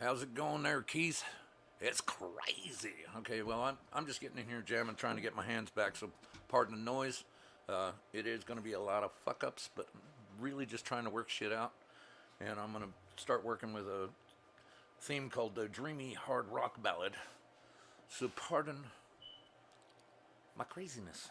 How's it going there, Keith? It's crazy. Okay, well, I'm just getting in here jamming, trying to get my hands back, so pardon the noise. It is going to be a lot of fuck ups, but really just trying to work shit out. And I'm going to start working with a theme called the Dreamy Hard Rock Ballad. So pardon my craziness.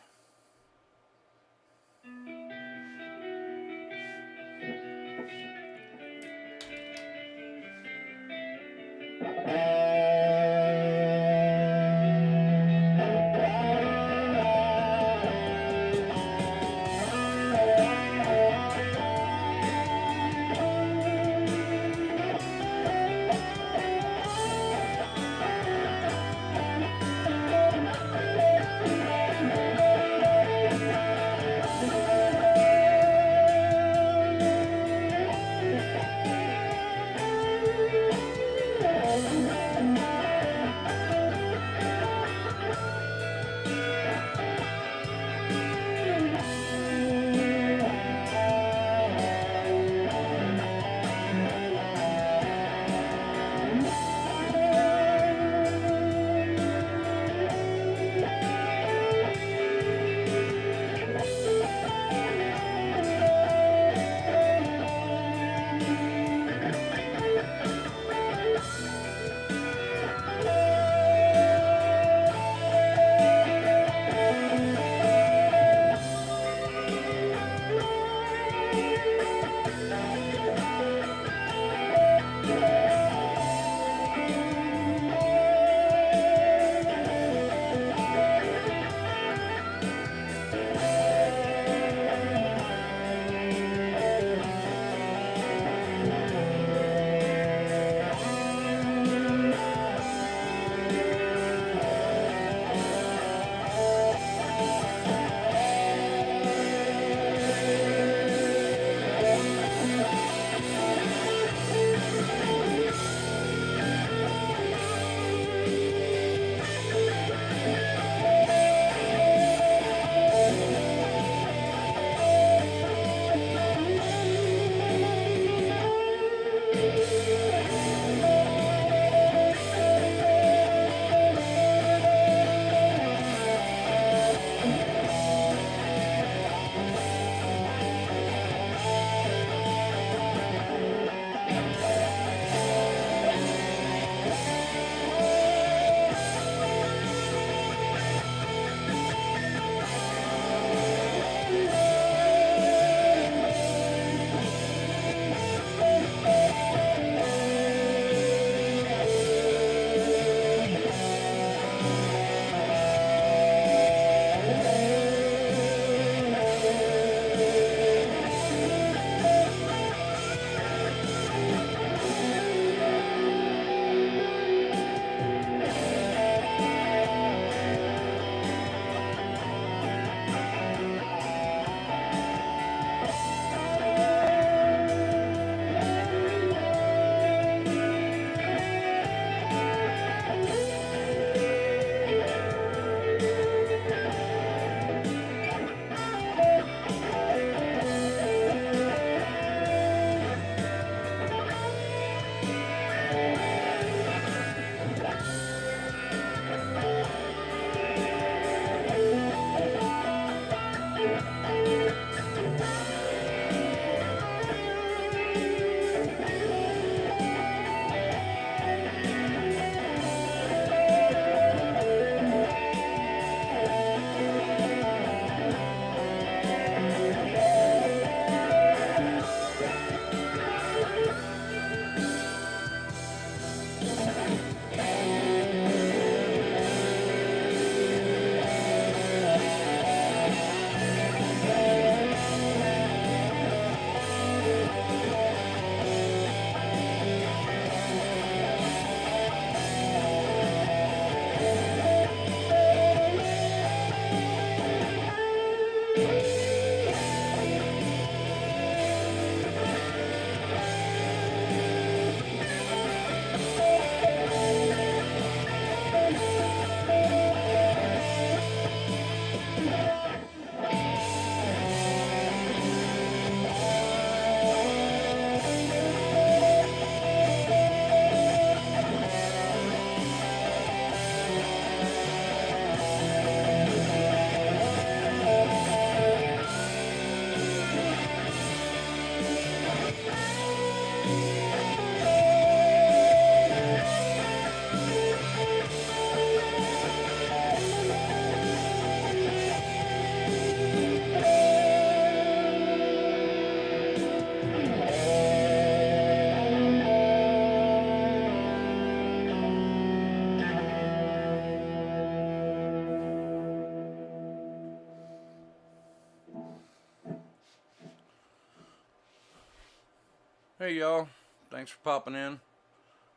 Hey y'all, thanks for popping in.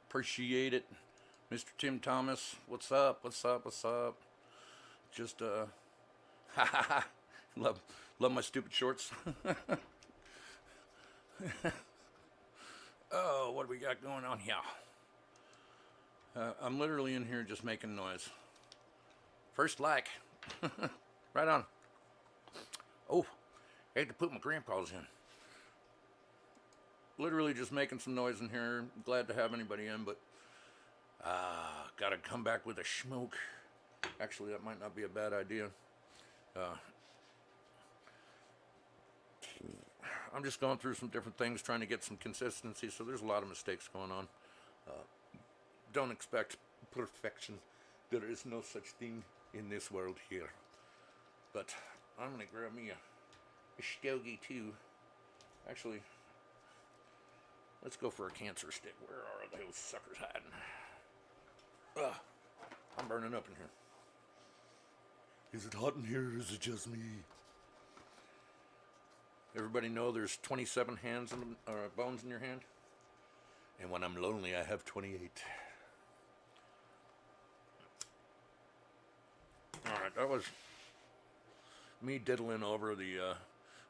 Appreciate it. Mr. Tim Thomas, what's up? What's up? What's up? Just love my stupid shorts. Oh, what do we got going on here? I'm literally in here just making noise. First like. Right on. Oh, I had to put my grandpa's in. Literally just making some noise in here. Glad to have anybody in, but gotta come back with a smoke. Actually, that might not be a bad idea. I'm just going through some different things, trying to get some consistency, so there's a lot of mistakes going on. Don't expect perfection. There is no such thing in this world here. But I'm gonna grab me a stogie too. Actually, let's go for a cancer stick. Where are those suckers hiding? Ugh, I'm burning up in here. Is it hot in here or is it just me? Everybody know there's 27 hands in, bones in your hand? And when I'm lonely, I have 28. Alright, that was me diddling over the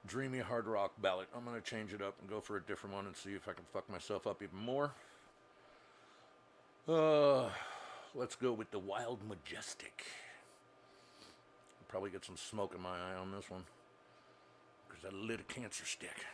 Dreamy Hard Rock ballad. I'm going to change it up and go for a different one and see if I can fuck myself up even more. Let's go with the Wild Majestic. Probably get some smoke in my eye on this one, because I lit a cancer stick.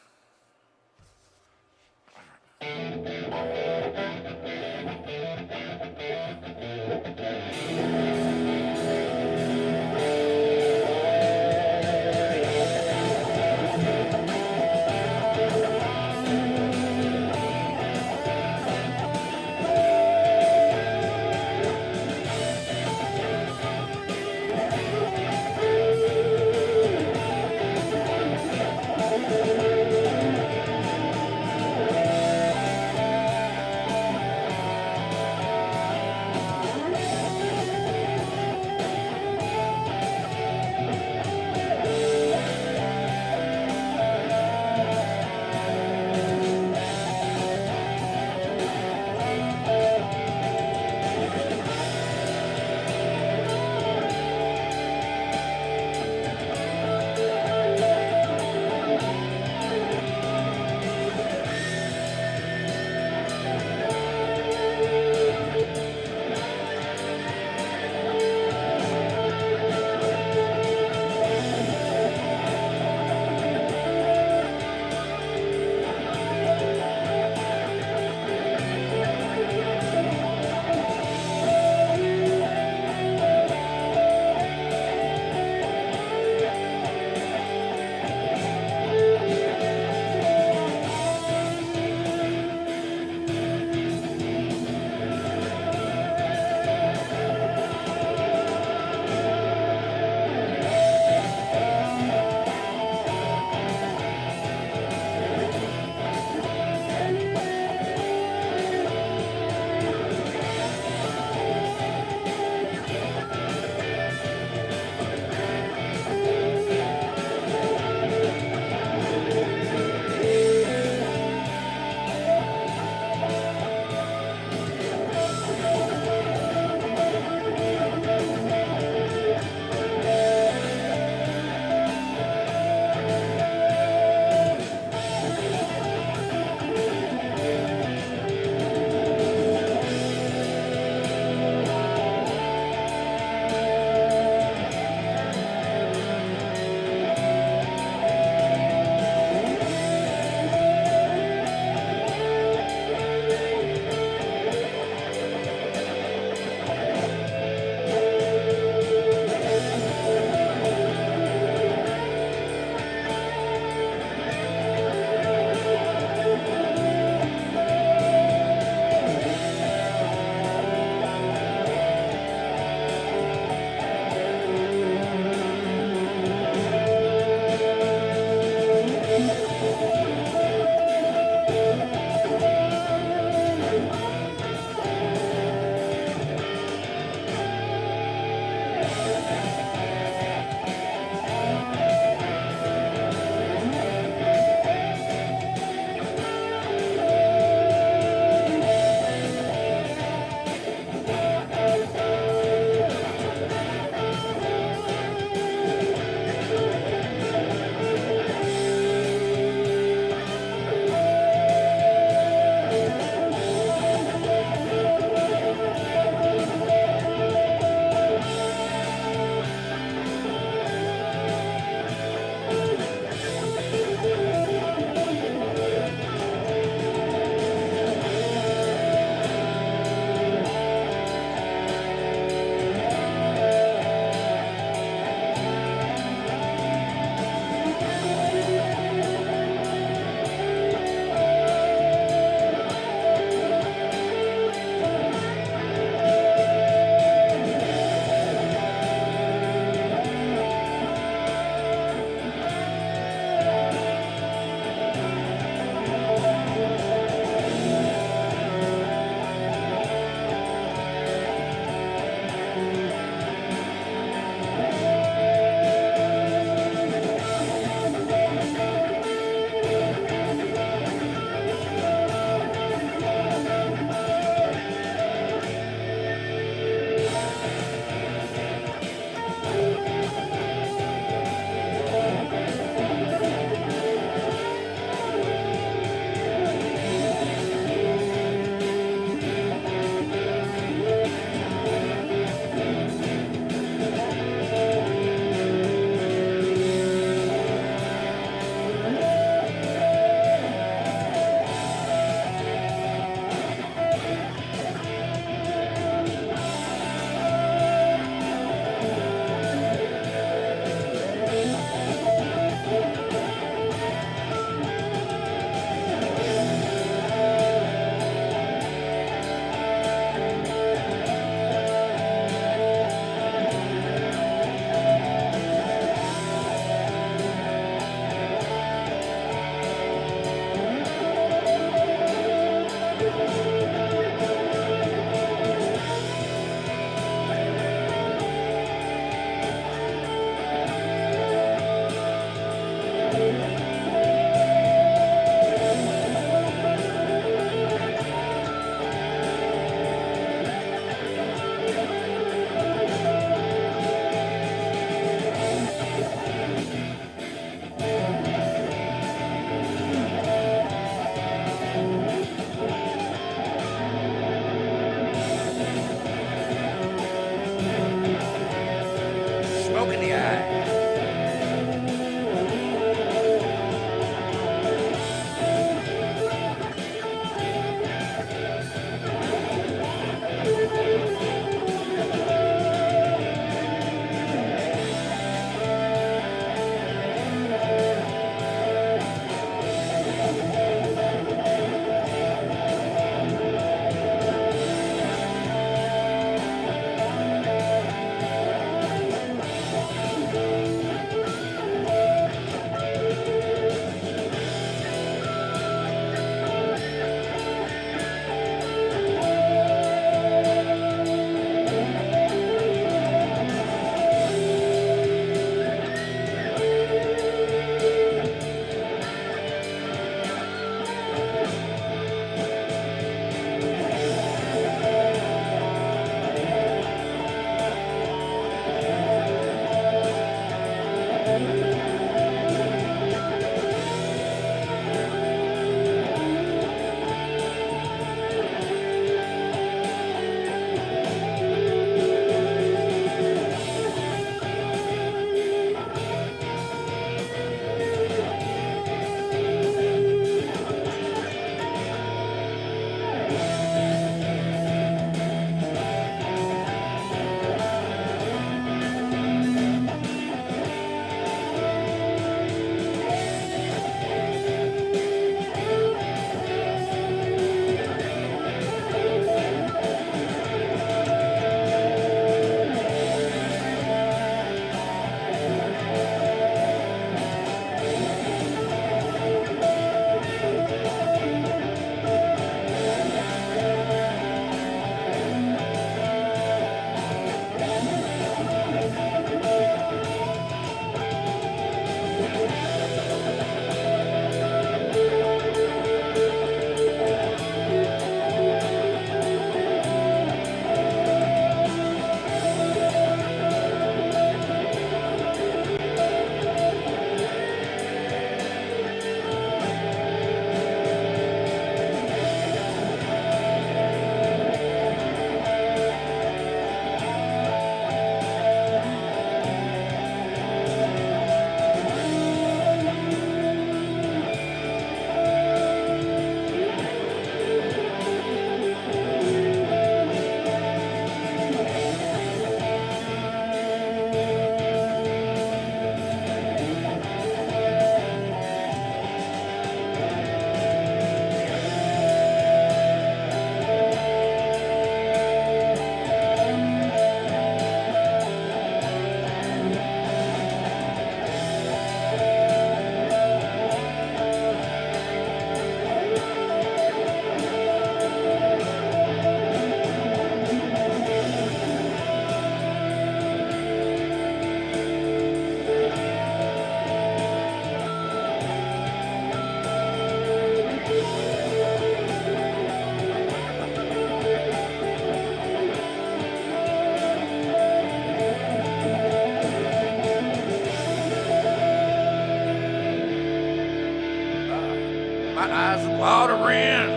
My eyes are watering.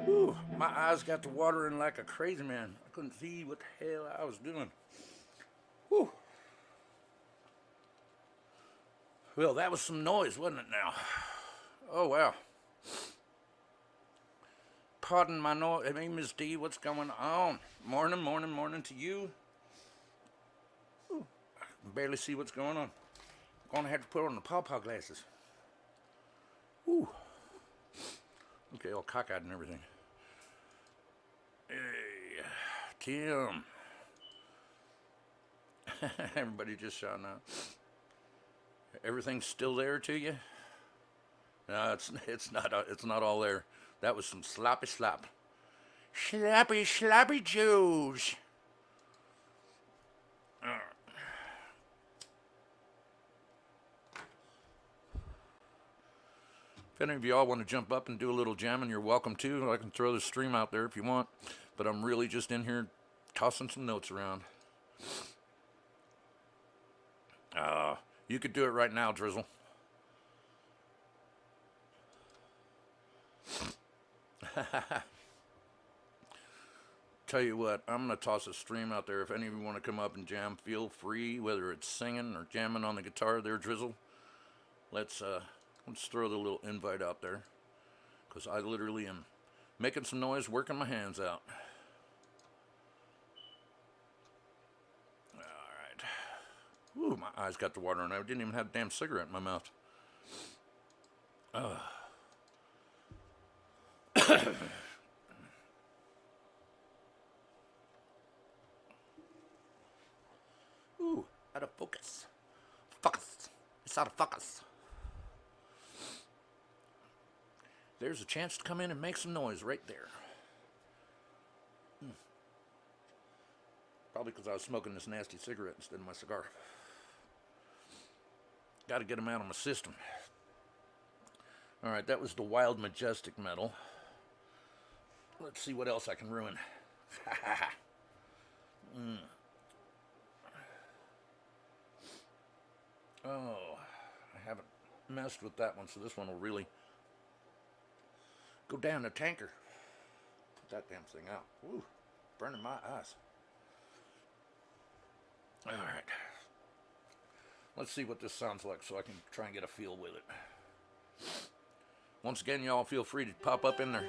Whew, my eyes got to watering like a crazy man. I couldn't see what the hell I was doing. Whew. Well, that was some noise, wasn't it now? Oh, wow. Pardon my noise. Hey, Miss D, what's going on? Morning, morning, morning to you. Ooh, I can barely see what's going on. I'm going to have to put on the pawpaw glasses. Ooh. Okay, all cockeyed and everything. Hey, Tim. Everybody just shouting out. Everything's still there to you? No, it's not all there. That was some sloppy slop. Sloppy, sloppy Jews. If any of y'all want to jump up and do a little jamming, you're welcome to. I can throw the stream out there if you want. But I'm really just in here tossing some notes around. You could do it right now, Drizzle. Tell you what, I'm going to toss a stream out there. If any of you want to come up and jam, feel free, whether it's singing or jamming on the guitar there, Drizzle. Let's throw the little invite out there, because I literally am making some noise, working my hands out. All right. Ooh, my eyes got the water, and I didn't even have a damn cigarette in my mouth. Ooh, out of focus. Focus. It's out of focus. There's a chance to come in and make some noise right there. Probably because I was smoking this nasty cigarette instead of my cigar. Got to get them out of my system. All right, that was the Wild Majestic Metal. Let's see what else I can ruin. Oh, I haven't messed with that one, so this one will really go down the tanker. Put that damn thing out. Ooh, burning my eyes. All right. Let's see what this sounds like so I can try and get a feel with it. Once again, y'all feel free to pop up in there.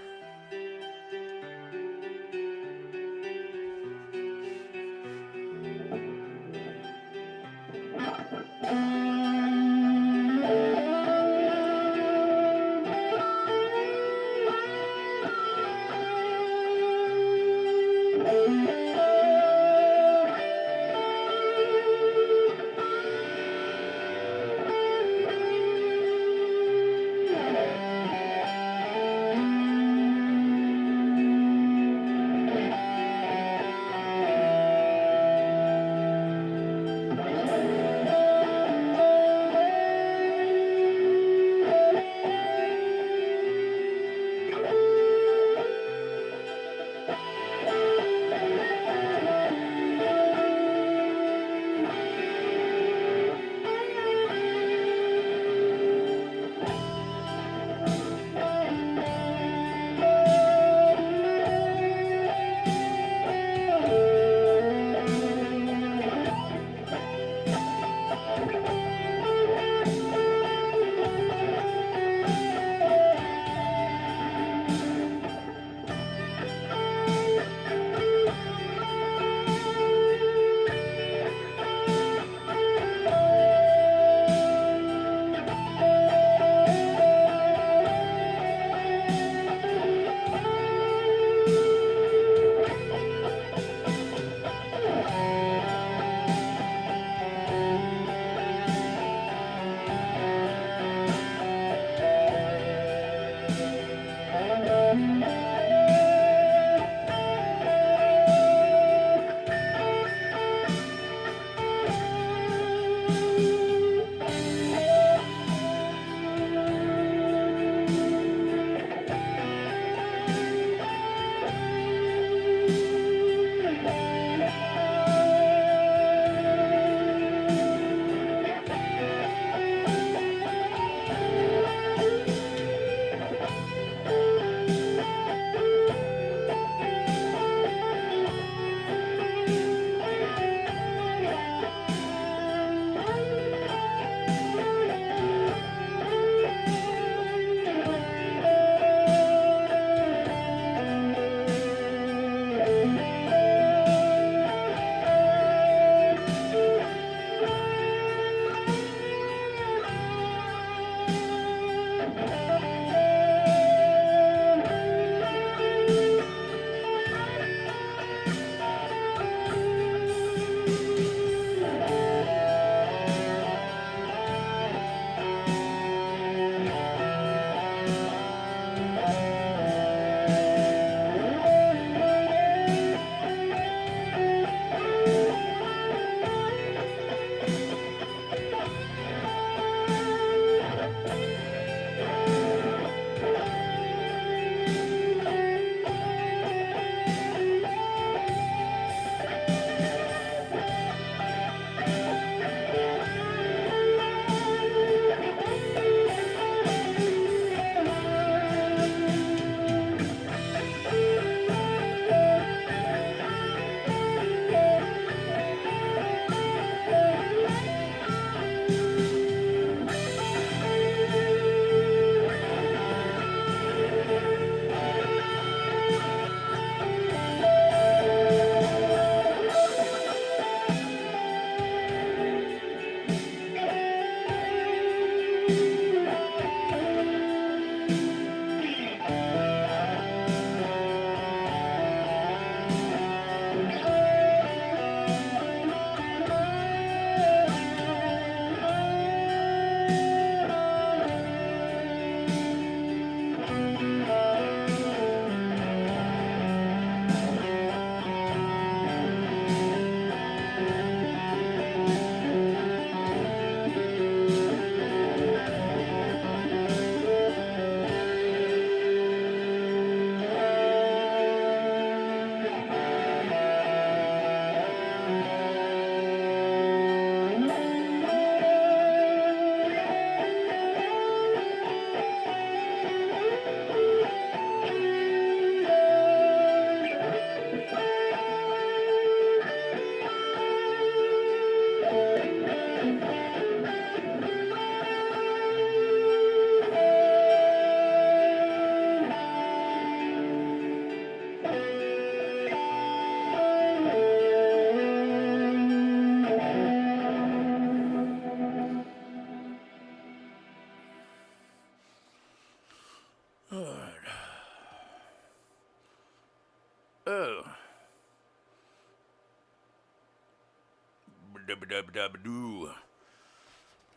Dub-a-dub-dub-doo.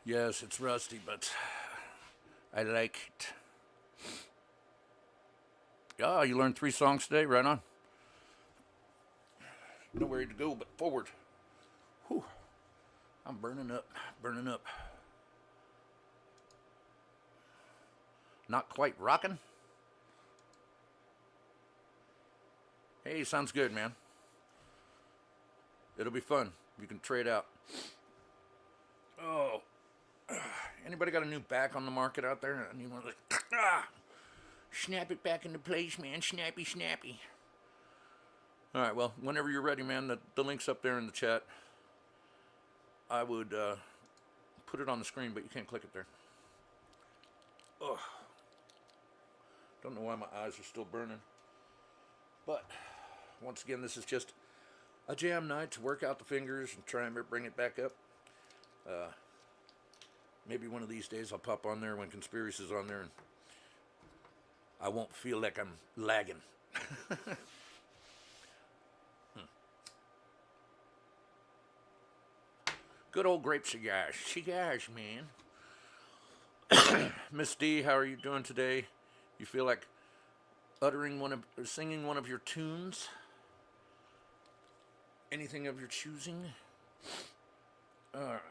Yes, it's rusty, but I like it. Yeah, you learned 3 songs today, right on. Nowhere to go but forward. Whew. I'm burning up, burning up. Not quite rocking. Hey, sounds good, man. It'll be fun. You can trade out. Oh, anybody got a new back on the market out there? And you want to snap it back into place, man. Snappy, snappy. All right, well, whenever you're ready, man, the link's up there in the chat. I would put it on the screen, but you can't click it there. Ugh. Don't know why my eyes are still burning. But, once again, this is just a jam night to work out the fingers and try and bring it back up. Maybe one of these days I'll pop on there when Conspiracy's on there and I won't feel like I'm lagging. Good old grape cigars. Cigars, man. Miss D, how are you doing today? You feel like singing one of your tunes? Anything of your choosing? All right.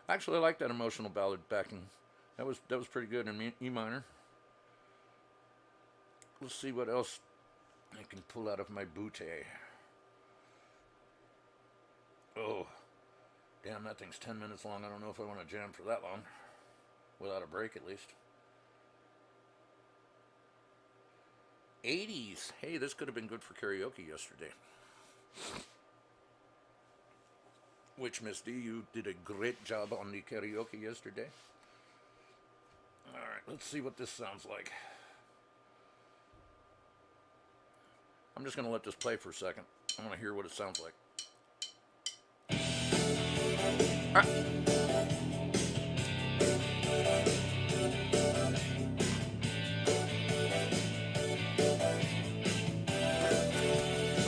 Actually, I like that emotional ballad backing. That was pretty good in E minor. Let's see what else I can pull out of my bootay. Oh, damn, that thing's 10 minutes long. I don't know if I want to jam for that long. Without a break, at least. 80s. Hey, this could have been good for karaoke yesterday. Which, Miss D, you did a great job on the karaoke yesterday. All right, let's see what this sounds like. I'm just going to let this play for a second. I want to hear what it sounds like. Ah.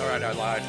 All right, I lied.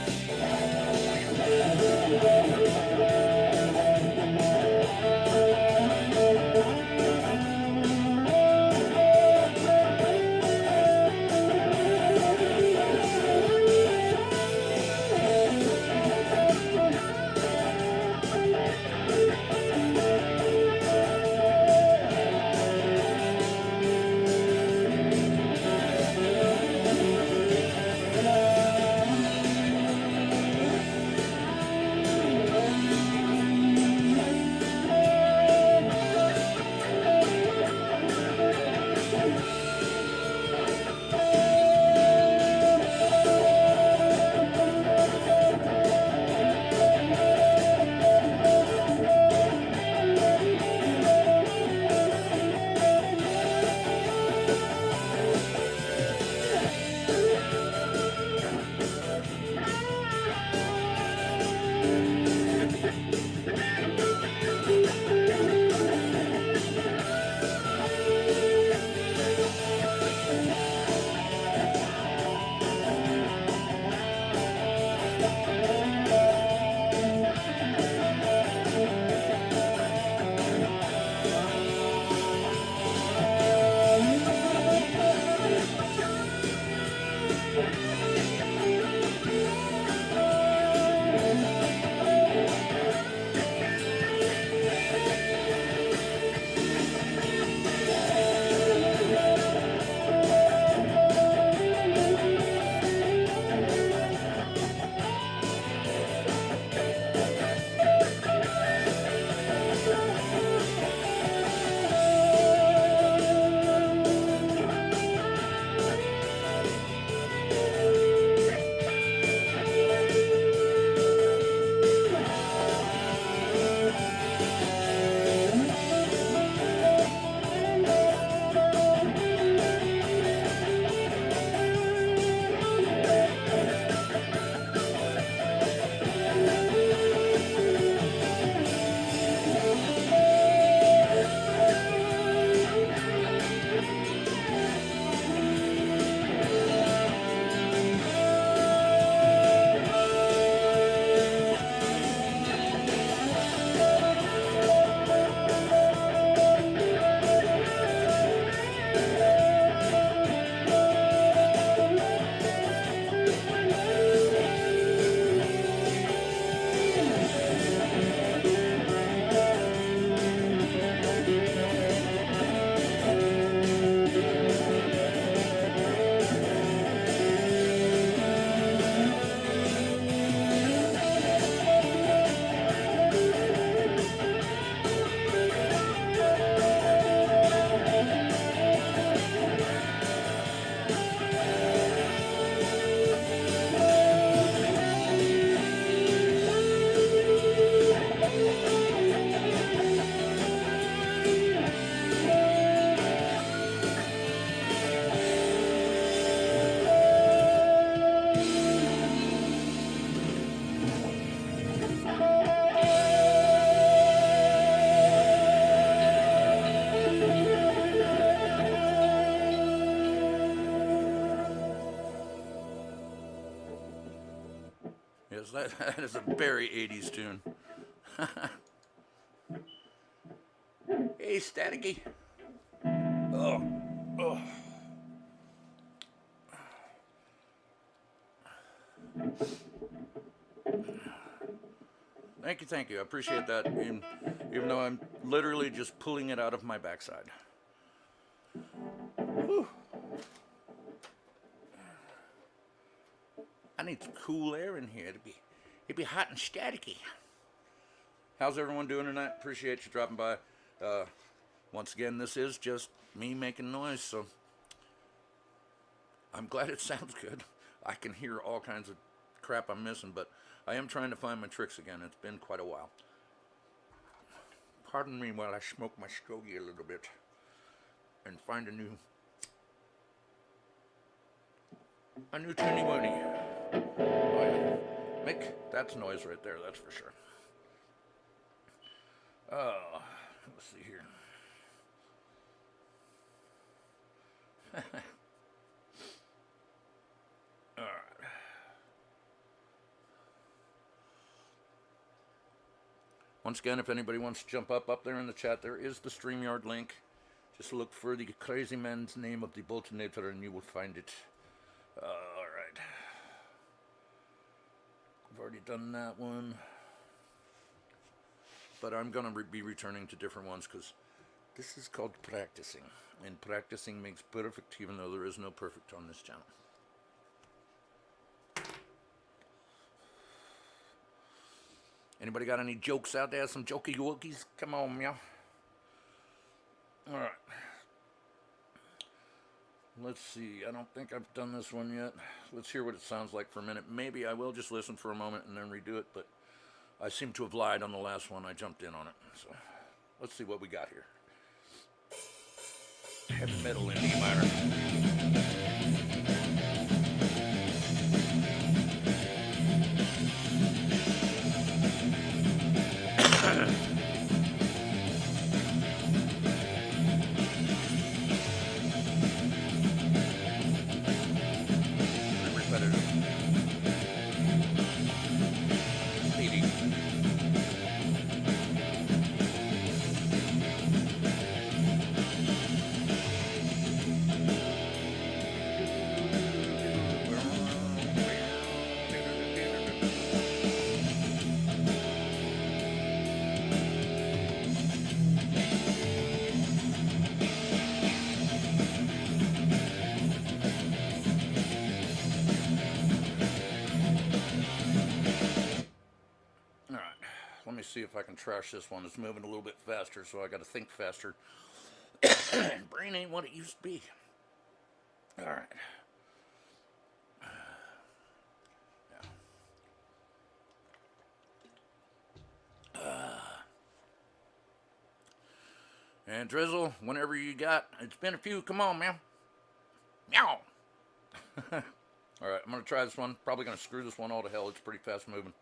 Yes, that is a very 80s tune. Hey, Staticky. Oh, oh. Thank you. I appreciate that, even though I'm literally just pulling it out of my backside. Whew. I need some cool air in here. It'd be hot and staticky. How's everyone doing tonight? Appreciate you dropping by. Once again, this is just me making noise, so I'm glad it sounds good. I can hear all kinds of crap I'm missing, but I am trying to find my tricks again. It's been quite a while. Pardon me while I smoke my stogie a little bit and find a new tuny woony. Oh yeah. Make that's noise right there, that's for sure. Let's see here. All right. Once again, if anybody wants to jump up there in the chat, there is the StreamYard link. Just look for the crazy man's name of the Boltonator and you will find it. All right. I've already done that one. But I'm going to be returning to different ones because this is called practicing. And practicing makes perfect, even though there is no perfect on this channel. Anybody got any jokes out there? Some jokey wokies? Come on, meow. Alright. Let's see. I don't think I've done this one yet. Let's hear what it sounds like for a minute. Maybe I will just listen for a moment and then redo it, but I seem to have lied on the last one. I jumped in on it. So let's see what we got here. Heavy metal in E minor. Repetitive. Speedy. See if I can trash this one. It's moving a little bit faster, so I got to think faster. Brain ain't what it used to be. All right. Yeah. And Drizzle, whenever you got, it's been a few. Come on, man. Meow. All right, I'm gonna try this one. Probably gonna screw this one all to hell. It's pretty fast moving.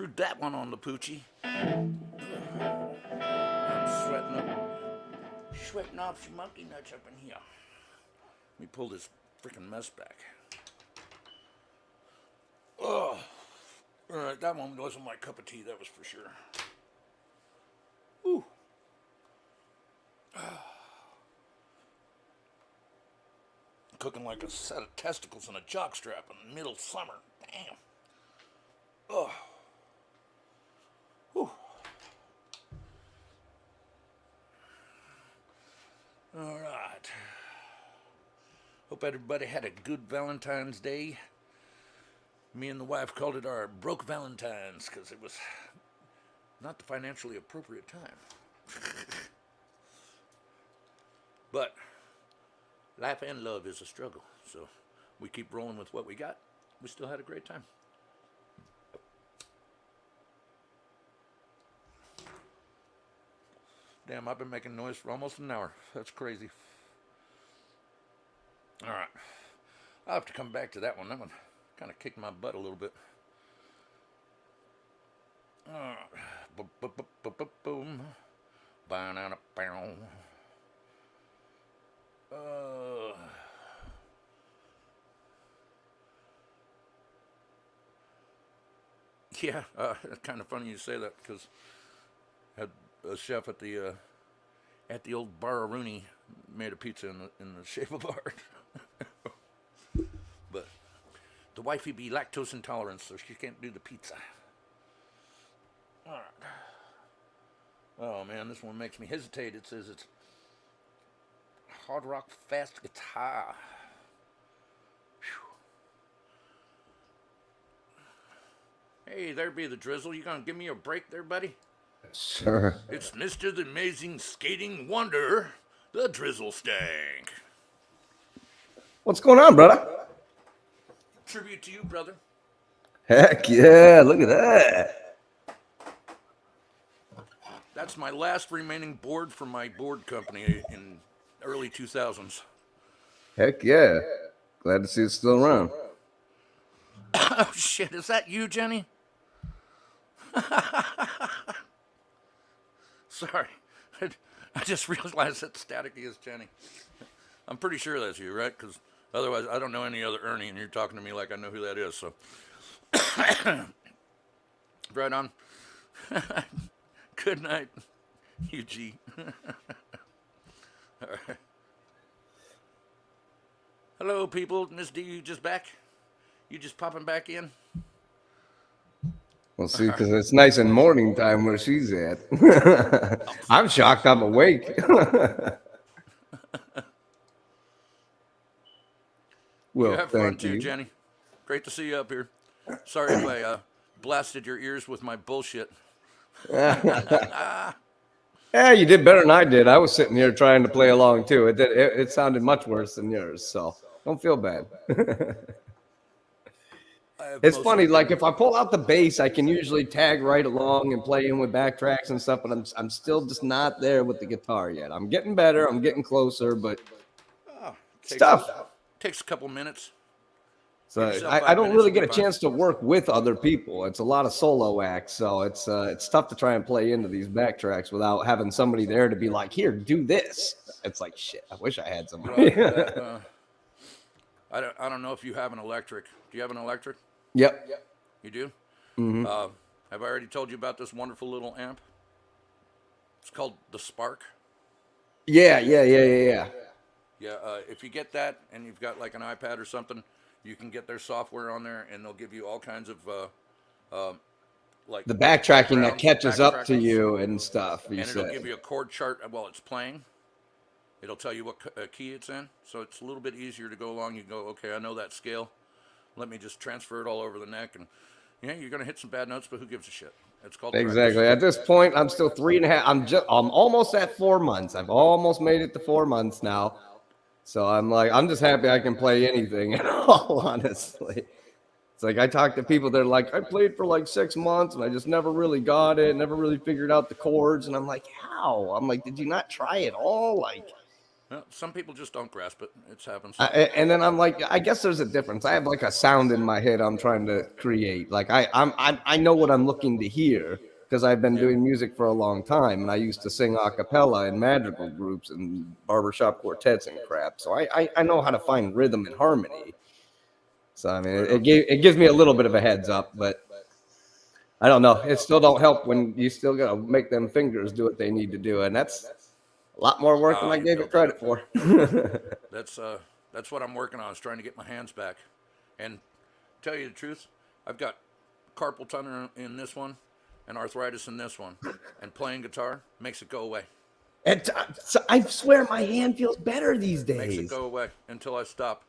screwed that one on the poochie. I'm sweating off some monkey nuts up in here. Let me pull this freaking mess back. Oh, all right, that one wasn't my cup of tea, that was for sure. Ooh. Cooking like a set of testicles in a jockstrap in the middle of summer. Damn. Oh. Whew. All right. Hope everybody had a good Valentine's Day. Me and the wife called it our broke Valentine's because it was not the financially appropriate time. But life and love is a struggle, so we keep rolling with what we got. We still had a great time. Damn, I've been making noise for almost an hour. That's crazy. All right. I'll have to come back to that one. That one kind of kicked my butt a little bit. Boom. Yeah, it's kind of funny you say that because I had a chef at the old Bar Rooney made a pizza in the shape of art. But the wifey be lactose intolerant, so she can't do the pizza. All right. Oh man, this one makes me hesitate. It says it's hard rock fast guitar. Whew. Hey, there be the Drizzle. You gonna give me a break there, buddy? Sure. It's Mr. the Amazing Skating Wonder, the Drizzle Stank. What's going on, brother? Tribute to you, brother. Heck yeah, look at that. That's my last remaining board from my board company in early 2000s. Heck yeah. Glad to see it's still around. Oh shit, is that you, Jenny? Sorry. I just realized that Staticky is Jenny. I'm pretty sure that's you, right? Because otherwise I don't know any other Ernie, and you're talking to me like I know who that is, so. Right on. Good night, UG. All right. Hello, people. Miss D, you just back? You just popping back in? We'll see, because it's nice and morning time where she's at. I'm shocked I'm awake. Well, you have fun thank too, you. Jenny. Great to see you up here. Sorry if I blasted your ears with my bullshit. Yeah, you did better than I did. I was sitting here trying to play along too. It sounded much worse than yours, so don't feel bad. It's funny, like if I pull out the bass, I can usually tag right along and play in with backtracks and stuff, but I'm still just not there with the guitar yet. I'm getting better, I'm getting closer, but it's tough. Takes a couple minutes. So I don't really get a chance to work with other people. It's a lot of solo acts, so it's tough to try and play into these backtracks without having somebody there to be like, here, do this. It's like, shit, I wish I had somebody. I don't know if you have an electric. Do you have an electric? Yep. You do? Mm-hmm. Have I already told you about this wonderful little amp? It's called the Spark. Yeah. Yeah, if you get that and you've got like an iPad or something, you can get their software on there, and they'll give you all kinds of like the backtracking that catches up to you and stuff. And it'll give you a chord chart while it's playing. It'll tell you what key it's in, so it's a little bit easier to go along. You go, okay, I know that scale. Let me just transfer it all over the neck, and yeah, you're gonna hit some bad notes, but who gives a shit? It's called exactly. At this point, I'm still 3.5. I'm almost at 4 months. I've almost made it to 4 months now. So I'm just happy I can play anything at all, honestly. It's like I talk to people that are like, I played for like 6 months and I just never really got it, never really figured out the chords. And I'm like, how? I'm like, did you not try at all? Like, Well, some people just don't grasp it. It happens. And then I'm like, I guess there's a difference. I have like a sound in my head I'm trying to create. Like I know what I'm looking to hear because I've been Yeah. doing music for a long time, and I used to sing a cappella in madrigal groups and barbershop quartets and crap. So I know how to find rhythm and harmony. So I mean, Right on. it gives me a little bit of a heads up, but I don't know. It still don't help when you still gotta make them fingers do what they need to do, and that's a lot more work than I You gave don't it credit know. for. That's what I'm working on. Is trying to get my hands back. And tell you the truth, I've got carpal tunnel in this one, and arthritis in this one, and playing guitar makes it go away. And so I swear my hand feels better these Makes it days. go away until I stop.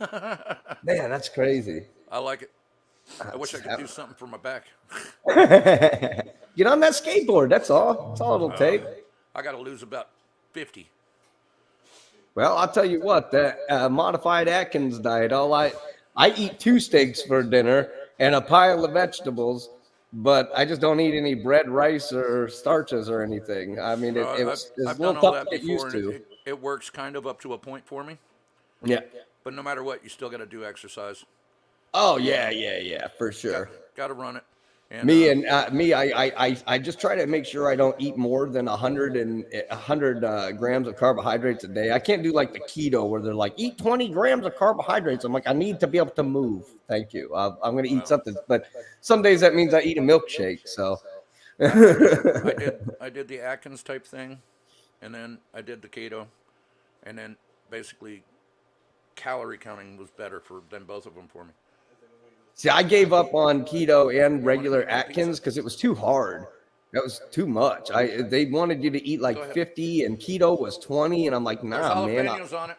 Man, that's crazy. I like it. I wish I could do something for my back. Get on that skateboard. That's all. That's all it'll take. I got to lose about 50. Well, I'll tell you what. That modified Atkins diet. I eat 2 steaks for dinner and a pile of vegetables, but I just don't eat any bread, rice, or starches or anything. I mean, it's a I've little done all tough that to get before, used and to. it works kind of up to a point for me. Yeah. But no matter what, you still got to do exercise. Oh yeah, for sure. Got to run it. And Me, I just try to make sure I don't eat more than 100 grams of carbohydrates a day. I can't do like the keto where they're like eat 20 grams of carbohydrates. I'm like, I need to be able to move. Thank you. I'm going to eat something, but some days that means I eat a milkshake. So I did the Atkins type thing, and then I did the keto, and then basically calorie counting was better than both of them for me. see, I gave up on keto and regular Atkins because it was too hard. That was too much. They wanted you to eat like 50, and keto was 20, and I'm like, There's nah, man. jalapenos on it.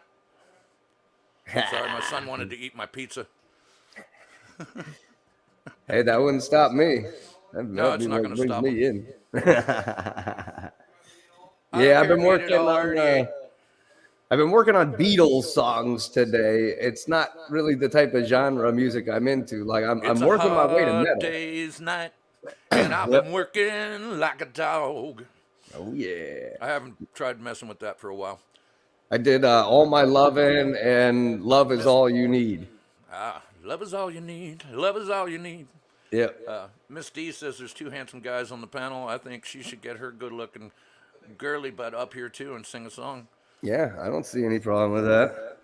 Sorry, my son wanted to eat my pizza. Hey, that wouldn't stop me. No, it's not going to stop me him. in. I Yeah, don't care if you did all 38. I've been working on Beatles songs today. It's not really the type of genre of music I'm into. Like I'm It's working a my way to hard metal. day's night, and I've Yep. been working like a dog. Oh yeah. I haven't tried messing with that for a while. I did All My Lovin' and Love Is All You Need. Love is all you need. Love is all you need. Yep. Miss D says there's 2 handsome guys on the panel. I think she should get her good-looking girly butt up here too and sing a song. Yeah, I don't see any problem with that.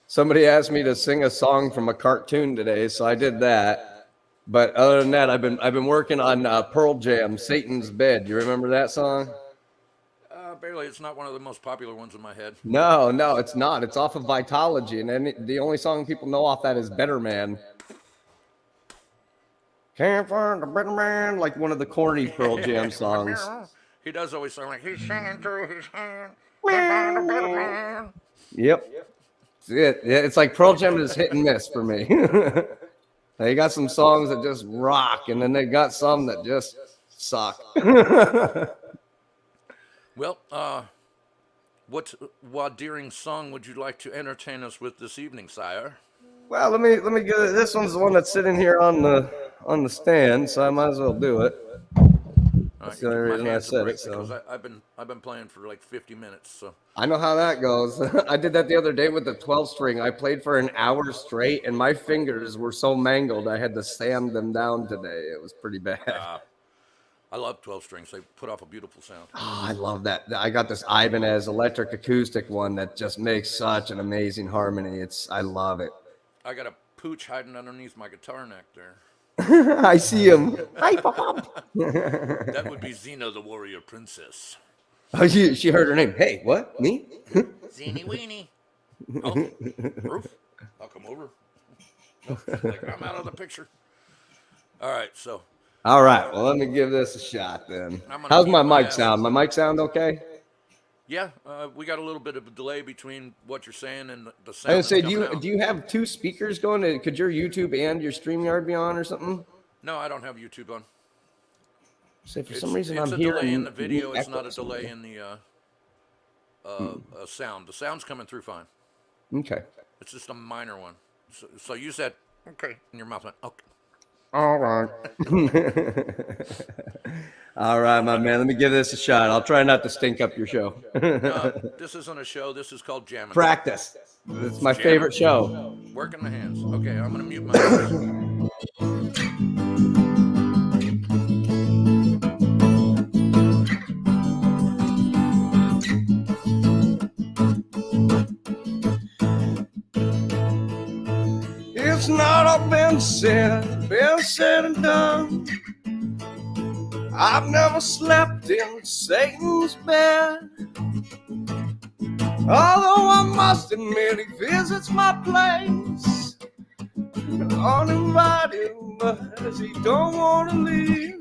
Somebody asked me to sing a song from a cartoon today, so I did that. But other than that, I've been working on Pearl Jam, Satan's Bed. You remember that song? Barely. It's not one of the most popular ones in my head. No, it's not. It's off of Vitology, and then the only song people know off that is Better Man. Can't find a better man, like one of the corny Pearl Jam songs. He does always sound like he's singing through his hand. Can't find a better man. Yep. It's it. Yeah, it's like Pearl Jam is hit and miss for me. They got some songs that just rock, and then they got some that just suck. Well, what Wadeering song would you like to entertain us with this evening, sire? Well, let me get it. This one's the one that's sitting here on the stand, so I might as well do it. That's the only reason I said it. So I've been playing for like 50 minutes. So I know how that goes. I did that the other day with the 12 string. I played for an hour straight, and my fingers were so mangled I had to sand them down today. It was pretty bad. I love 12 strings. They put off a beautiful sound. Oh, I love that. I got this Ibanez electric acoustic one that just makes such an amazing harmony. I love it. I got a pooch hiding underneath my guitar neck there. I see him. Hi, Pop. That would be Xena, the warrior princess. Oh, she heard her name. Hey, what? Me? Zeeny weenie. Oh, Roof. I'll come over. Nope, like, I'm out of the picture. All right, so. All right. Well, let me give this a shot then. I'm gonna How's keep my my mic ass- sound? My mic sound okay? Yeah, we got a little bit of a delay between what you're saying and the sound. I was gonna say, that's coming out. do you have 2 speakers going? Could your YouTube and your StreamYard be on or something? No, I don't have YouTube on. Say for some reason it's I'm a delay hearing in the video. me It's not echo a delay something. in the sound. The sound's coming through fine. Okay. It's just a minor one. So you said okay, and your mouth went okay. All right. All right, my man. Let me give this a shot. I'll try not to stink up your show. This isn't a show. This is called jamming. Practice. It's my Jamming. favorite show. Working the hands. Okay, I'm gonna mute my noise. It's not all been said and done. I've never slept in Satan's bed. Although I must admit he visits my place uninvited, but he don't want to leave.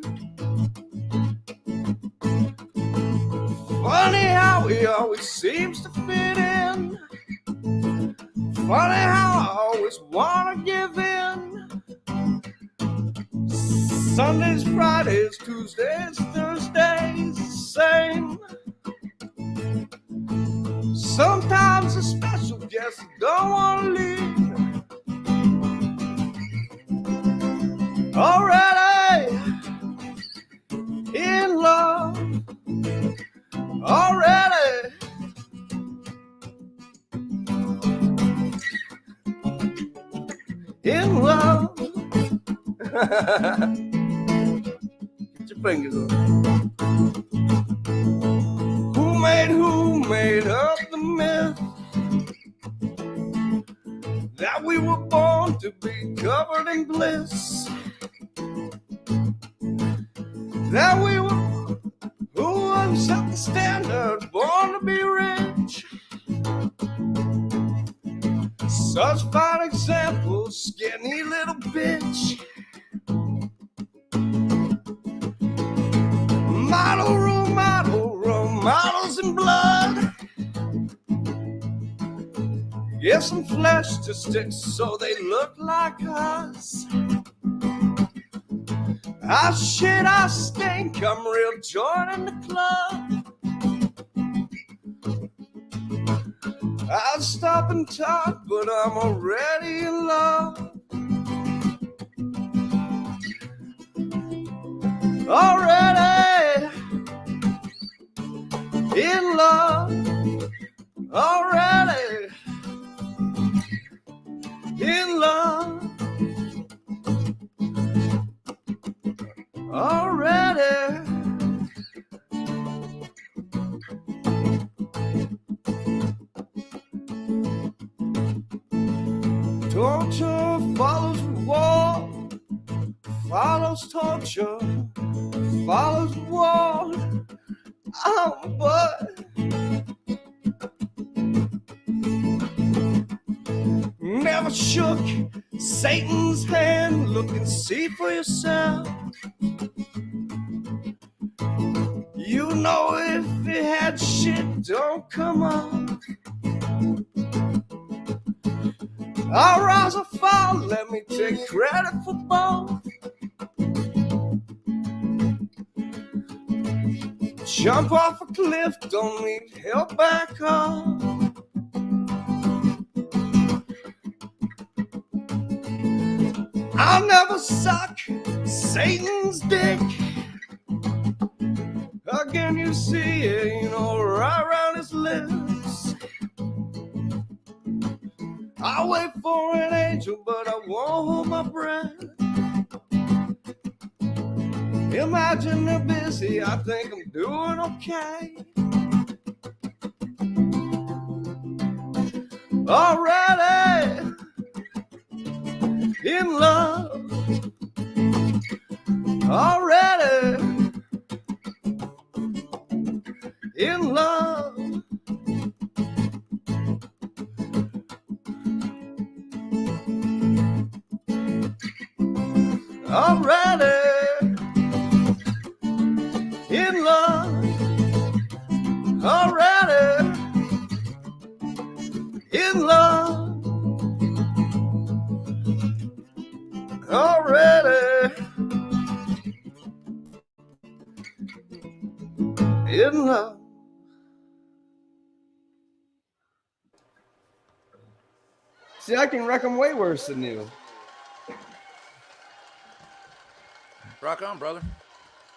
Funny how he always seems to fit in. Funny how I always want to give in. Sundays, Fridays, Tuesdays, Thursdays, same. Sometimes a special guest don't want to leave. Already in love. Already in love. Get your fingers up. Who made up the myth that we were born to be covered in bliss? That we were, who set the standard, born to be rich? Such fine examples, skinny little bitch. Role models in blood. Get some flesh to stick so they look like us. I shit, I stink, I'm real joining the club. I'll stop and talk, but I'm already in love. Already in love. Already in love. Already. Torture follows war, follows torture, follows war. Oh, but never shook Satan's hand. Look and see for yourself. You know if it had shit, don't come up. I'll rise or fall, let me take credit for both. Jump off a cliff, don't need help back up. I'll never suck Satan's dick. Again, you see it, you know, right around his lips. I'll wait for an angel, but I won't hold my breath. Imagine they're busy, I think I'm doing okay. Already in love. Already in love. Already in love. Already in love. Already in love. See, I can wreck them way worse than you. Rock on, brother.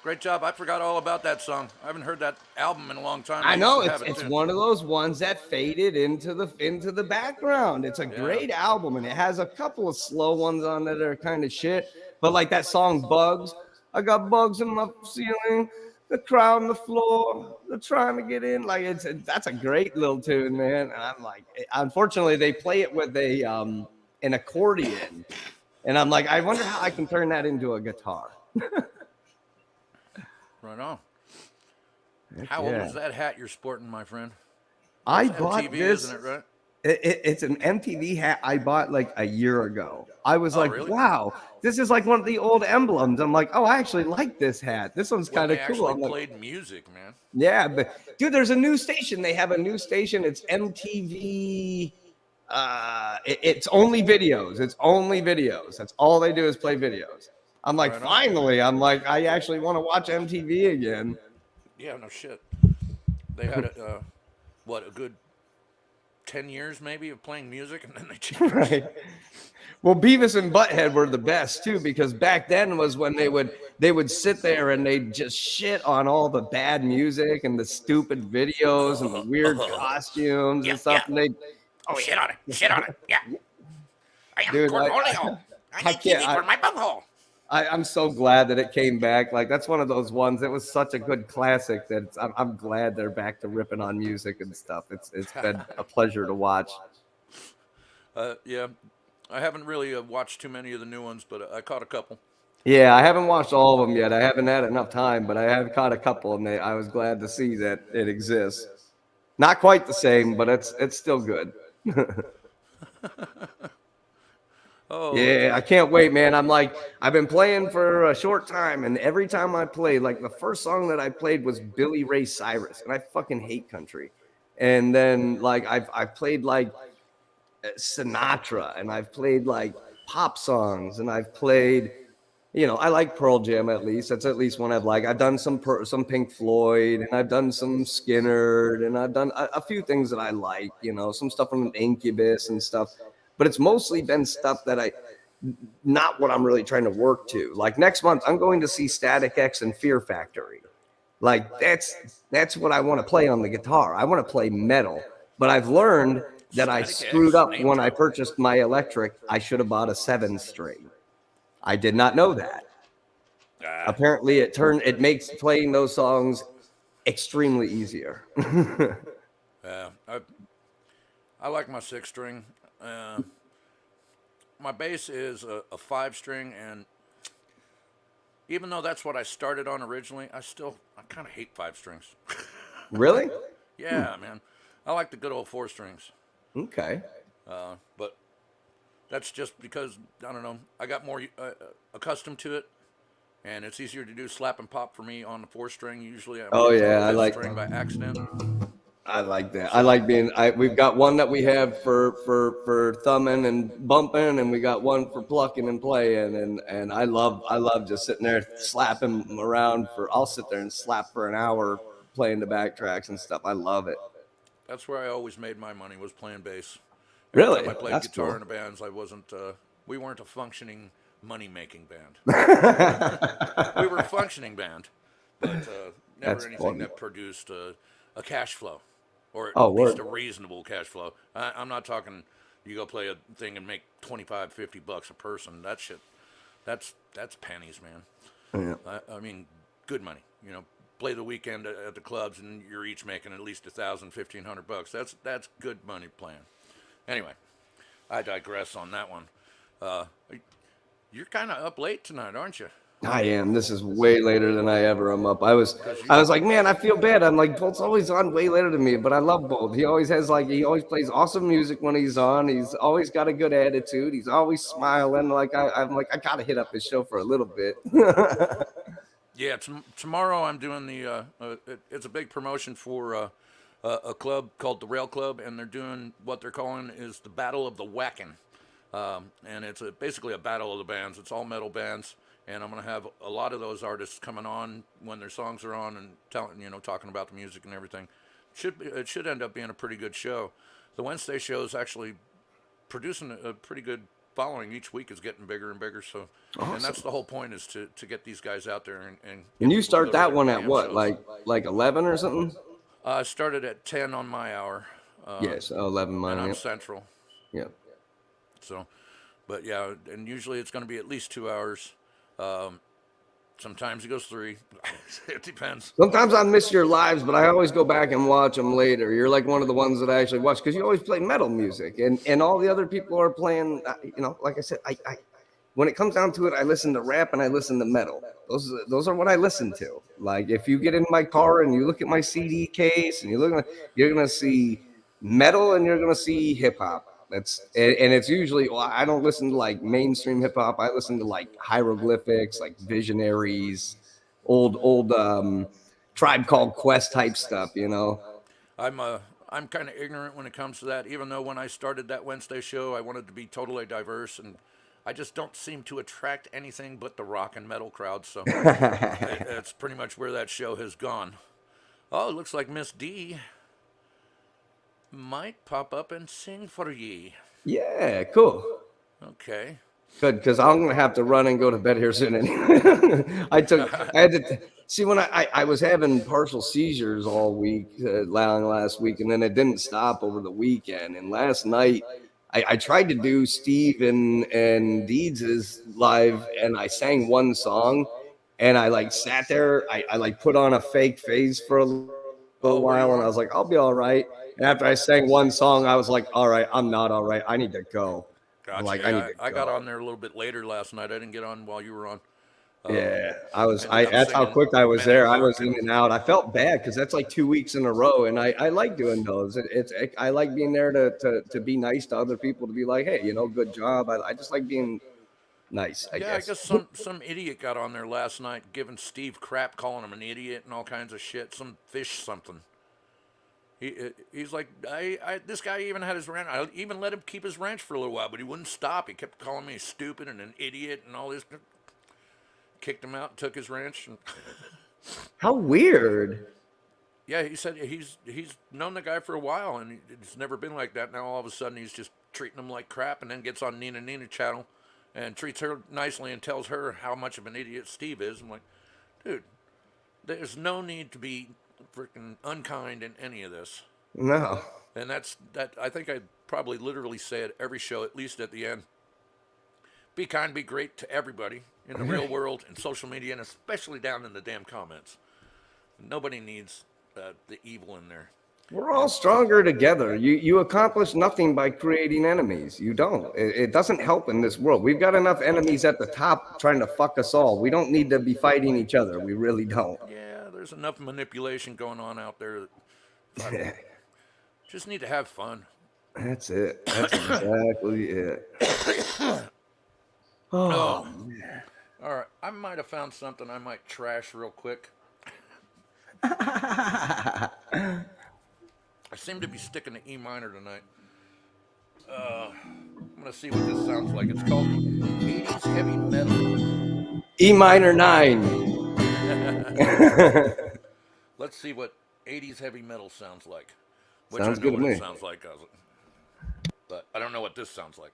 Great job. I forgot all about that song. I haven't heard that album in a long time. I Used know to have it it's too. one of those ones that faded into the background. It's a great album, and it has a couple of slow ones on it that are kind of shit. But like that song "Bugs," I got bugs in my ceiling, the crowd on the floor, they're trying to get in. Like that's a great little tune, man. And I'm like, unfortunately, they play it with an accordion, and I'm like, I wonder how I can turn that into a guitar. Right on. Heck How old yeah. is that hat you're sporting, my friend? I That's bought MTV, this. isn't it, right? It's an MTV hat I bought like a year ago. I was Oh, like, really? wow, this is like one of the old emblems. I'm like, oh, I actually like this hat. This one's When kind they of cool. actually I'm like, played music, man. yeah, but dude, there's a new station. They have a new station. It's MTV. It's only videos. It's only videos. That's all they do is play videos. I'm like, Right on. finally, I'm like, I actually want to watch MTV again. Yeah, no shit. They had a good 10 years maybe of playing music, and then they changed. Right. Well, Beavis and Butthead were the best too, because back then was when they would sit there and they'd just shit on all the bad music and the stupid videos and the weird costumes Yeah, and stuff. yeah. And they, Shit on it. Shit on it. Yeah. I am dude, Cornholio. I need can't. TV for my bunghole. I'm so glad that it came back. Like that's one of those ones. It was such a good classic that I'm glad they're back to ripping on music and stuff. It's been a pleasure to watch. Yeah. I haven't really watched too many of the new ones, but I caught a couple. Yeah, I haven't watched all of them yet. I haven't had enough time, but I have caught a couple, and I was glad to see that it exists. Not quite the same, but it's still good. Oh, Yeah, I can't wait, man. I'm like, I've been playing for a short time, and every time I play, like the first song that I played was Billy Ray Cyrus, and I fucking hate country. And then like I've played like Sinatra, and I've played like pop songs, and I've played, I like Pearl Jam at least. That's at least one I've like. I've done some Pink Floyd, and I've done some Skinner, and I've done a few things that I like. Some stuff from Incubus and stuff. But it's mostly been stuff that not what I'm really trying to work to. Like next month, I'm going to see Static X and Fear Factory. Like that's what I want to play on the guitar. I want to play metal, but I've learned that I Static screwed X, up name when I drop. purchased my electric. I should have bought a 7-string. I did not know that. Apparently, it makes playing those songs extremely easier. I like my 6-string. My bass is a 5-string, and even though that's what I started on originally, I kind of hate 5-strings. Really? Yeah, man. I like the good old 4-strings. Okay. But that's just because, I don't know, I got more accustomed to it, and it's easier to do slap and pop for me on the 4-string. Usually I'm Oh, hitting yeah, the I fifth like- string by accident. I like that. I like being. We've got one that we have for thumbing and bumping, and we got one for plucking and playing. And I love just sitting there slapping them around for. I'll sit there and slap for an hour playing the backtracks and stuff. I love it. That's where I always made my money, was playing bass. Really? Every time I played That's guitar cool. in the bands, we weren't a functioning money-making band. We were a functioning band, but never That's anything funny. that produced a cash flow, or at Oh, least word. a reasonable cash flow. I'm not talking you go play a thing and make $25-$50 a person. That shit, that's pennies, man. Yeah. I mean, good money. Play the weekend at the clubs and you're each making at least $1,000-$1,500. That's good money playing. Anyway, I digress on that one. You're kind of up late tonight, aren't you? I am. This is way later than I ever am up. I was like, man, I feel bad. I'm like, Bolt's always on way later than me, but I love Bolt. He always plays awesome music when he's on. He's always got a good attitude. He's always smiling. Like I'm like, I gotta hit up his show for a little bit. Yeah, tomorrow I'm doing it's a big promotion for a club called the Rail Club, and they're doing what they're calling is the Battle of the Whackin'. And it's basically a battle of the bands. It's all metal bands, and I'm going to have a lot of those artists coming on when their songs are on and talking about the music and everything. It should end up being a pretty good show. The Wednesday show is actually producing a pretty good following each week is getting bigger and bigger. So, and that's the whole point, is to get these guys out there and And get you people to start go to that their one at damn what, shows. like 11 or something? I started at 10 on my hour. Yes, 11 And mine. I'm Yep. Central. Yep. So, but yeah, and usually it's going to be at least 2 hours. Sometimes it goes 3. It depends. Sometimes I miss your lives, but I always go back and watch them later. You're like one of the ones that I actually watch because you always play metal music, and all the other people are playing. Like I said, I when it comes down to it, I listen to rap and I listen to metal. Those are what I listen to. Like if you get in my car and you look at my CD case and you're gonna see metal and you're gonna see hip hop. And it's usually, well, I don't listen to like mainstream hip hop. I listen to like hieroglyphics, like Visionaries, old Tribe Called Quest type stuff. I'm kind of ignorant when it comes to that. Even though when I started that Wednesday show, I wanted to be totally diverse, and I just don't seem to attract anything but the rock and metal crowd. So it's pretty much where that show has gone. Oh, it looks like Miss D might pop up and sing for ye. Yeah, cool. Okay. Good, because I'm gonna have to run and go to bed here soon. Anyway. I had to see when I was having partial seizures all week, last week, and then it didn't stop over the weekend. And last night, I tried to do Steve and Deeds' live, and I sang one song, and I like sat there. I like put on a fake face for a little while, and I was like, I'll be all right. And after I sang one song, I was like, all right, I'm not all right. I need to go. Gotcha. Like, I got on there a little bit later last night. I didn't get on while you were on. Yeah, I was. ended up That's how singing quick I was Men there. at I Work was in and out. I felt bad because that's like 2 weeks in a row, and I like doing those. I like being there to be nice to other people, to be like, hey, good job. I just like being nice. I Yeah, I guess. guess some idiot got on there last night giving Steve crap, calling him an idiot and all kinds of shit. Some fish something. He's like, this guy even had his ranch. I even let him keep his ranch for a little while, but he wouldn't stop. He kept calling me stupid and an idiot and all this. Kicked him out, took his ranch. And How weird. yeah, he said he's known the guy for a while and it's never been like that. Now all of a sudden he's just treating him like crap, and then gets on Nina channel and treats her nicely and tells her how much of an idiot Steve is. I'm like, dude, there's no need to be freaking unkind in any of this. No. And that. I think I probably literally say it every show, at least at the end. Be kind, be great to everybody in the real world and social media, and especially down in the damn comments. Nobody needs the evil in there. We're all stronger together. You accomplish nothing by creating enemies. You don't. It doesn't help in this world. We've got enough enemies at the top trying to fuck us all. We don't need to be fighting each other. We really don't. Yeah, there's enough manipulation going on out there. Just need to have fun. That's it. That's exactly it. Oh, man. All right. I might have found something I might trash real quick. I seem to be sticking to E minor tonight. I'm going to see what this sounds like. It's called 80s Heavy Metal. E minor 9. Let's see what 80s Heavy Metal sounds like. Sounds I know good to what me. it sounds like, but I don't know what this sounds like.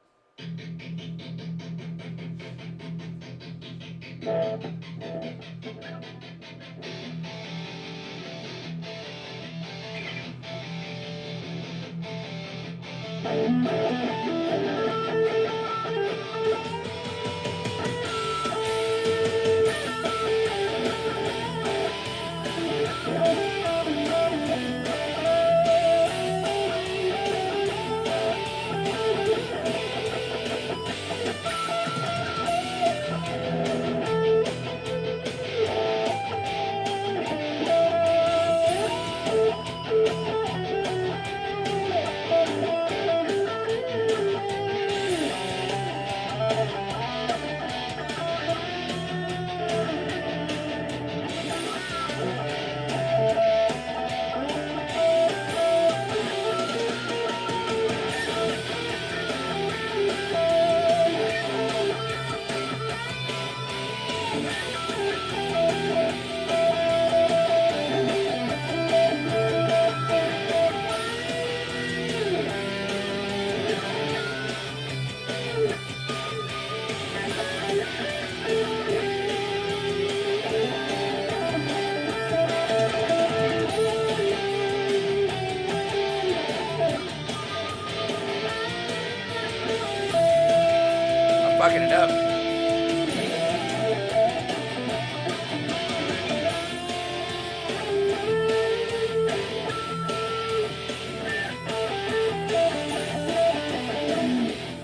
fucking it up.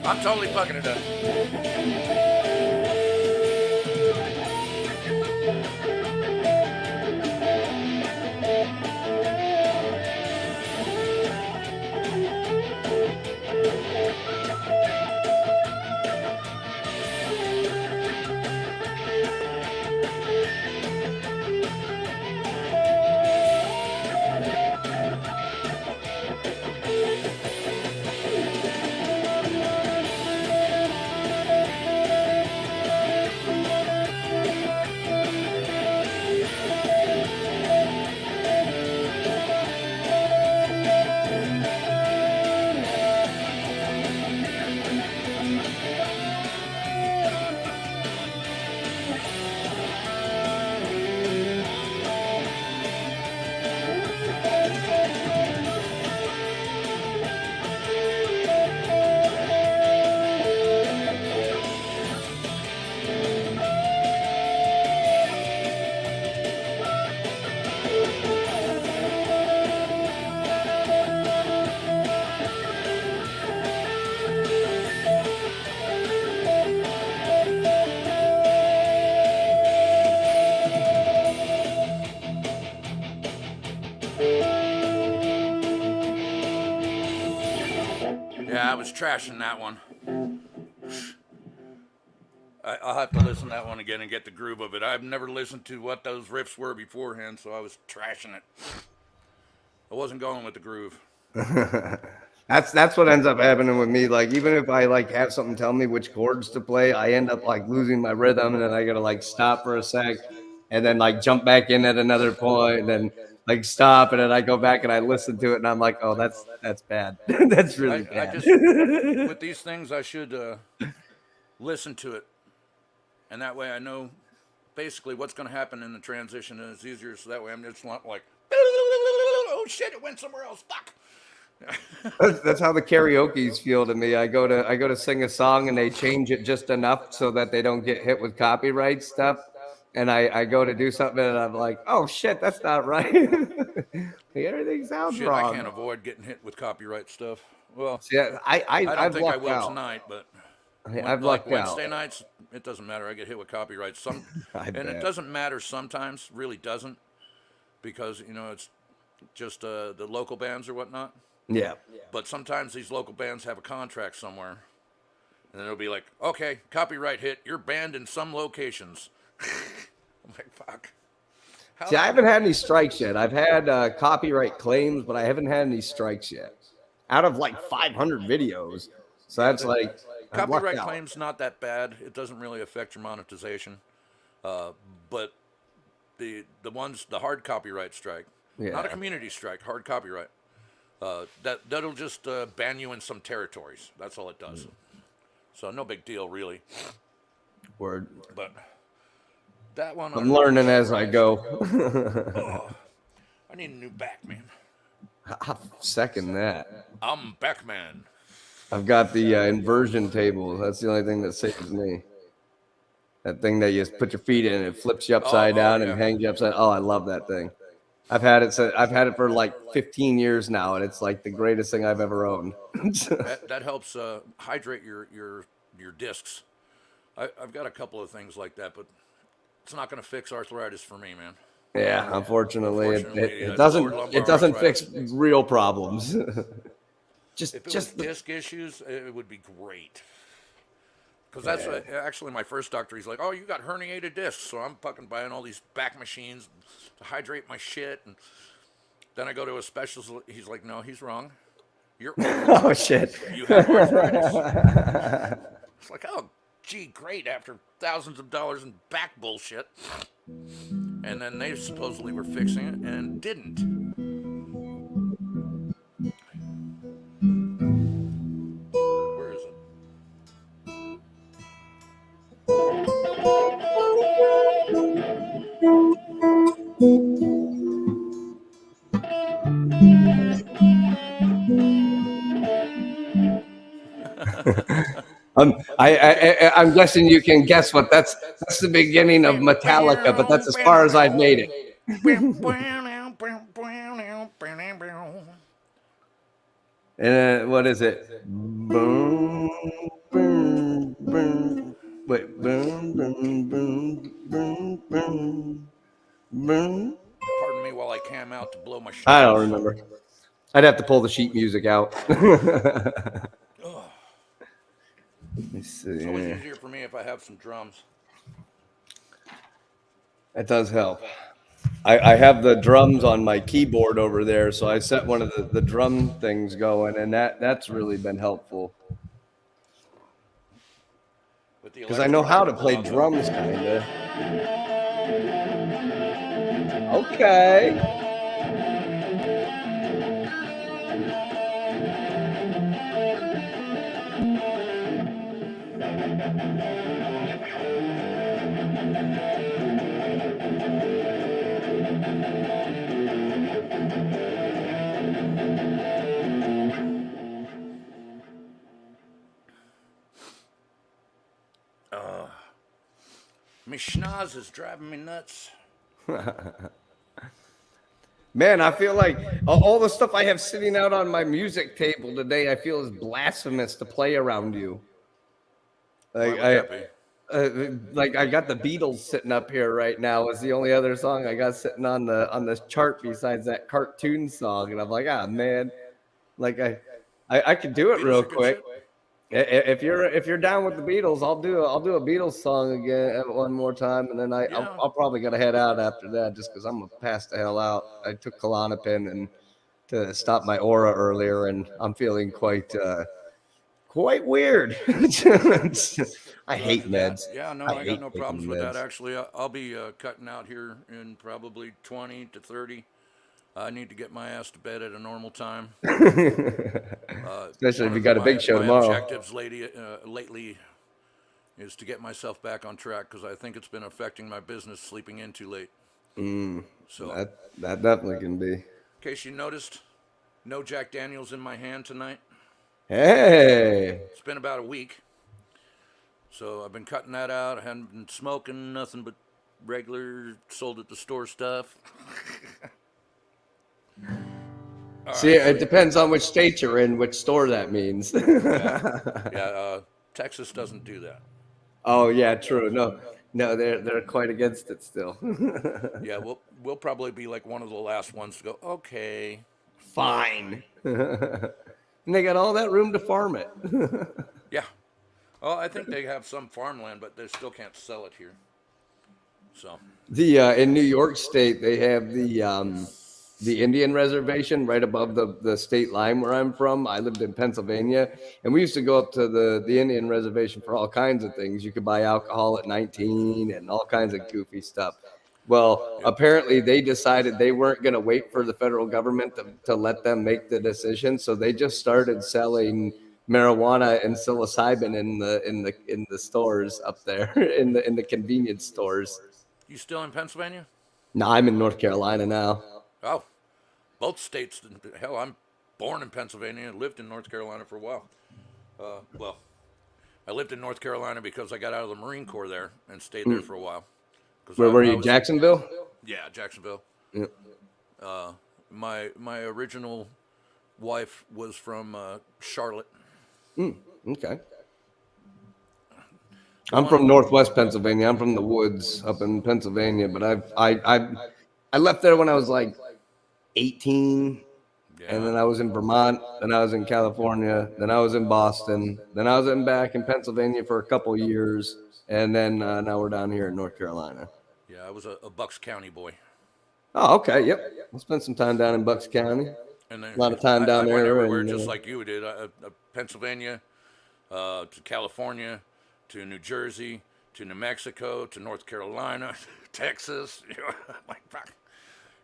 I'm totally fucking it up. Yeah, I was trashing that one. I'll have to listen to that one again and get the groove of it. I've never listened to what those riffs were beforehand, so I was trashing it. I wasn't going with the groove. That's what ends up happening with me. Like, even if I like have something tell me which chords to play, I end up like losing my rhythm, and then I gotta like stop for a sec, and then like jump back in at another point, and then like stop, and then I go back and I listen to it, and I'm like, oh, that's bad. That's really I bad. just with these things, I should listen to it, and that way I know basically what's going to happen in the transition, and it's easier. So that way I'm just not like, oh shit, it went somewhere else. Fuck. That's how the karaoke's feel to me. I go to sing a song and they change it just enough so that they don't get hit with copyright stuff. And I go to do something and I'm like, oh shit, that's not right. Everything sounds Shit, wrong. I can't avoid getting hit with copyright stuff. Well, Yeah, I don't I've think I lucked will out. tonight, but I've like lucked Wednesday out. nights, it doesn't matter. I get hit with copyright. I And it bet. doesn't matter sometimes. Really doesn't, because it's just the local bands or whatnot. Yeah. But sometimes these local bands have a contract somewhere, and then it'll be like, okay, copyright hit. You're banned in some locations. I'm like, fuck. See, I haven't had any strikes yet. I've had copyright claims, but I haven't had any strikes yet. Out of like 500 videos. So that's like I've lucked Copyright out. claims not that bad. It doesn't really affect your monetization. But the hard copyright strike, not a Yeah. community strike, hard copyright. That'll just ban you in some territories. That's all it does. So no big deal, really. Word. But that one, I'm learning as I go. I need a new back, man. I second that. I'm back, man. I've got the inversion table. That's the only thing that saves me. That thing that you just put your feet in and it flips you upside down yeah. and hangs you upside. Oh, I love that thing. I've had it for like 15 years now, and it's like the greatest thing I've ever owned. That helps hydrate your discs. I've got a couple of things like that, but it's not going to fix arthritis for me, man. Yeah, unfortunately, Unfortunately, it lower lumbar doesn't arthritis. fix real problems. If it was disc issues, it would be great. Because that's actually my first doctor. He's like, "Oh, you got herniated discs," so I'm fucking buying all these back machines to hydrate my shit. And then I go to a specialist. He's like, "No, he's wrong. You're Oh shit! you have arthritis." It's like, "Oh, gee, great." After thousands of dollars in back bullshit, and then they supposedly were fixing it and didn't. Where is it? I'm guessing you can guess what that's the beginning of Metallica, but that's as far as I've made it. And what is it? Boom, boom, boom. Wait, boom, boom, boom, boom, boom, boom. Pardon me while I cam out to blow my shit. I don't remember. I'd have to pull the sheet music out. Let me see. It's always easier for me if I have some drums. That does help. I have the drums on my keyboard over there, so I set one of the drum things going, and that's really been helpful. Because I know how to play drums, kind of. Okay. My schnoz is driving me nuts. Man, I feel like all the stuff I have sitting out on my music table today, I feel is blasphemous to play around you. Like I got the Beatles sitting up here right now. Is the only other song I got sitting on the chart besides that cartoon song, and I'm like, man, like I could do it Beatles real quick. If you're down with the Beatles, I'll do a Beatles song again one more time, and then I'll probably gotta head out after that just because I'm gonna pass the hell out. I took Klonopin and to stop my aura earlier, and I'm feeling quite weird. I hate meds. Yeah, no, I got no problems with that. Actually, I'll be cutting out here in probably 20 to 30. I need to get my ass to bed at a normal time. Especially if you got a big show tomorrow. My objectives lately is to get myself back on track because I think it's been affecting my business sleeping in too late. So that definitely can be. In case you noticed, no Jack Daniels in my hand tonight. Hey. It's been about a week. So I've been cutting that out. I haven't been smoking nothing but regular sold at the store stuff. See, it depends on which state you're in, which store that means. Texas doesn't do that. Oh yeah, true. No, they're quite against it still. Yeah, we'll probably be like one of the last ones to go. Okay, fine. And they got all that room to farm it. Yeah. Well, I think they have some farmland, but they still can't sell it here. So in New York State, they have the Indian reservation right above the state line where I'm from. I lived in Pennsylvania, and we used to go up to the Indian reservation for all kinds of things. You could buy alcohol at 19 and all kinds of goofy stuff. Well, apparently they decided they weren't going to wait for the federal government to let them make the decision, so they just started selling marijuana and psilocybin in the stores up there in the convenience stores. You still in Pennsylvania? No, I'm in North Carolina now. Oh, both states. Hell, I'm born in Pennsylvania and lived in North Carolina for a while. Well, I lived in North Carolina because I got out of the Marine Corps there and stayed there for a while. Where were you, Jacksonville? Yeah, Jacksonville. Yep. My original wife was from Charlotte. Okay. I'm from Northwest Pennsylvania. I'm from the woods up in Pennsylvania, but I left there when I was like 18, and then I was in Vermont, then I was in California, then I was in Boston, then I was back in Pennsylvania for a couple years, and then now we're down here in North Carolina. Yeah, I was a Bucks County boy. Oh, okay. Yep. I spent some time down in Bucks County. And then, a lot of time down there. I went everywhere just like you did. Pennsylvania, to California, to New Jersey, to New Mexico, to North Carolina, Texas. Like, fuck.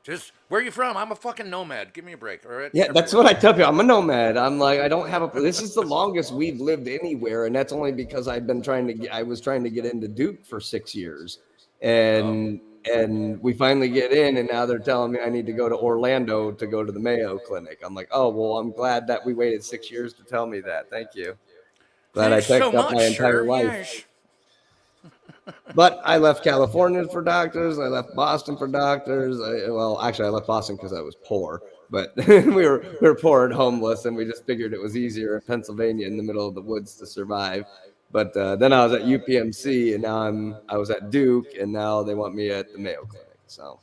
Just, where are you from? I'm a fucking nomad. Give me a break, all right? Yeah, that's what I tell you. I'm a nomad. I'm like, I don't have a. This is the longest we've lived anywhere, and that's only because I was trying to get into Duke for 6 years, and we finally get in, and now they're telling me I need to go to Orlando to go to the Mayo Clinic. I'm like, oh well, I'm glad that we waited 6 years to tell me that. Thank you. that I Thanks so picked up much, my entire sir. life. Yes. But I left California for doctors. I left Boston for doctors. Well, actually, I left Boston because I was poor. But we were poor and homeless, and we just figured it was easier in Pennsylvania in the middle of the woods to survive. But then I was at UPMC, and now I was at Duke, and now they want me at the Mayo Clinic. So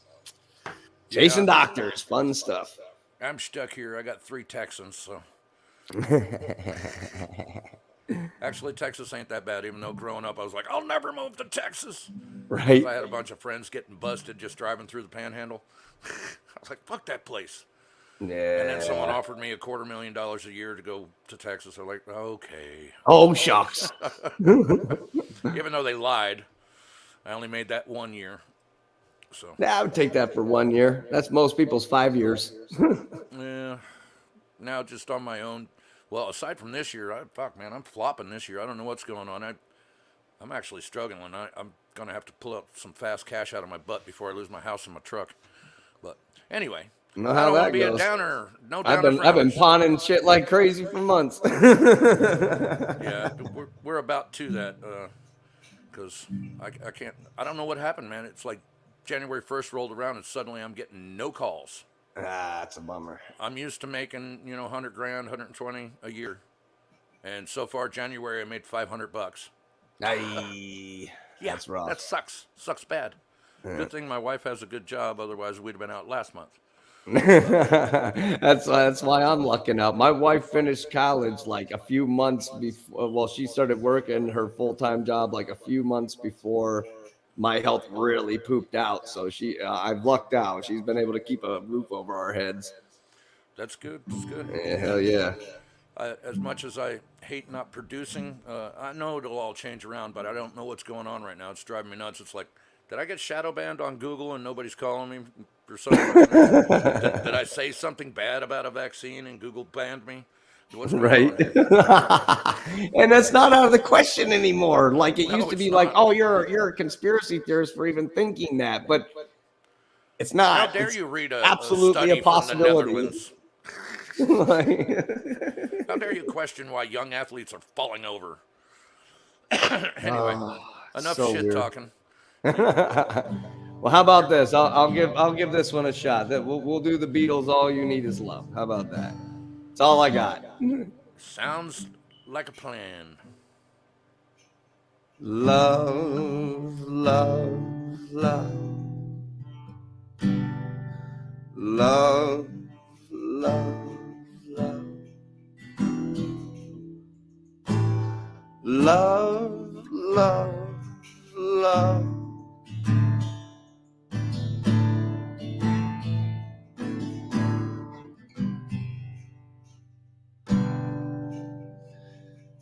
chasing Yeah, doctors, fun stuff. I'm stuck here. I got 3 Texans, so actually Texas ain't that bad. Even though growing up I was like, I'll never move to Texas because Right? I had a bunch of friends getting busted just driving through the Panhandle. I was like, fuck that place. And then someone Yeah. offered me $250,000 a year to go to Texas. I'm like, okay. Oh shucks. Even though they lied, I only made that 1 year. So Yeah, I would take that for 1 year. That's most people's 5 years. yeah, now just on my own. Well, aside from this year, fuck man, I'm flopping this year. I don't know what's going on. I'm actually struggling. I'm gonna have to pull out some fast cash out of my butt before I lose my house and my truck. But anyway, Know I how don't want to that be a goes. downer. No I've downer been frowners. pawning shit like crazy for months. Yeah, we're about to that because I can't. I don't know what happened, man. It's like January 1st rolled around and suddenly I'm getting no calls. That's a bummer. I'm used to making 100 grand, 120 a year, and so far January I made $500. Aye, Yeah, that's rough. that sucks bad. Good thing my wife has a good job, otherwise we'd have been out last month. That's why I'm lucking out. My wife finished college like a few months before. Well, she started working her full-time job like a few months before my health really pooped out. So I've lucked out. She's been able to keep a roof over our heads. That's good. That's good. Yeah, hell yeah. As much as I hate not producing, I know it'll all change around, but I don't know what's going on right now. It's driving me nuts. It's like, did I get shadow banned on Google and nobody's calling me for some fucking reason? Did I say something bad about a vaccine and Google banned me? What's going Right. on here? And that's not out of the question anymore. Like it No, used to it's be like, not. oh, you're a conspiracy theorist for even thinking that, but it's not. How dare It's you read a absolutely study a from the possibility. Netherlands? Like- How dare you question why young athletes are falling over? Anyway, enough so shit weird. talking. Well, how about this? I'll give this one a shot. That we'll do the Beatles. All you need is love. How about that? It's all I got. Sounds like a plan. Love, love, love, love, love, love, love, love, love.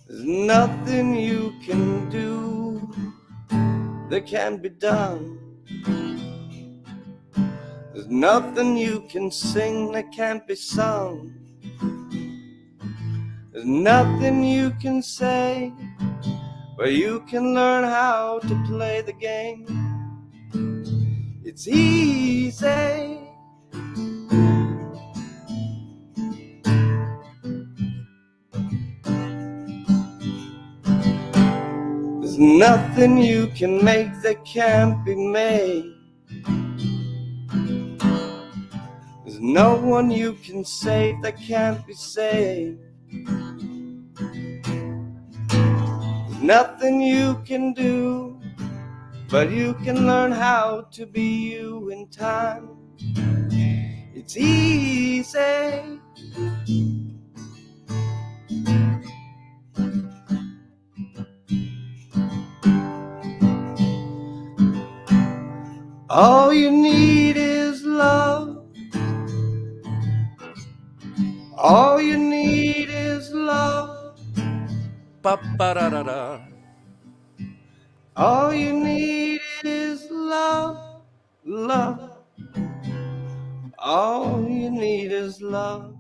There's nothing you can do that can be done. There's nothing you can sing that can't be sung. There's nothing you can say, but you can learn how to play the game. It's easy. There's nothing you can make that can't be made. There's no one you can save that can't be saved. There's nothing you can do, but you can learn how to be you in time. It's easy. All you need is love. All you need is love. Ba-ba-da-da-da. All you need is love, love. All you need is love.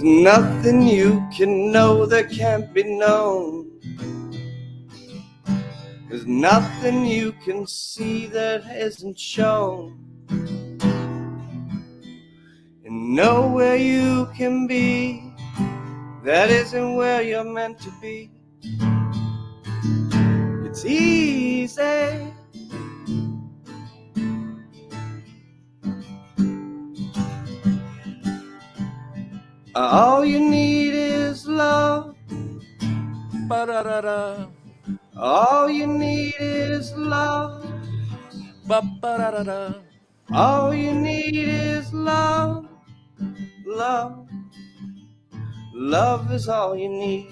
nothing you can know that can't be known. There's nothing you can see that isn't shown. And nowhere you can be that isn't where you're meant to be. It's easy. All you need is love. Ba-da-da-da. All you need is love. Ba-ba-da-da-da. All you need is love. Love. Love is all you need.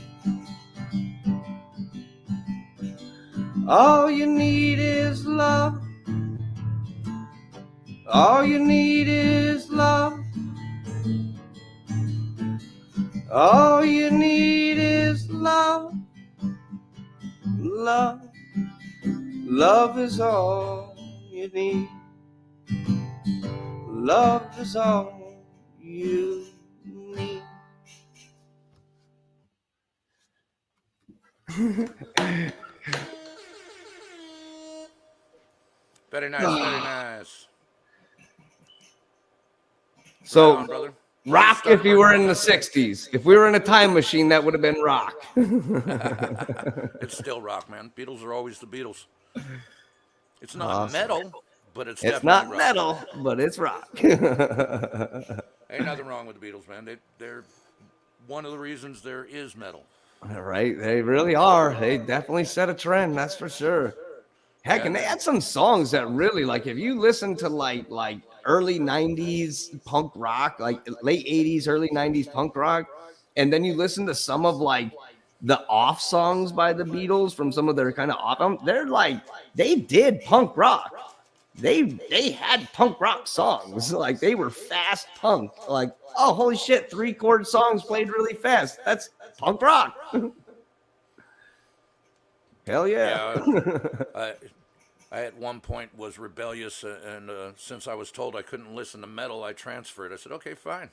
All you need is love. All you need is love. All you need is love. Love. Love is all you need. Love is all you need. Very nice, very nice. So, Right on, brother. rock if you were in the 60s. If we were in a time machine, that would have been rock. It's still rock, man. Beatles are always the Beatles. It's not Awesome. metal, but it's It's definitely not rock. metal, but it's rock. Ain't nothing wrong with the Beatles, man. They're one of the reasons there is metal. All right, they really are. They definitely set a trend, that's for sure. Heck, and they had some songs that really, like, if you listen to like early 90s punk rock, like late 80s, early 90s punk rock, and then you listen to some of like the off songs by the Beatles from some of their kind of off, they're like, they did punk rock. They had punk rock songs. Like, they were fast punk. Like, oh, holy shit, 3-chord songs played really fast. That's punk rock. Hell yeah. I at one point was rebellious, and since I was told I couldn't listen to metal, I transferred. I said, okay, fine.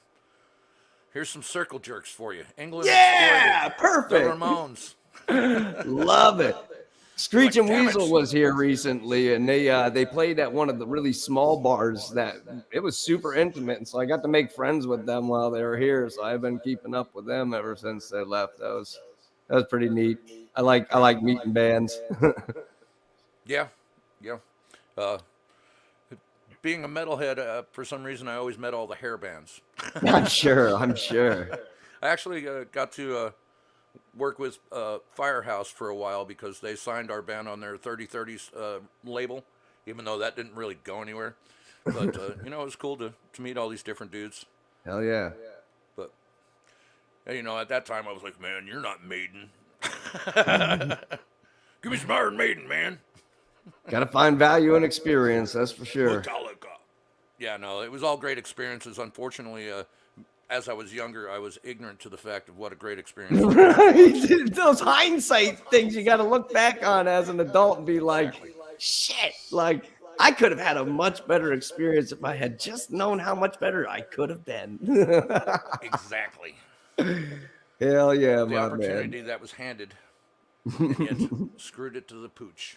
Here's some circle jerks for you. England Yeah, Exploited, perfect. The Ramones. Love it. Screeching Damn it. Weasel was here recently, and they played at one of the really small bars that it was super intimate, and so I got to make friends with them while they were here. So I've been keeping up with them ever since they left. That was pretty neat. I like meeting bands. Yeah. Being a metalhead, for some reason, I always met all the hair bands. I'm sure. I actually got to work with Firehouse for a while because they signed our band on their 3030s label, even though that didn't really go anywhere. But, it was cool to meet all these different dudes. Hell yeah. But, at that time I was like, man, you're not Maiden. Give me some Iron Maiden, man. Got to find value in experience, that's for sure. Metallica. Yeah, no, it was all great experiences. Unfortunately, as I was younger, I was ignorant to the fact of what a great experience was. Right. Those hindsight things you got to look back on as an adult and be like, shit, like, I could have had a much better experience if I had just known how much better I could have been. Exactly. Hell yeah, The my man. opportunity that was handed, and yet screwed it to the pooch.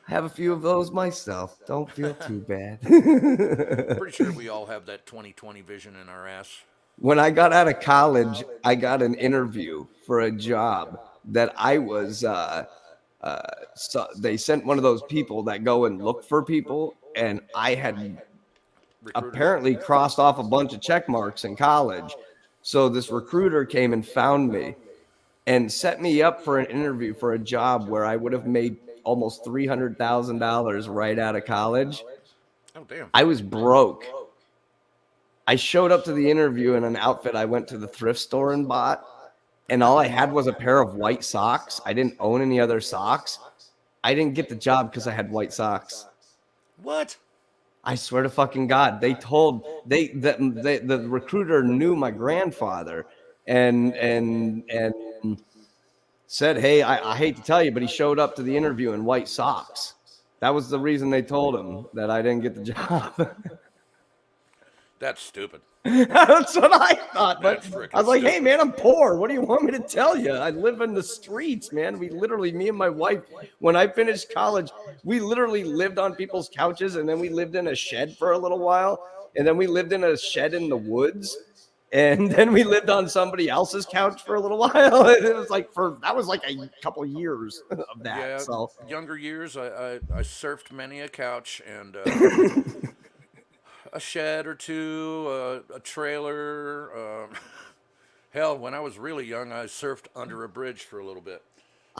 I have a few of those myself. Don't feel too bad. Pretty sure we all have that 20/20 vision in our ass. When I got out of college, I got an interview for a job that I was. So they sent one of those people that go and look for people, and I had apparently crossed off a bunch of check marks in college. So this recruiter came and found me and set me up for an interview for a job where I would have made almost $300,000 right out of college. Oh, damn. I was broke. I showed up to the interview in an outfit I went to the thrift store and bought, and all I had was a pair of white socks. I didn't own any other socks. I didn't get the job because I had white socks. What? I swear to fucking God, they told the recruiter knew my grandfather and said, hey, I hate to tell you, but he showed up to the interview in white socks. That was the reason they told him that I didn't get the job. That's stupid. That's what I thought. But That's frickin' I was like, hey, stupid. man, I'm poor. What do you want me to tell you? I live in the streets, man. We literally, me and my wife, when I finished college, we literally lived on people's couches, and then we lived in a shed for a little while. And then we lived in a shed in the woods. And then we lived on somebody else's couch for a little while. And it was like that was like a couple years of that. Yeah, So younger years, I surfed many a couch and a shed or two, a trailer. Hell, when I was really young, I surfed under a bridge for a little bit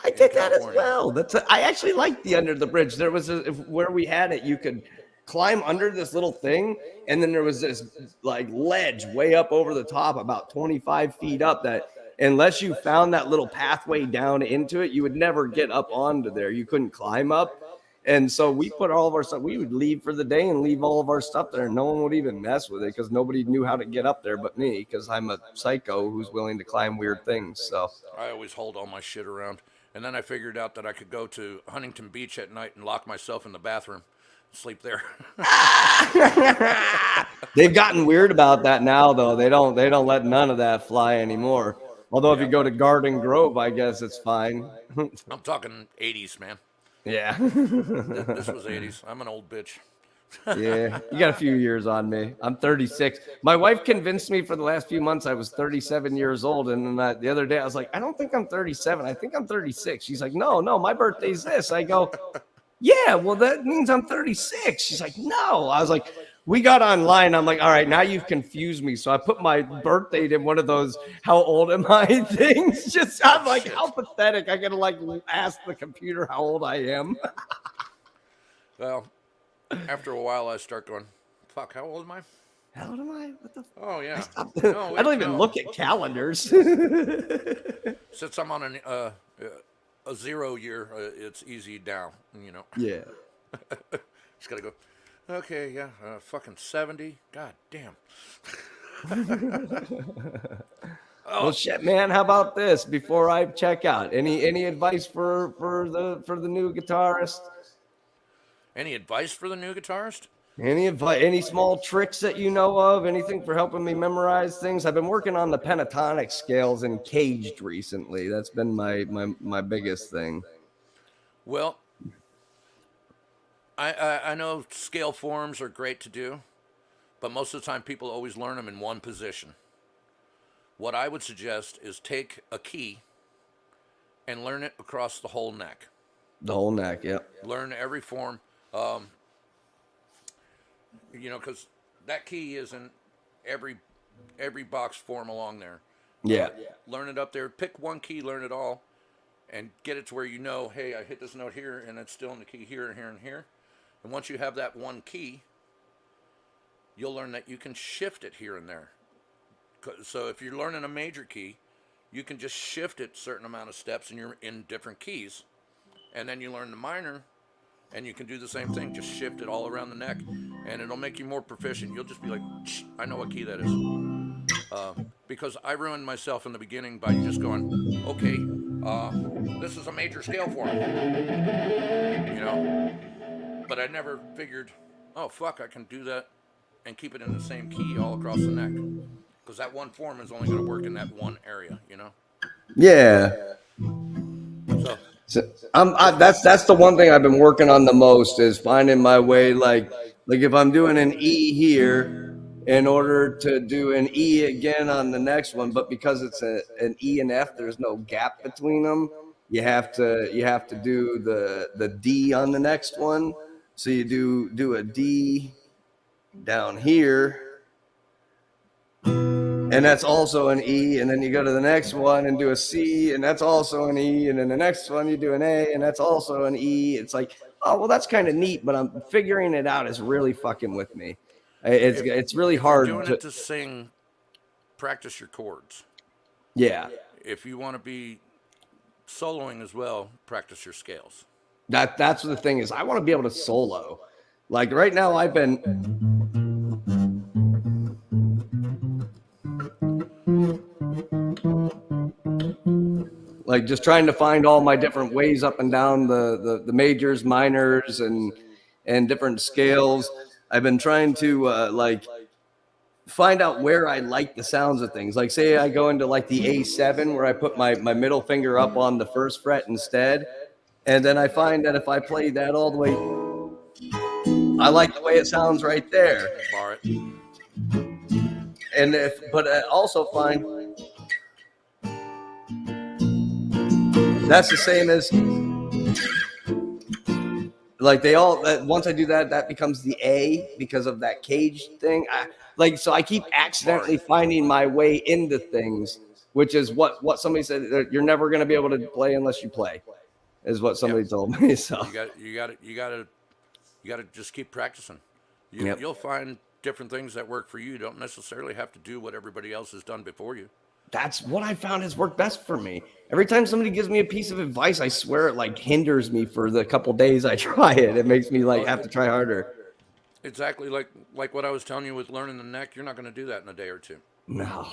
I in did that as California. well. I actually liked the under the bridge. There was where we had it, you could climb under this little thing, and then there was this like ledge way up over the top, about 25 feet up. That unless you found that little pathway down into it, you would never get up onto there. You couldn't climb up. And so we put all of our stuff, we would leave for the day and leave all of our stuff there. And no one would even mess with it because nobody knew how to get up there but me, because I'm a psycho who's willing to climb weird things. So I always hauled all my shit around. And then I figured out that I could go to Huntington Beach at night and lock myself in the bathroom, sleep there. they've gotten weird about that now, though. They don't let none of that fly anymore. Although if you go to Garden Grove, I guess it's fine. I'm talking 80s, man. Yeah. This was 80s. I'm an old bitch. Yeah, you got a few years on me. I'm 36. My wife convinced me for the last few months I was 37 years old. And then the other day I was like, I don't think I'm 37. I think I'm 36. She's like, no, my birthday's this. I go, yeah, well, that means I'm 36. She's like, no. I was like, we got online. I'm like, all right, now you've confused me. So I put my birthday in one of those how old am I things. Just I'm like, how pathetic. I gotta like ask the computer how old I am. Well, after a while, I start going, fuck, how old am I? How old am I? What the Oh, yeah. I don't even look at calendars. Since I'm on a 0 year, it's easy down, you know. Yeah. Just gotta go, okay, yeah, fucking 70. God damn. Well, shit, man. How about this? Before I check out, any advice for the new guitarist? Any advice for the new guitarist? Any advice? Any small tricks that you know of? Anything for helping me memorize things? I've been working on the pentatonic scales and caged recently. That's been my biggest thing. Well, I know scale forms are great to do, but most of the time people always learn them in one position. What I would suggest is take a key and learn it across the whole neck. The whole neck, yeah. Learn every form. You know, because that key is in every box form along there. Yeah. Learn it up there. Pick one key, learn it all, and get it to where you know, hey, I hit this note here, and it's still in the key here and here and here. And once you have that one key, you'll learn that you can shift it here and there. So if you're learning a major key, you can just shift it a certain amount of steps, and you're in different keys. And then you learn the minor, and you can do the same thing. Just shift it all around the neck, and it'll make you more proficient. You'll just be like, I know what key that is. Because I ruined myself in the beginning by just going, okay, this is a major scale form. You know? But I never figured, oh, fuck, I can do that and keep it in the same key all across the neck. Because that one form is only going to work in that one area, you know? Yeah. So that's the one thing I've been working on the most is finding my way. Like if I'm doing an E here, in order to do an E again on the next one, but because it's an E and F, there's no gap between them. You have to do the D on the next one. So you do a D down here. And that's also an E, and then you go to the next one and do a C, and that's also an E, and then the next one you do an A, and that's also an E. It's like, oh, well, that's kind of neat, but I'm figuring it out is really fucking with me. It's really hard. Doing it to sing, practice your chords. Yeah. If you want to be soloing as well, practice your scales. That's the thing is I want to be able to solo. Like right now I've been like just trying to find all my different ways up and down the majors, minors, and different scales. I've been trying to like find out where I like the sounds of things. Like say I go into like the A7 where I put my middle finger up on the first fret instead. And then I find that if I play that all the way, I like the way it sounds right there. Bar it. And but I also find that's the same as like they all once I do that, that becomes the A because of that cage thing. So I keep accidentally finding my way into things, which is what somebody said. You're never going to be able to play unless you play, is what somebody told me. So You got to just keep practicing. Yep. You'll find different things that work for you. You don't necessarily have to do what everybody else has done before you. That's what I found has worked best for me. Every time somebody gives me a piece of advice, I swear it like hinders me for the couple days I try it. It makes me like have to try harder. Exactly like what I was telling you with learning the neck. You're not going to do that in a day or two. No,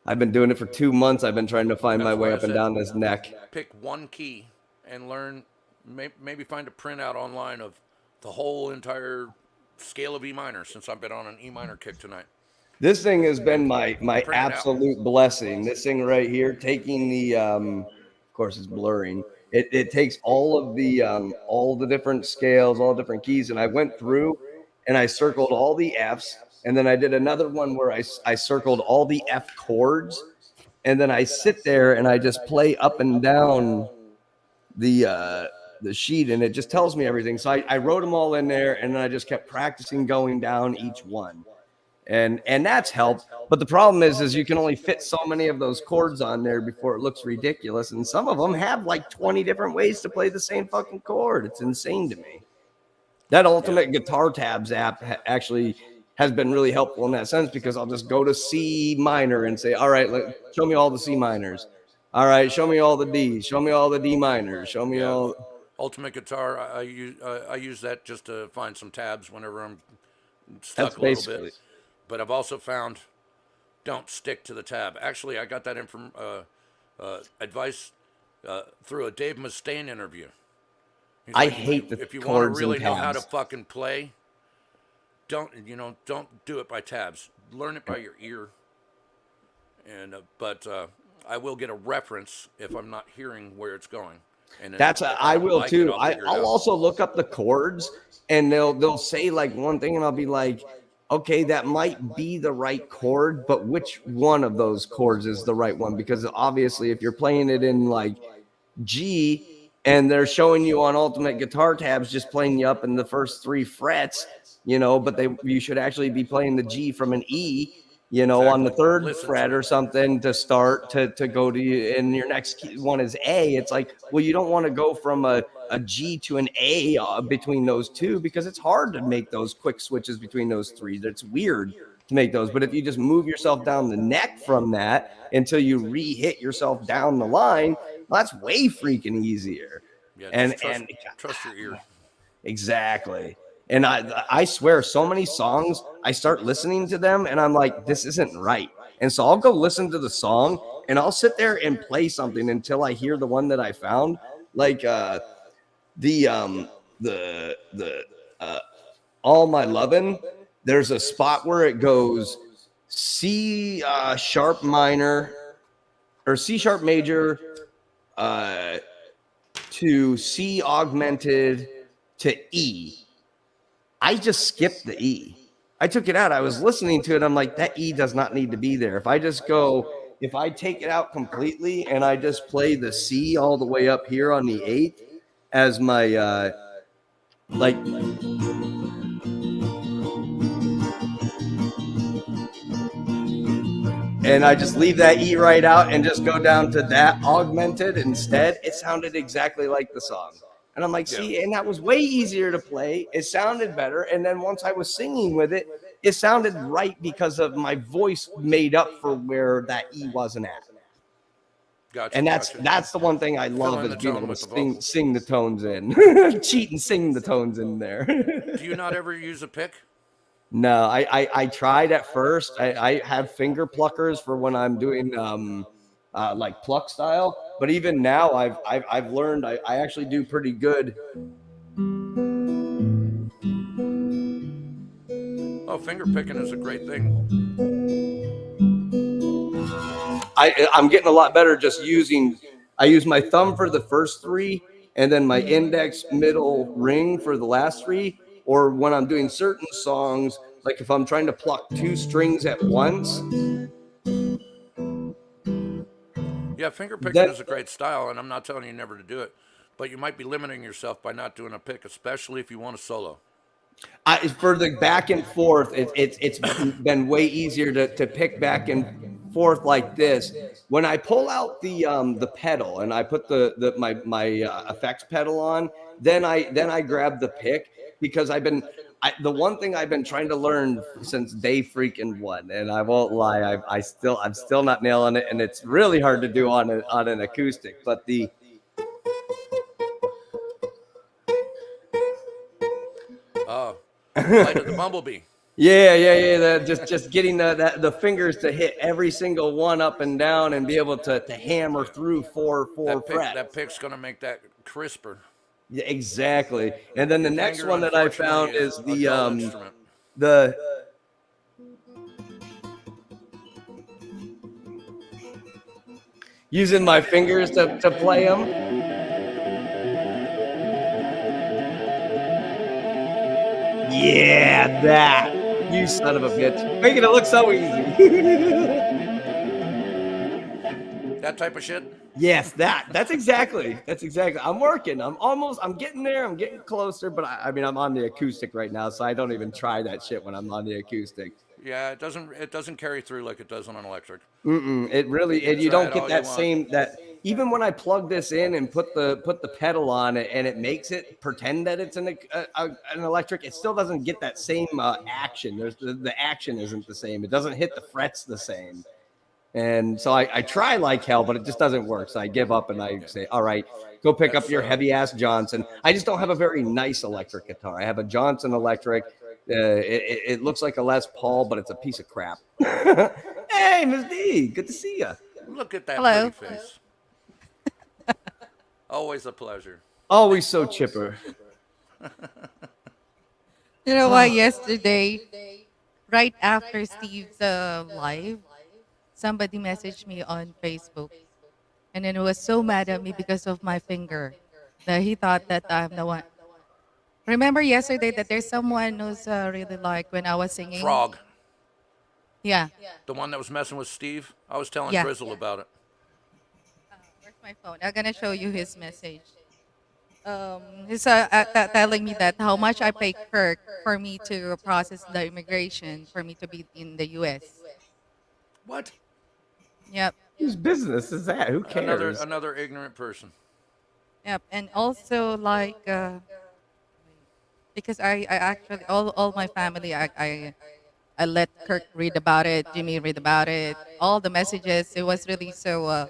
I've been doing it for 2 months. I've been trying to find my way up and down this neck. Pick one key and learn. Maybe find a printout online of the whole entire scale of E minor. Since I've been on an E minor kick tonight. This thing has been my absolute blessing. This thing right here, taking the of course it's blurring. It takes all the different scales, all different keys, and I went through and I circled all the Fs, and then I did another one where I circled all the F chords, and then I sit there and I just play up and down the sheet, and it just tells me everything. So I wrote them all in there, and then I just kept practicing going down each one. And that's helped. But the problem is you can only fit so many of those chords on there before it looks ridiculous. And some of them have like 20 different ways to play the same fucking chord. It's insane to me. That Ultimate Guitar Tabs app actually has been really helpful in that sense, because I'll just go to C minor and say, all right, show me all the C minors. All right, show me all the Ds. Show me all the D minors. Show me all. Ultimate Guitar, I use that just to find some tabs whenever I'm stuck That's a little basically bit. But I've also found don't stick to the tab. Actually, I got that advice through a Dave Mustaine interview. I hate the if you chords want to really and know how to tabs. fucking play, don't do it by tabs. Learn it by your ear. And but I will get a reference if I'm not hearing where it's going. And I will too. I'll also look up the chords, and they'll say like one thing, and I'll be like, okay, that might be the right chord, but which one of those chords is the right one? Because obviously, if you're playing it in like G, and they're showing you on Ultimate Guitar Tabs just playing you up in the first 3 frets, but you should actually be playing the G from an E, on the 3rd fret or something to start to go to, and your next one is A. It's like, well, you don't want to go from a G to an A between those two, because it's hard to make those quick switches between those 3. That's weird to make those. But if you just move yourself down the neck from that until you re-hit yourself down the line, well, that's way freaking easier. Yeah, and trust your ear. Exactly. And I swear, so many songs, I start listening to them and I'm like, this isn't right. And so I'll go listen to the song and I'll sit there and play something until I hear the one that I found. Like All My Lovin', there's a spot where it goes C sharp minor or C sharp major to C augmented to E. I just skipped the E. I took it out. I was listening to it. I'm like, that E does not need to be there. If I take it out completely and I just play the C all the way up here on the 8th as my, and I just leave that E right out and just go down to that augmented instead, it sounded exactly like the song. And I'm like, see, and that was way easier to play. It sounded better. And then once I was singing with it, it sounded right because of my voice made up for where that E wasn't at. Gotcha, and that's the one thing I love is being able to sing the tones in. Cheat and sing the tones in there. Do you not ever use a pick? No, I tried at first. I have finger pluckers for when I'm doing like pluck style, but even now I've learned I actually do pretty good. Oh, finger picking is a great thing. I'm getting a lot better just using. I use my thumb for the first three, and then my index, middle, ring for the last three. Or when I'm doing certain songs, like if I'm trying to pluck two strings at once, Yeah, finger picking that is a great style, and I'm not telling you never to do it, but you might be limiting yourself by not doing a pick, especially if you want a solo. for the back and forth, it's been way easier to pick back and forth like this. When I pull out the pedal and I put my effects pedal on, then I grab the pick because the one thing I've been trying to learn since day freaking one, and I won't lie, I'm still not nailing it, and it's really hard to do on an acoustic. But Flight of the Bumblebee. yeah. Just getting the fingers to hit every single one up and down and be able to hammer through four frets. That pick's gonna make that crisper. Yeah, exactly. And then the next Finger, one that I found unfortunately, is a dull instrument. the using my fingers to play them. Yeah, that. You son of a bitch. Making it look so easy. That type of shit. Yes, that's exactly. I'm working. I'm getting there. I'm getting closer, but I mean, I'm on the acoustic right now, so I don't even try that shit when I'm on the acoustic. Yeah, it doesn't carry through like it does on an electric. It really, you Try don't it get all that you want. same that even when I plug this in and put the pedal on it and it makes it pretend that it's an electric, it still doesn't get that same action. There's the action isn't the same. It doesn't hit the frets the same. And so I try like hell, but it just doesn't work. So I give up and I say, all right, go pick up your heavy ass Johnson. I just don't have a very nice electric guitar. I have a Johnson electric. It looks like a Les Paul, but it's a piece of crap. Hey, Ms. D, good to see you. Look at that Hello. pretty face. Always a pleasure. Always so chipper. You know what? Yesterday, right after Steve's live, somebody messaged me on Facebook, and then was so mad at me because of my finger that he thought that I'm the one. Remember yesterday that there's someone who's really like when I was singing. Frog, Yeah. the one that was messing with Steve. I was telling Yeah. Drizzle about it. Where's my phone? I'm gonna show you his message. He's telling me that how much I pay Kirk for me to process the immigration for me to be in the U.S. What? Yep. Whose business is that? Who cares? Another ignorant person. Yep, and also like because I actually all my family I let Kirk read about it, Jimmy read about it, all the messages. It was really so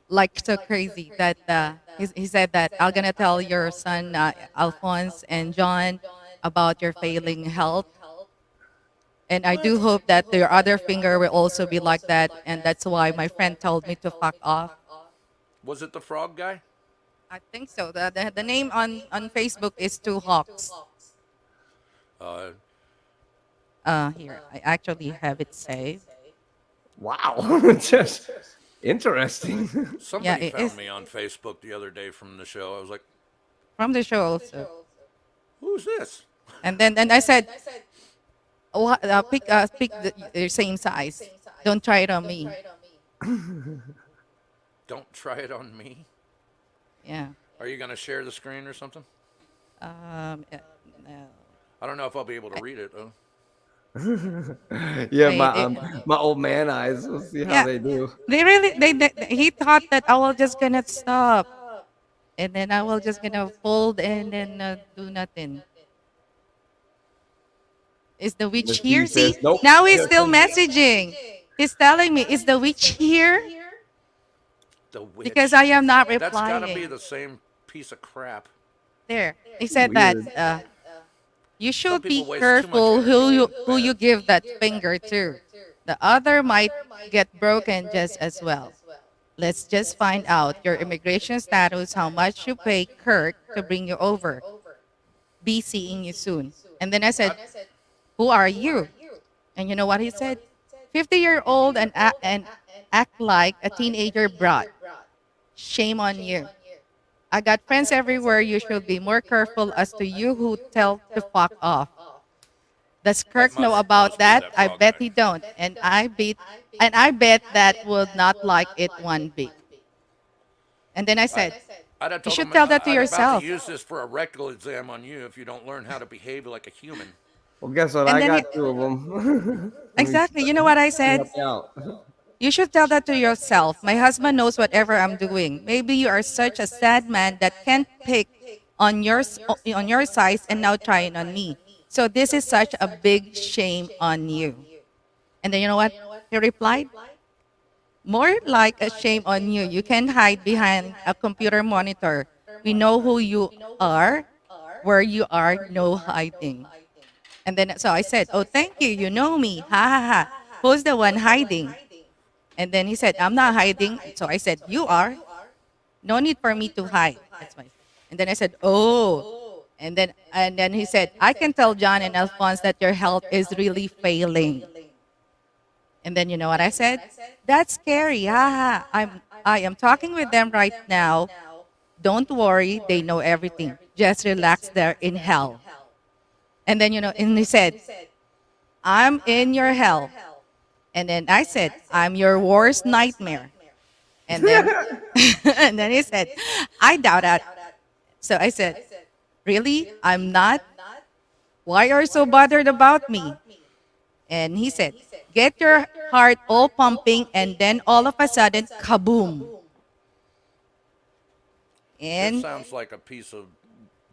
like so crazy that he said that I'm gonna tell your son Alphonse and John about your failing health. And I do hope that your other finger will also be like that, and that's why my friend told me to fuck off. Was it the frog guy? I think so. The name on Facebook is Two Hawks. Uh, Here, I actually have it saved. Wow. Just interesting. somebody it found is. me on Facebook the other day from the show. I was like, From the show also. "Who's this?" And then I said, pick the same size. Don't try it on me. Don't try it on me. Yeah. Are you gonna share the screen or something? No. I don't know if I'll be able to read it though. Yeah, It- my old man eyes. We'll see how Yeah. they do. They really he thought that I was just gonna stop, and then I will just gonna fold and then do nothing. Is the witch Miss here? D says, See, "Nope." now he's Yes, still yes. messaging. He's telling me, is the witch here? The witch. Because I am not That's gotta be replying. the same piece of crap. There, he said that Weird. you should be people waste too much careful energy who you give that finger to. The other might get broken just as well. Let's just find out your immigration status, how much you pay Kirk to bring you over. Be seeing you soon. And then I said, who are you? And you know what he said? 50-year-old and act like a teenager brat. Shame on you. I got friends everywhere. You should be more careful as to you who tell to fuck off. Does That Kirk know about must be that? that I frog bet guy. he don't. And I bet that would not like it one bit. And then I I, said, I'd have you told should him tell that to I'd about to yourself. use this for a rectal exam on you if you don't learn how to behave like a human. Well, guess what? And I then got two of them. Let me exactly, you know what I said? help you out. You should tell that to yourself. My husband knows whatever I'm doing. Maybe you are such a sad man that can't pick on your size and now trying on me. So this is such a big shame on you. And then you know what? He replied, more like a shame on you. You can hide behind a computer monitor. We know who you are. Where you are, no hiding. And then so I said, oh, thank you. You know me. Ha ha ha. Who's the one hiding? And then he said, I'm not hiding. So I said, you are. No need for me to hide. That's my. And then I said, oh. And then he said, I can tell John and Alphonse that your health is really failing. And then you know what I said? That's scary. Haha. I am talking with them right now. Don't worry, they know everything. Just relax, they're in hell. And then and he said, I'm in your hell. And then I said, I'm your worst nightmare. And then and then he said, I doubt that. So I said, really? I'm not? Why are you so bothered about me? And he said, get your heart all pumping, and then all of a sudden, kaboom. This And sounds like a piece of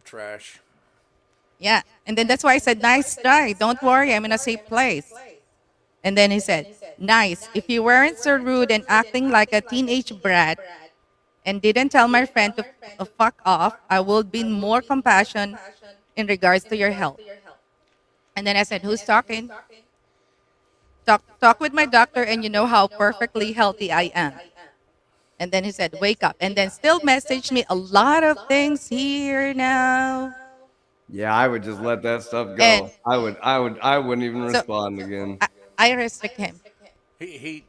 trash. yeah, and then that's why I said, nice try. Don't worry, I'm in a safe place. And then he said, nice. If you weren't so rude and acting like a teenage brat and didn't tell my friend to fuck off, I would be more compassion in regards to your health. And then I said, who's talking? Talk with my doctor, and you know how perfectly healthy I am. And then he said, wake up. And then still messaged me a lot of things here now. Yeah, I would just let that stuff And go. I wouldn't even so respond again. I restrict him. He he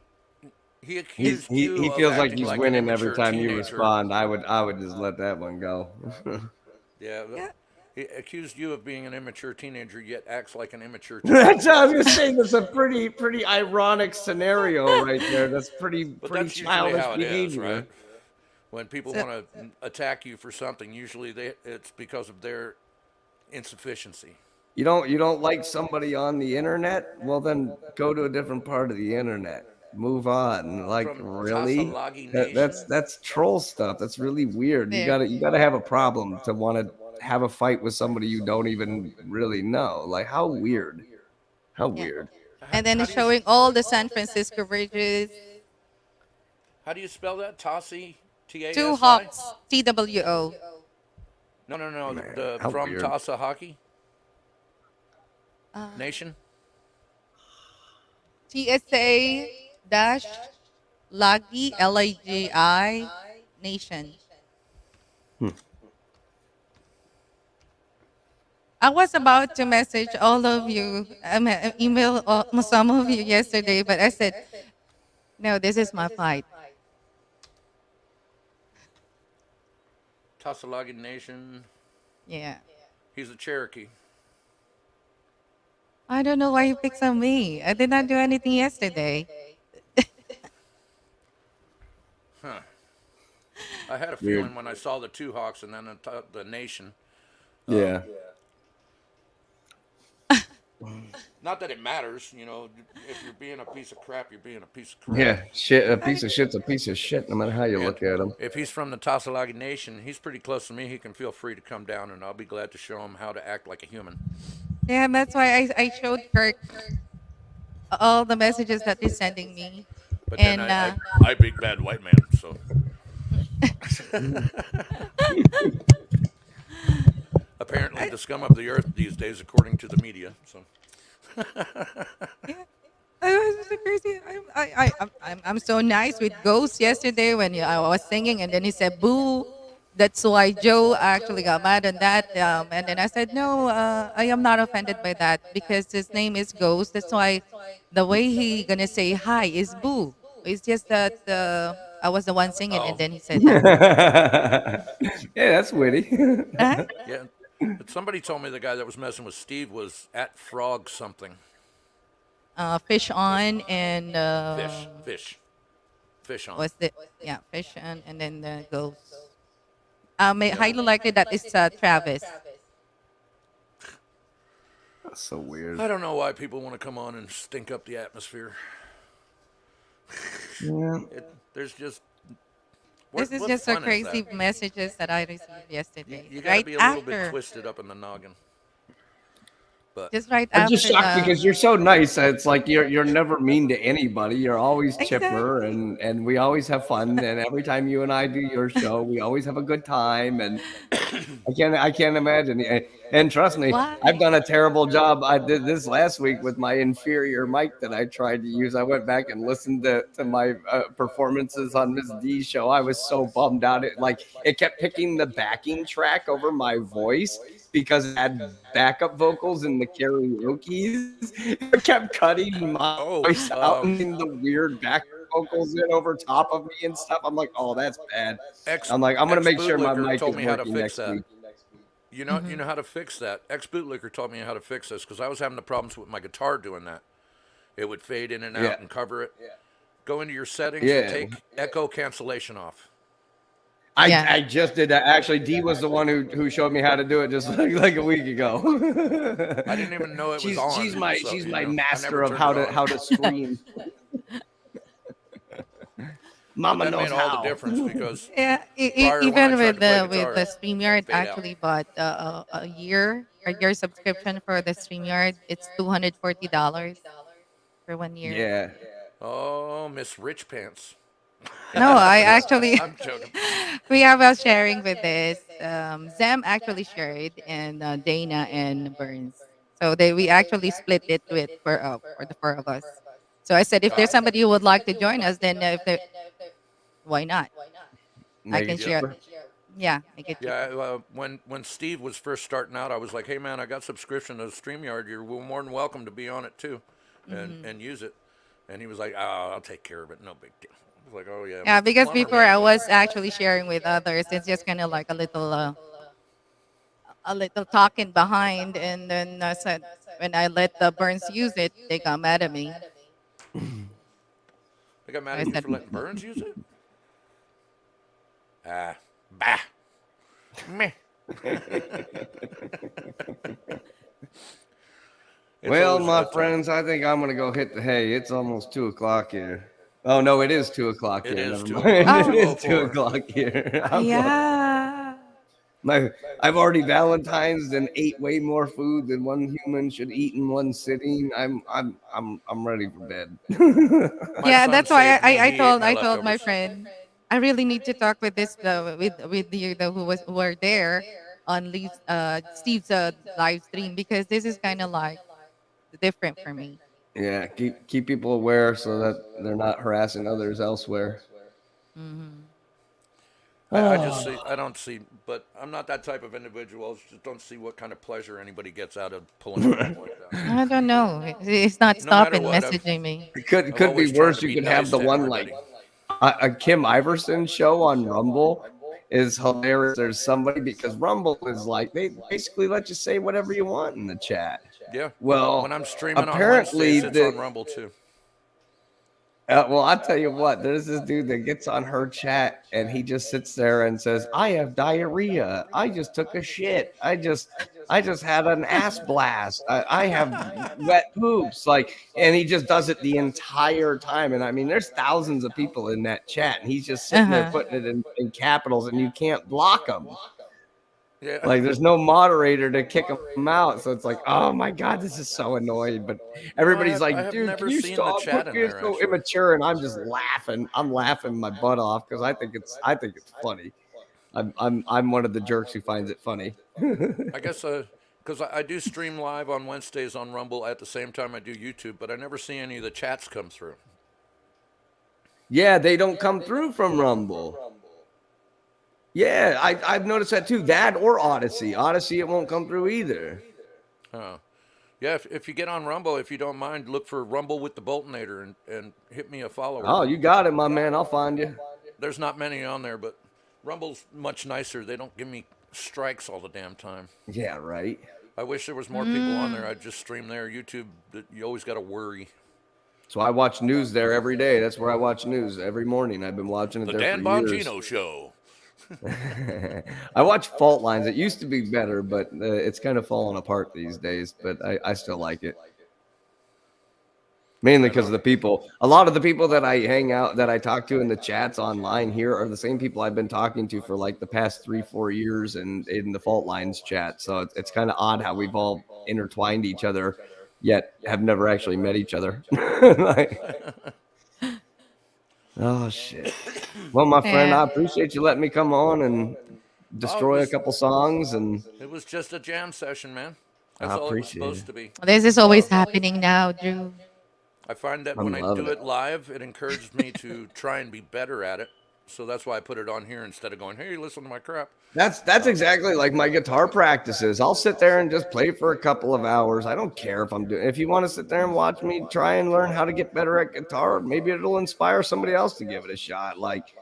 he He's accused he you of feels like acting he's like an winning every immature time you teenager. respond. I would just let that one go. Yeah, Yeah. he accused you of being an immature teenager, yet acts like an immature That's teenager. I was gonna say that's a pretty ironic scenario right there. That's But pretty that's usually childish how it is, right? behavior. When people So want to attack you for something, usually it's because of their insufficiency. You don't like somebody on the internet? Well, then go to a different part of the internet. Move on. Like From really? Tasalagi That, that's Nation, that's troll stuff. That's really weird. You there. gotta you gotta have a problem to want to have a fight with somebody you don't even really know. Like how weird. How Yeah. weird. And then how it's do you showing all the San Francisco bridges. how do you spell that? Tasi, T A Two S I? Hawks, TWO. No, no, no. Man, The how from weird. Tasa Hockey Uh, Nation. TSA dash Lagi, LAGI Nation. Hmm. I was about to message all of you, email some of you yesterday, but I said, no, this is my fight. Tasalagi Nation. Yeah. He's a Cherokee. I don't know why he picks on me. I did not do anything yesterday. Huh. I had a Weird. feeling when I saw the two Hawks and then the Nation. Yeah. Not that it matters, if you're being a piece of crap, you're being a piece of crap. Yeah. Shit. A piece of shit's a piece of shit, no matter how you And look at him. if he's from the Tasalagi Nation, he's pretty close to me. He can feel free to come down, and I'll be glad to show him how to act like a human. Yeah, that's why I showed Kirk all the messages that he's sending me. But then And I big bad white man, so. Apparently, the scum of the earth these days, according to the media. So. yeah, it was so crazy. I'm so nice with Ghost yesterday when I was singing, and then he said, "Boo, That's why Joe actually got mad on that. And then I said, no, I am not offended by that because his name is Ghost. That's why the way he gonna say hi is Boo. It's just that I was the one singing, and Oh, then he said that. Yeah, that's witty. Uh-huh. yeah. But somebody told me the guy that was messing with Steve was at Frog something. Fish on and Fish on. was the yeah fish on and then the Ghost. Highly likely that is Travis. That's so weird. I don't know why people want to come on and stink up the atmosphere. Yeah. There's just This is what just so fun is crazy that? messages that I received You, yesterday. you got to Right be a little bit after, twisted up in the noggin. But just right I'm just after shocked the because you're so nice. It's like you're never mean to anybody. You're always chipper, exactly. and we always have fun. And every time you and I do your show, we always have a good time. And I can't imagine. And trust me, I've Why? done a terrible job. I did this last week with my inferior mic that I tried to use. I went back and listened to my performances on Miss D's show. I was so bummed out. It kept picking the backing track over my voice because it had backup vocals in the karaoke's. It kept cutting my oh, voice out and getting the weird backup vocals in over top of me and stuff. I'm like, oh, that's bad. ex I'm like, I'm gonna ex make sure my bootlicker mic told is me how to working fix next that. week. You know how to fix that. Ex bootlicker taught me how to fix this because I was having the problems with my guitar doing that. It would fade in and Yeah, out and cover it. Go into your settings and yeah. take echo cancellation off. I, Yeah. I just did that. Actually, D was the one who showed me how to do it just like a week ago. I didn't even know it was she's on. she's my So, she's my I never master of turned it on. how to scream. But Mama that knows made all the how. difference because Yeah, prior when I even tried to play with guitar, the StreamYard, fade out. actually bought a year subscription for the StreamYard. It's $240 for 1 year. Yeah. Oh, Miss Rich Pants. No, I actually I'm joking. we have a sharing with this. Zam actually shared, and Dana and Burns. So we actually split it with for the four of us. So I said, if there's somebody who would like to join us, then if they, why not? I Make can it Yep. share. cheaper. Yeah, make it Yeah, cheaper. when Steve was first starting out, I was like, "Hey man, I got subscription to StreamYard. You're more than welcome to be on it too, and use it." And he was like, "Oh, I'll take care of it. No big deal." I was like, "Oh yeah, Yeah, because plumber before I man." was actually sharing with others. It's just kind of like a little talking behind, and then I said when I let the Burns use it, they got mad at me. They got So mad I at you said, for letting Burns use it. Ah, bah, meh. It's Well, always a my good time. friends, I think I'm gonna go hit the hay. It's almost 2 o'clock here. Oh no, it is 2 o'clock It here. is Never two mind. o'clock. "Oh, It Two is oh two four. o'clock here. I'm going. yeah, My, I've already Valentine's and ate way more food than one human should eat in one sitting. I'm ready for bed. My yeah." son That's why saved me. He ate my I told my leftovers. friend, I really need to talk with this with you who were there on Steve's live stream, because this is kind of like different for me. Yeah, keep people aware so that they're not harassing others elsewhere. Hmm. I just Oh, see. I don't see. But I'm not that type of individual. I just don't see what kind of pleasure anybody gets out of pulling a prank like that. I don't know. It's not No matter stopping what, messaging me. it I've could be always tried to worse. You be could have nice the to one like everybody. a Kim Iverson show on Rumble is hilarious. There's somebody because Rumble is like they basically let you say whatever you want in the chat. Yeah. When Well, I'm streaming on apparently Wednesdays, it's on the Rumble too. well, I'll tell you what. There's this dude that gets on her chat and he just sits there and says, "I have diarrhea. I just took a shit. I just had an ass blast. I have wet poops." Like, and he just does it the entire time. And I mean, there's thousands of people in that chat, and he's just Uh sitting there huh. putting it in capitals, and you can't block him. Yeah. Like, there's no moderator to kick him out. So it's like, oh my god, this is so annoying. But everybody's I like, have dude, can never you seen the stop? chat Quit in being there so actually. immature. And I'm just laughing. I'm laughing my butt off because I think it's funny. I'm one of the jerks who finds it funny. I guess because I do stream live on Wednesdays on Rumble at the same time I do YouTube, but I never see any of the chats come through. Yeah, they don't come through from Rumble. Yeah, I've noticed that too. That or Odyssey. Odyssey, it won't come through either. Uh, yeah, if you get on Rumble, if you don't mind, look for Rumble with the Boltonator and hit me a follower. Oh, you got it, my man. I'll find you. There's not many on there, but Rumble's much nicer. They don't give me strikes all the damn time. Yeah, right. I wish there was more people on there. I'd just stream there. YouTube, you always got to worry. So I watch news there every day. That's where I watch news every morning. I've been watching it The there Dan for years. Bongino Show. I watch Fault Lines. It used to be better, but it's kind of falling apart these days. But I still like it. Mainly because of the people. A lot of the people that I hang out, that I talk to in the chats online here are the same people I've been talking to for like the past 3-4 years and in the Fault Lines chat. So it's kind of odd how we've all intertwined each other, yet have never actually met each other. Like, oh, shit. Well, my friend, I Yeah. appreciate you letting me come on and destroy a couple songs. And It was just a jam session, man. I That's all it was appreciate supposed it. to be. This is always happening now, Drew. I find that I'm when I loving do it. it live, it encourages me to try and be better at it. So that's why I put it on here instead of going, "Hey, listen to my crap." That's exactly like my guitar practices. I'll sit there and just play for a couple of hours. I don't care if I'm doing. If you want to sit there and watch me try and learn how to get better at guitar, maybe it'll inspire somebody else to give it a shot. Like,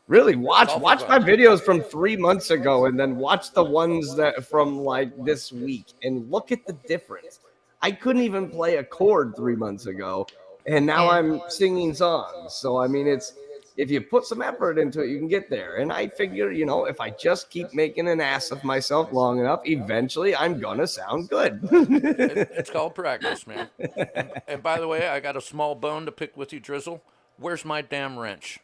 really watch Awful my fun. videos from 3 months ago, and then watch the ones that from like this week, and look at the difference. I couldn't even play a chord 3 months ago, and now Yeah. I'm singing songs. So I mean, it's if you put some effort into it, you can get there. And I figure, if I just keep making an ass of myself long enough, eventually I'm gonna sound good. It's called practice, man. And by the way, I got a small bone to pick with you, Drizzle. Where's my damn wrench?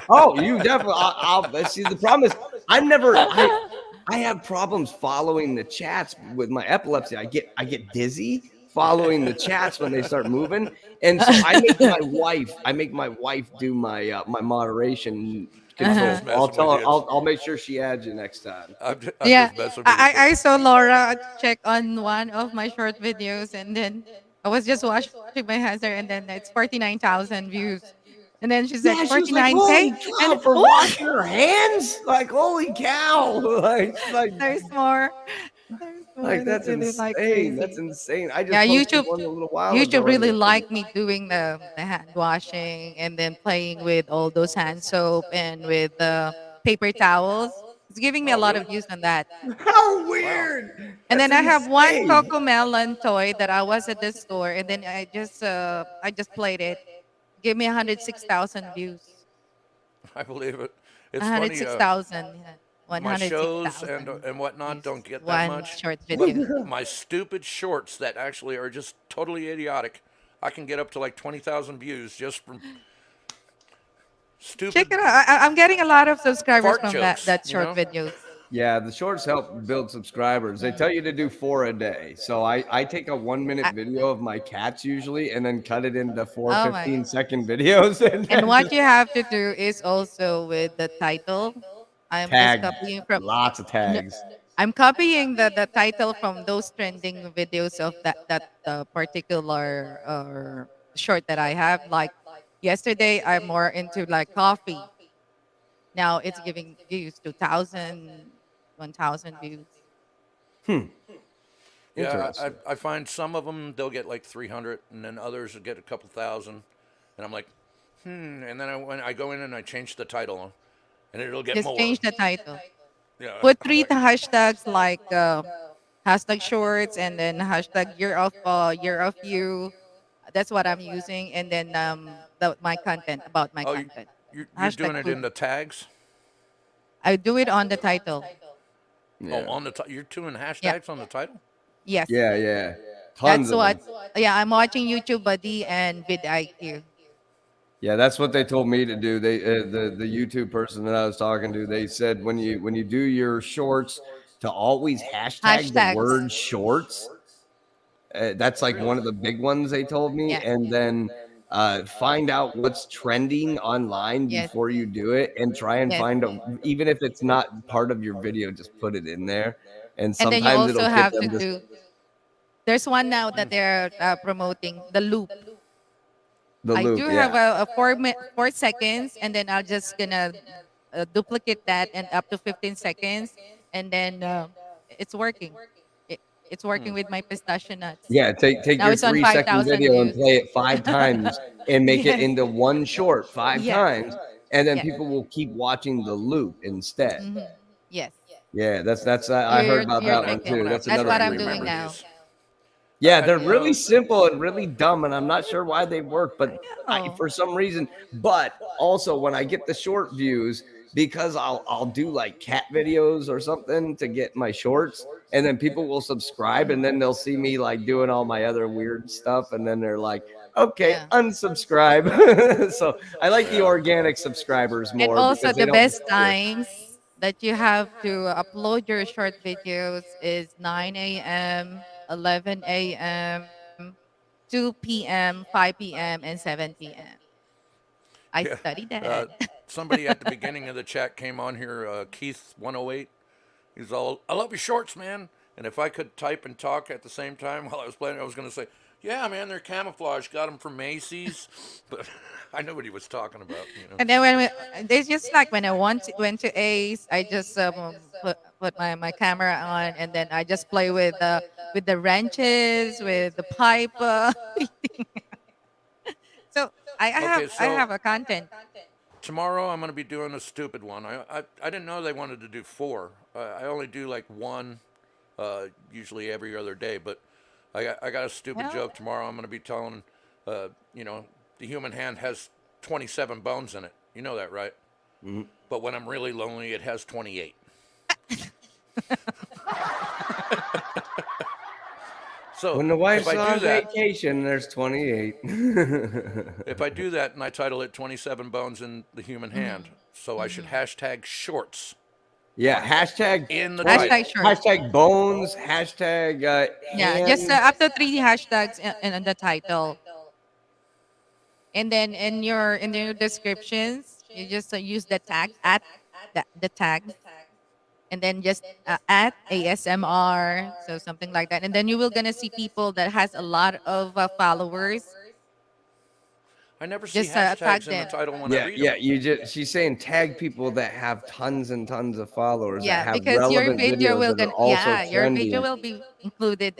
Oh, you definitely. I'll see. The problem is, I've never. I have problems following the chats with my epilepsy. I get dizzy following the chats when they start moving, and so I make my wife do my my moderation control. just I'll messing tell with her. you. I'll make sure she adds you next time. I'm Yeah, just messing with you. I saw Laura check on one of my short videos, and then I was just watching my husband, and then it's 49,000 views, and then she said Yeah, she was like, 49K, "Holy and cow!" For oh, washing her hands, like, "Holy cow!" there's more, there's more. Like That's that's really like insane. That's crazy. insane. I Yeah, just posted one a little while YouTube ago, and really liked me doing the hand washing and then playing with all those hand soap and with the paper towels. It's giving me a Oh, lot of really? views on that. how Wow. weird. And That's then I have one insane. Coco Melon toy that I was at the store, and then I just played it. Give me 106,000 views. I believe it. It's funny. 106,000. Yeah. My shows and 106,000 and whatnot views. don't get that One much, short but video. my stupid shorts that actually are just totally idiotic, I can get up to like 20,000 views just from Check stupid it out. I'm getting a lot of subscribers fart from jokes. that You short know? videos. Yeah, the shorts help build subscribers. They tell you to do 4 a day. So I take a 1 minute I, video of my cats usually and then cut it into four oh my. 15-second videos and And then what just you have to do is also with the title. I'm just tag copying from. lots of No, tags. I'm copying the title from those trending videos of that particular short that I have. Like yesterday, I'm more into like coffee. Now it's giving views 2,000, 1,000 views. Yeah, Interesting. I find some of them they'll get like 300, and then others will get a couple thousand, and I'm like, And then when I go in and I change the title, and it'll get Just more. change the title. Yeah, Put I'm three like, hashtags like hashtag shorts and then hashtag year of you. That's what I'm using, and then my content about my oh, content. you're Hashtag doing it food. in the tags. I do it on the title. Oh, Yeah. on the you're doing Yeah. hashtags on the title. Yes. Yeah. That's Tons of what. them. Yeah, I'm watching YouTube Buddy and vidIQ. Yeah, that's what they told me to do. They the YouTube person that I was talking to, they said when you do your shorts to always hashtag the Hashtags. word shorts. That's like one of the big ones they told me, Yeah. and then find out what's trending online Yes. before you do it, and try and Yes. find even if it's not part of your video, just put it in there, and And then you sometimes also it'll get have to them to do. There's one now that they're promoting the loop. the I loop. do Yeah. have a 4 seconds, and then I'll just gonna duplicate that and up to 15 seconds, and then it's working. It, it's working with my pistachio nuts. Yeah, take Now your it's on 3 second 5,000 video and views. play it 5 times and make it Yes. into one short five Yes. times, and then Yes. people will keep watching the loop instead. Hmm. Yes. Yeah, that's I heard You're about you're that I'm one tricking. gonna too. have That's to That's another try what and I'm good doing one. remember now. these. Yeah, I they're didn't really know. simple and really dumb, and I'm not sure why they work, I but know. for some reason. But also, when I get the short views, because I'll do like cat videos or something to get my shorts, and then people will subscribe, and then they'll see me like doing all my other weird stuff, and then they're like, "Okay, Yeah. unsubscribe." So I like the Yeah. organic subscribers And more also because they the don't best disappear. times that you have to upload your short videos is 9 a.m., 11 a.m., 2 p.m., 5 p.m., and 7 p.m. I Yeah. studied Uh, that. somebody at the beginning of the chat came on here, Keith 108. He's all, I love your shorts, man. And if I could type and talk at the same time while I was playing, I was going to say, yeah, man, they're camouflage. Got them from Macy's. But I know what he was talking about, you know. And then it's just like when I went to Ace, I just put my camera on, and then I just play with the wrenches, with the pipe. So Okay, I so have a content. tomorrow I'm going to be doing a stupid one. I didn't know they wanted to do four. I only do like one, usually every other day. But I got a stupid Well, joke tomorrow. I'm going to be telling, you know, the human hand has 27 bones in it. You know that, right? Mhm. But when I'm really lonely, it has 28. So When the if wife's I do on that, vacation, there's 28. if I do that and I title it 27 Bones in the Human Hand, so I should mhm. hashtag shorts Yeah, hashtag in the 20, Hashtag title. short. hashtag bones, hashtag Yeah, just hand. up to three hashtags in the title, and then in your descriptions, you just use the tag at the tag, and then just at ASMR, so something like that, and then you will gonna see people that has a lot of followers. I never see Just hashtags tag in the them. title when I Yeah, read them. yeah. You just she's saying tag people that have tons and tons of followers that Yeah, have because your relevant video videos will that are gonna also yeah your video trending. will be included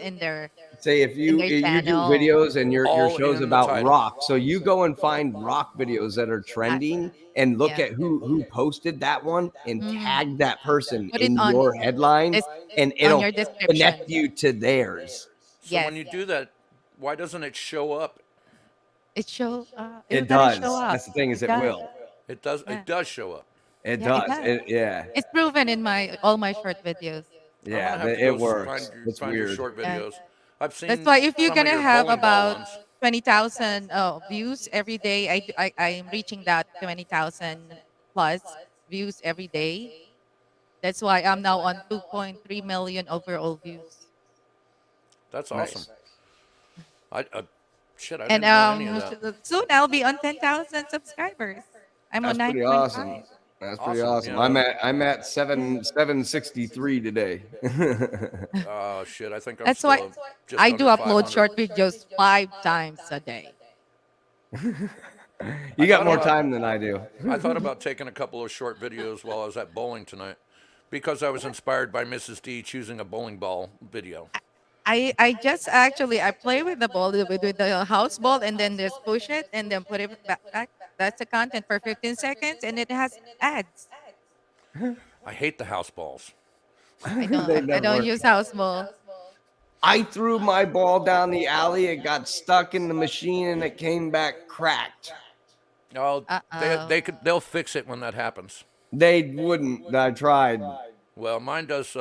Say if in you their you do channel. videos and your All show's in the about title. rock, so you go and find rock videos that are I, trending and look yeah. at who posted that one and Mhm. tag that person Put it in on your headline, this and on it'll your connect description. you to theirs. So when Yes. you do that, why doesn't it show up? It It will gonna show does. up. That's the thing is It it does. will. It does. Yeah. It does show up. It Yeah, it does. does. Yeah. It's proven in my all my short videos. I'm Yeah, gonna have to it go works. It's find your weird. short Yeah. videos. I've That's seen why if you're some of gonna your have bowling ball about ones. 20,000 views every day, I am reaching that 20,000 plus views every day. That's why I'm now on 2.3 million overall views. That's awesome. Nice. I shit. I And didn't know any of that. soon I'll be on 10,000 subscribers. I'm on That's pretty awesome. 9.5. That's pretty Awesome. awesome. Yeah. I'm at 763 today. Shit. I think I'm That's why still just I do under upload 500. short videos 5 times a day. You I got thought more about time than I do. I thought about taking a couple of short videos while I was at bowling tonight, because I was inspired by Mrs. D choosing a bowling ball video. I just actually I play with the ball with the house ball and then just push it and then put it back. That's the content for 15 seconds and it has ads. I hate the house balls. They I never don't work. use house ball. I threw my ball down the alley. It got stuck in the machine and it came back cracked. Oh, Uh oh. they'll fix it when that happens. They wouldn't. I tried. Well, mine does.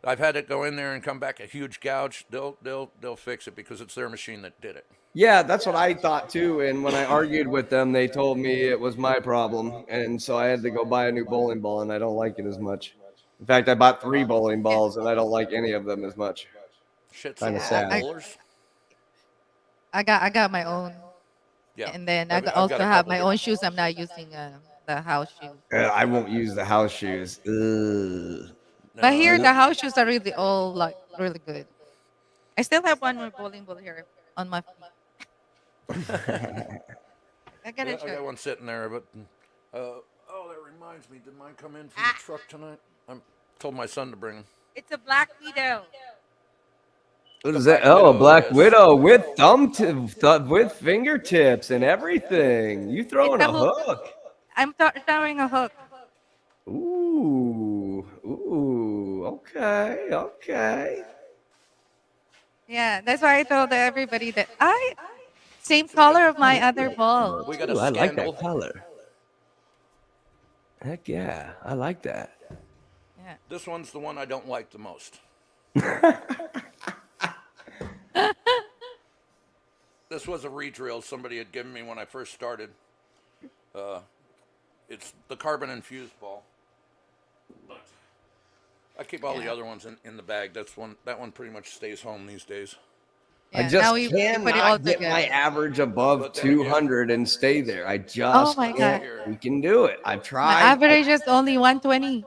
I've had it go in there and come back a huge gouge. They'll fix it because it's their machine that did it. Yeah, that's what I thought too. And when I argued with them, they told me it was my problem. And so I had to go buy a new bowling ball, and I don't like it as much. In fact, I bought 3 bowling Yeah. balls, and I don't like any of them as much. Shit, so Kind are of all Yeah. sad. bowlers. I got my own Yeah, and then I've also got a have couple my own different. shoes. I'm not using the house shoe. I won't use the house shoes. Ugh. But No, here I, the house shoes are really all like really good. I still have one more bowling ball here on my feet. I yeah, gotta I show got you. one sitting there, but oh, that reminds me, did mine come in from the truck tonight? I told my son to bring them. It's a Black Widow. What The is that? Black Oh, Widow, Black yes. Widow with with fingertips and everything. You throwing It's a a hook. hook? I'm throwing a hook. Ooh, okay, okay. Yeah, that's why I told everybody that same color of my other ball. We got a Ooh, I like scandal. that color. Heck yeah, I like that. Yeah. This one's the one I don't like the most. This was a redrill somebody had given me when I first started. It's the carbon infused ball. But I keep all the Yeah. other ones in the bag. That one pretty much stays home these days. I Yeah. just Now we put it all cannot get my together. average above But then again, 200 and stay there. I Oh just my can't God. freaking do it. I've My tried. average is only 120.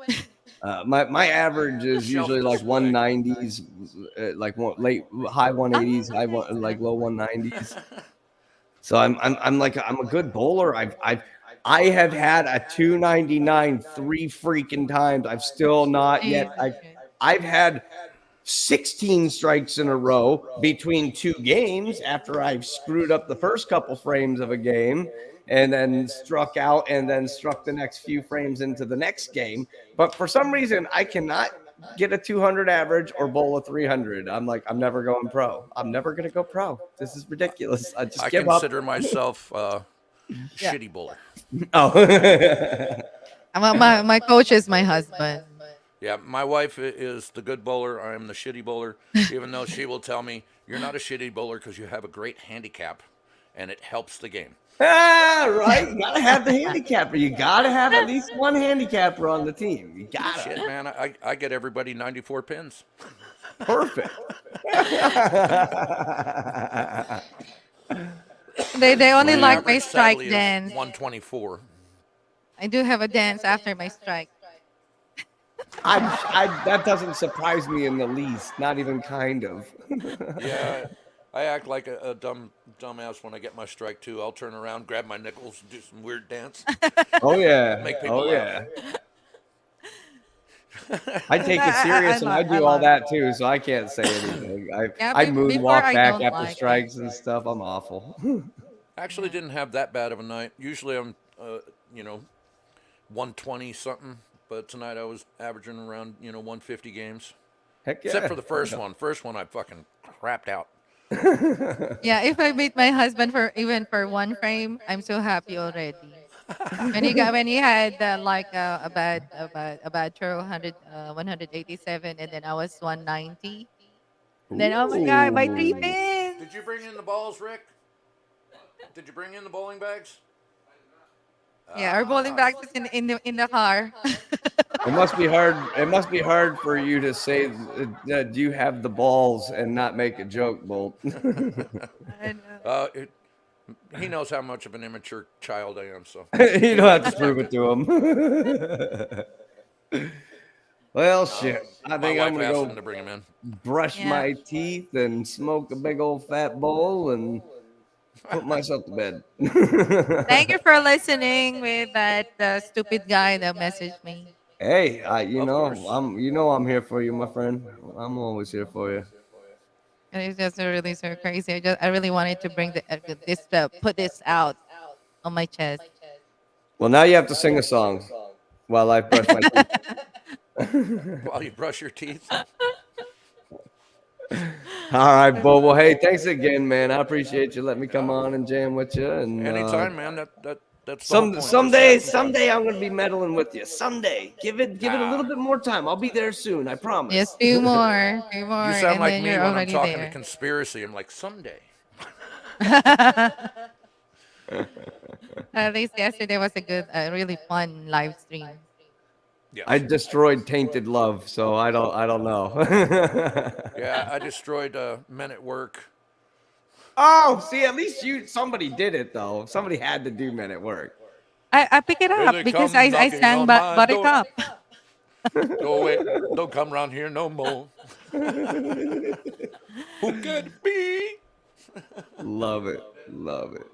My average is Shelf usually like display. 190s, like high 180s, like low 190s. So I'm a good bowler. I have had a 299 three freaking times. I've still not yet. Jesus. I've had 16 strikes in a row between two games after I've screwed up the first couple frames of a game and then struck out and then struck the next few frames into the next game. But for some reason, I cannot get a 200 average or bowl a 300. I'm like, I'm never going pro. I'm never going to go pro. This is ridiculous. I just I give up. consider myself Yeah. shitty bowler. Oh. My coach is my husband. Yeah, my wife is the good bowler. I am the shitty bowler, even though she will tell me, you're not a shitty bowler because you have a great handicap and it helps the game. Right. You gotta have the handicapper. You gotta have at least one handicapper on the team. You gotta. Shit, man, I get everybody 94 pins. Perfect. They only My like my average, strike sadly, is dance. 124. I do have a dance after my strike. That doesn't surprise me in the least. Not even kind of. Yeah, I act like a dumbass when I get my strike too. I'll turn around, grab my nickels, and do some weird dance. Oh yeah. Make people Oh laugh. yeah. I take it serious and I do all that too, so I can't say anything. Yeah, I before moonwalk I back don't after like it. strikes and stuff. I'm awful. Actually, didn't have that bad of a night. Usually I'm, 120 something, but tonight I was averaging around, 150 games. Heck yeah. Except for the first one. First one I fucking crapped out. Yeah, if I beat my husband for even for one frame, I'm so happy already. When he had a bad throw 187 and then I was 190. Then oh my god, my 3 pins. Did you bring in the balls, Rick? Did you bring in the bowling bags? Yeah, our bowling bags is in the car. It must be hard. It must be hard for you to say that you have the balls and not make a joke, Bolt. And, He knows how much of an immature child I am, so. You don't have to prove it to him. Well, shit. I My think wife I'm gonna asked him go to bring him in. brush Yeah. my teeth and smoke a big old fat bowl and put myself to bed. thank you for listening with that stupid guy that messaged me. Hey, Of course. I'm here for you, my friend. I'm always here for you. And it's just really so crazy. I really wanted to bring put this out on my chest. Well, now you have to sing a song while I brush my teeth. While you brush your teeth. All right, Bo. Well, hey, thanks again, man. I appreciate you letting me come on and jam with you. And Anytime, man. That's the whole point. Just someday have some fun. I'm gonna be meddling with you. Someday, give it a little bit more time. I'll be there soon. I promise. Yes, two more, You and sound like then me you're when I'm already talking there. to conspiracy. I'm like, someday. At least yesterday was a good, really fun live stream. Yeah. I destroyed Tainted Love, so I don't know. Yeah, I destroyed Men at Work. Oh, see, at least somebody did it though. Somebody had to do Men at Work. I pick it Here up they because come I knocking sang on my Buttercup. No, wait, don't come around here no more. Who could it be? Love it, love it.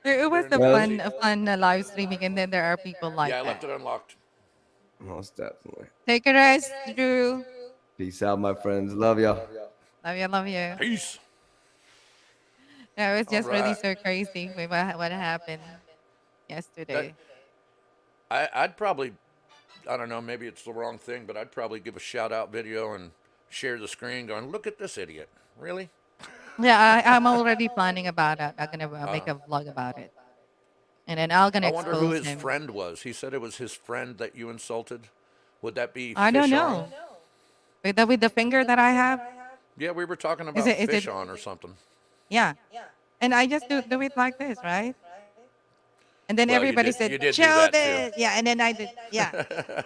It was Very a fun live streaming, and then there are people like Yeah, I that. left it unlocked. Most definitely. Take a rest, Drew. Peace out, my friends. Love y'all. Love you, love you. Peace. Yeah, it was All just really right. so crazy with what happened That yesterday. I'd probably, I don't know, maybe it's the wrong thing, but I'd probably give a shout out video and share the screen going, look at this idiot. Really? Yeah, I'm already planning about it. I'm gonna make a vlog about it, and then I'm gonna I wonder who expose his him. friend was. He said it was his friend that you insulted. Would that be I don't Fish On? know. With the finger that I have, Yeah, we were talking is about it is Fish it? On or something. Yeah, and I just do it like this, right? And then Well, everybody said, you did do "Show that too. this." Yeah, and then I did. Yeah,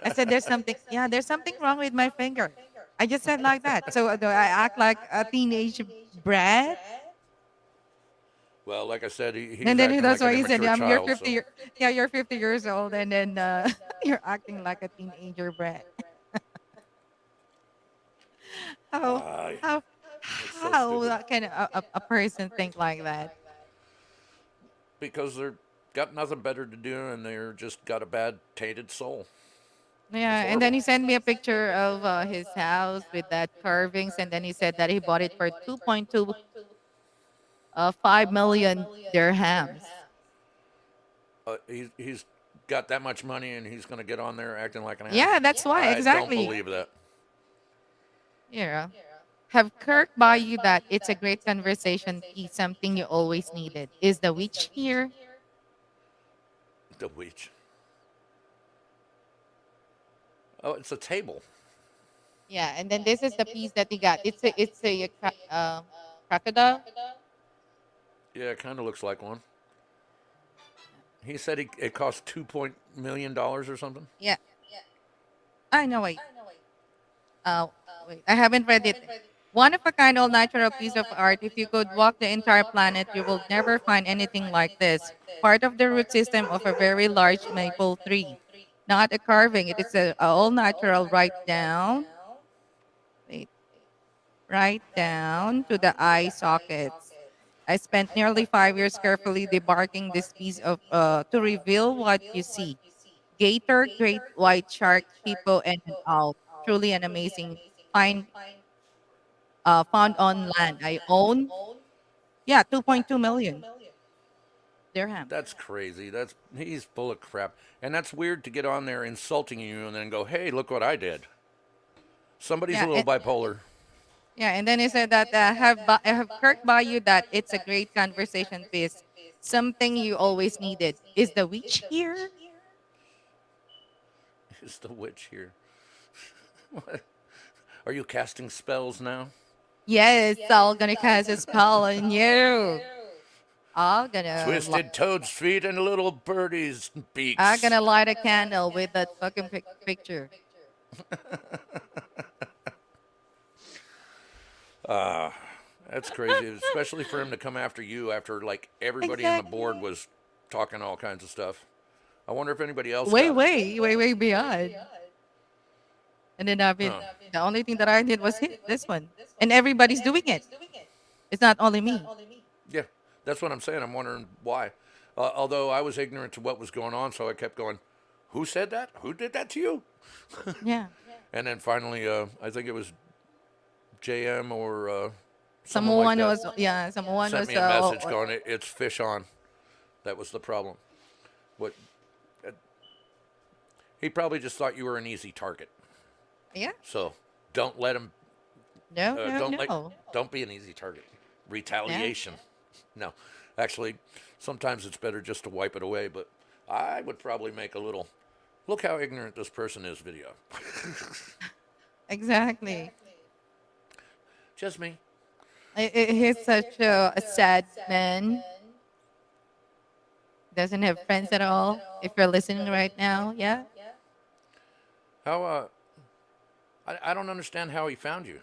I said, "There's something. Yeah, there's something wrong with my finger." I just said like that. So do I act like a teenage brat? Well, like I said, And he's then acting that's like why an he said, immature You're child. 50. So Yeah, you're 50 years old, and then you're acting like a teenager brat." How uh, how it's so how stupid can a person think like that? because they're got nothing better to do and they're just got a bad tainted soul. It's Yeah, and then horrible. he sent me a picture of his house with that carvings, and then he said that he bought it for 2.2 5 million dirhams. He's got that much money and he's going to get on there acting like an ass. Yeah, that's why I don't exactly. believe that. Yeah. Have Kirk buy you that it's a great conversation piece, something you always needed. Is the witch here? The witch. Oh, it's a table. Yeah, and then this is the piece that he got. It's a crocodile. Yeah, it kind of looks like one. He said it cost $2 million or something. Yeah, I know. Wait, I haven't read it. One of a kind, all natural piece of art. If you could walk the entire planet, you will never find anything like this. Part of the root system of a very large maple tree. Not a carving. It is a all natural right down. Wait, right down to the eye sockets. I spent nearly 5 years carefully debarking this piece of to reveal what you see. Gator, great white shark, hippo, and an owl. Truly an amazing find found on land. I own, yeah, 2.2 million dirham. That's crazy. He's full of crap. And that's weird to get on there insulting you and then go, "Hey, look what I did." Somebody's a Yeah, little bipolar. yeah, and then he said that have Kirk buy you that it's a great conversation piece, something you always needed. Is the witch here? Is the witch here? What? Are you casting spells now? Yes, all gonna cast a spell on you. I'm gonna li- Twisted toad's feet and little birdie's I'm beaks. gonna light a candle with that fucking picture. That's crazy, especially for him to come after you after like everybody on the board Exactly. was talking all kinds of stuff. I wonder if anybody else Way, got it. way, way, way beyond. And then I've been Huh. the only thing that I did was hit this one, and everybody's doing it. It's not only me. Yeah, that's what I'm saying. I'm wondering why. Although I was ignorant to what was going on, so I kept going, "Who said that? Who did that to you?" Yeah. And then finally, I think it was JM or someone like Someone that was, yeah, someone sent was, me a message going, "It's Fish On." That was the problem. What? uh, He probably just thought you were an easy target. yeah, So don't let him. no, no, Don't like. no. Don't be an easy target. Yeah. Retaliation. No, actually, sometimes it's better just to wipe it away. But I would probably make a little. Look how ignorant this person is. Video. Exactly. Just me. He's such a sad man. Doesn't have friends at all. If you're listening right now, yeah. How? I don't understand how he found you.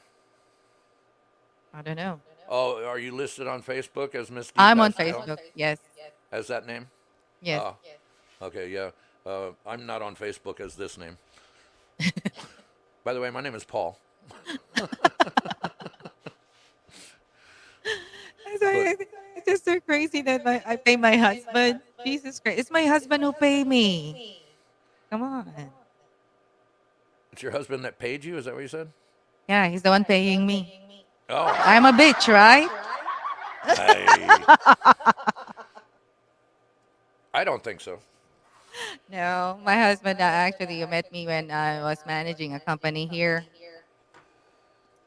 I don't know. Oh, are you listed on Facebook as Miss D I'm on Pastel? Facebook. Yes. As that name? Yes. Oh, okay, yeah. I'm not on Facebook as this name. By the way, my name is Paul. It's, it's just so crazy that I pay my husband. Jesus Christ. It's my husband who pay me. Come on. It's your husband that paid you? Is that what you said? Yeah, he's the one paying me. Oh, I'm a bitch, right? I I don't think so. No, my husband actually met me when I was managing a company here.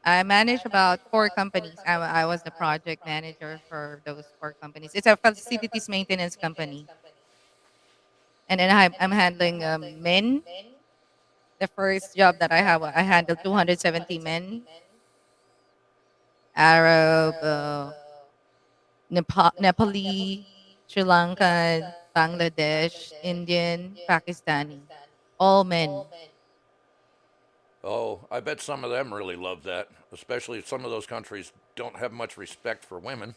I managed about four companies. I was the project manager for those four companies. It's a facilities maintenance company. And then I'm handling men. The first job that I have, I handled 270 men, Arab, Nepali, Sri Lankan, Bangladesh, Indian, Pakistani, all men. Oh, I bet some of them really love that, especially if some of those countries don't have much respect for women.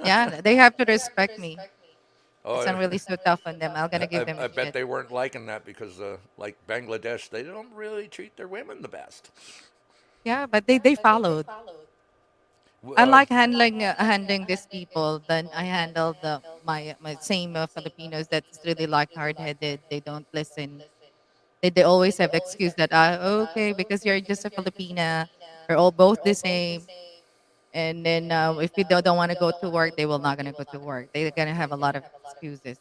Yeah, they have to respect me. That's Oh, not really so tough on them. I'm gonna give them I bet shit. they weren't liking that because, like Bangladesh, they don't really treat their women the best. Yeah, but they followed. I Uh, like handling these people. Then I handle my same Filipinos that's really like hard headed. They don't listen. They always have excuse that okay because you're just a Filipina. We're all both the same. And then if you don't want to go to work, they will not gonna go to work. They're gonna have a lot of excuses.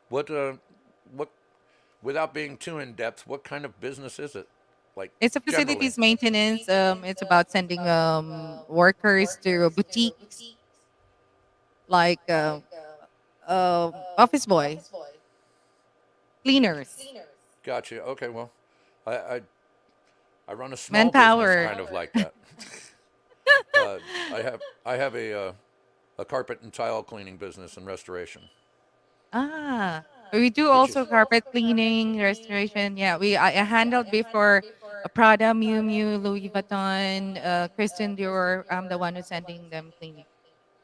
what, what, without being too in depth, what kind of business is it? Like It's a generally. facilities maintenance. It's about sending workers to boutiques like office boy, cleaners, Gotcha. Okay, well, I, I I run a small business manpower. kind of like that. Uh, I have a carpet and tile cleaning business and restoration, Ah, we do which is also carpet cleaning, restoration. Yeah, I handled before a Prada, Miu Miu, Louis Vuitton, Christian Dior. I'm the one who's sending them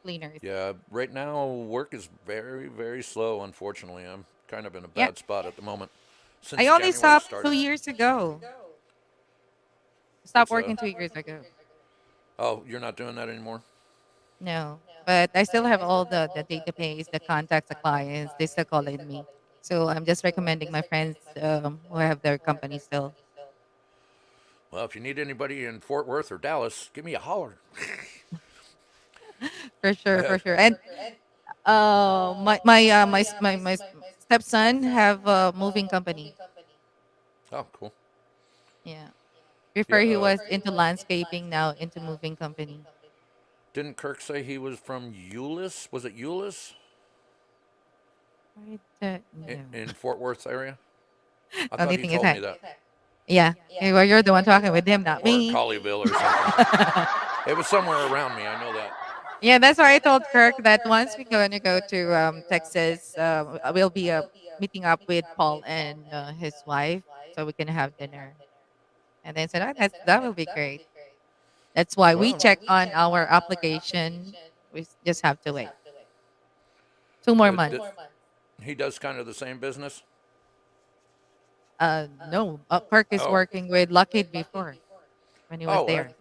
cleaners. yeah. Right now, work is very slow. Unfortunately, I'm kind of in a Yeah, bad spot at the moment I since only January stopped started. 2 years ago. Stopped It's working 2 years ago. oh, you're not doing that anymore. No, but I still have all the database, the contacts, the clients. They still calling me. So I'm just recommending my friends who have their company still. Well, if you need anybody in Fort Worth or Dallas, give me a holler. For I sure, for have. sure. And my stepson have a moving company. Oh, cool. Yeah. Yeah. Before he was into landscaping, now into moving company. Didn't Kirk say he was from Euless? Was it Euless I don't know. in Fort Worth area? I thought Only he thing is told me that that. yeah. Well, you're the one talking with him, not Or me. Colleyville or something. It was somewhere around me. I know that. Yeah, that's why I told Kirk that once we're going to go to Texas, we'll be meeting up with Paul and his wife so we can have dinner. And then said, oh, that will be great. That's why we Well, check on our application. We just have to wait 2 more months. he does kind of the same business. No, Kirk is Oh, working with Lockheed before when he was oh, there,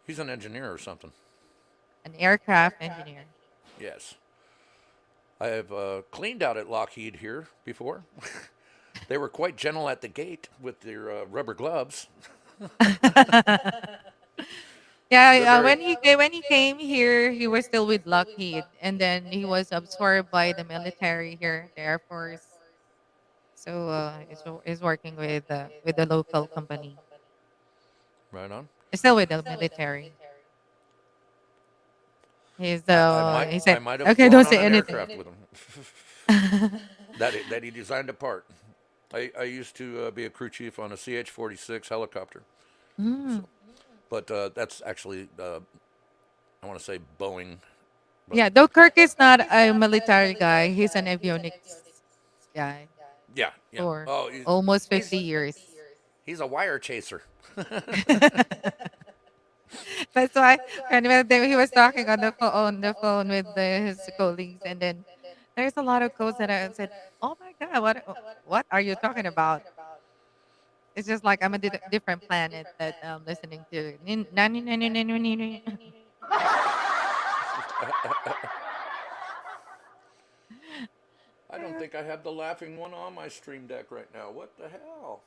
he's an engineer or something. an aircraft engineer. Yes, I have cleaned out at Lockheed here before. They were quite gentle at the gate with their rubber gloves. They're Yeah, very. when he came here, he was still with Lockheed, and then he was absorbed by the military here, the Air Force. So he's working with the local company. Right on. He's still with the military. He I said, might have okay, flown don't on say an anything. aircraft with him. That he designed apart. I used to be a crew chief on a CH-46 helicopter. Mm. So, but that's actually I want to say Boeing, but Yeah, though Kirk is not a military guy, he's an avionics guy yeah, yeah. for Oh, almost he's 50 years. he's a wire chaser. That's why when he was talking on the phone with his colleagues, and then there's a lot of codes that I said, "Oh my God, what are you talking about?" It's just like I'm a different planet that I'm listening to. I don't think I have the laughing one on my stream deck right now. What the hell?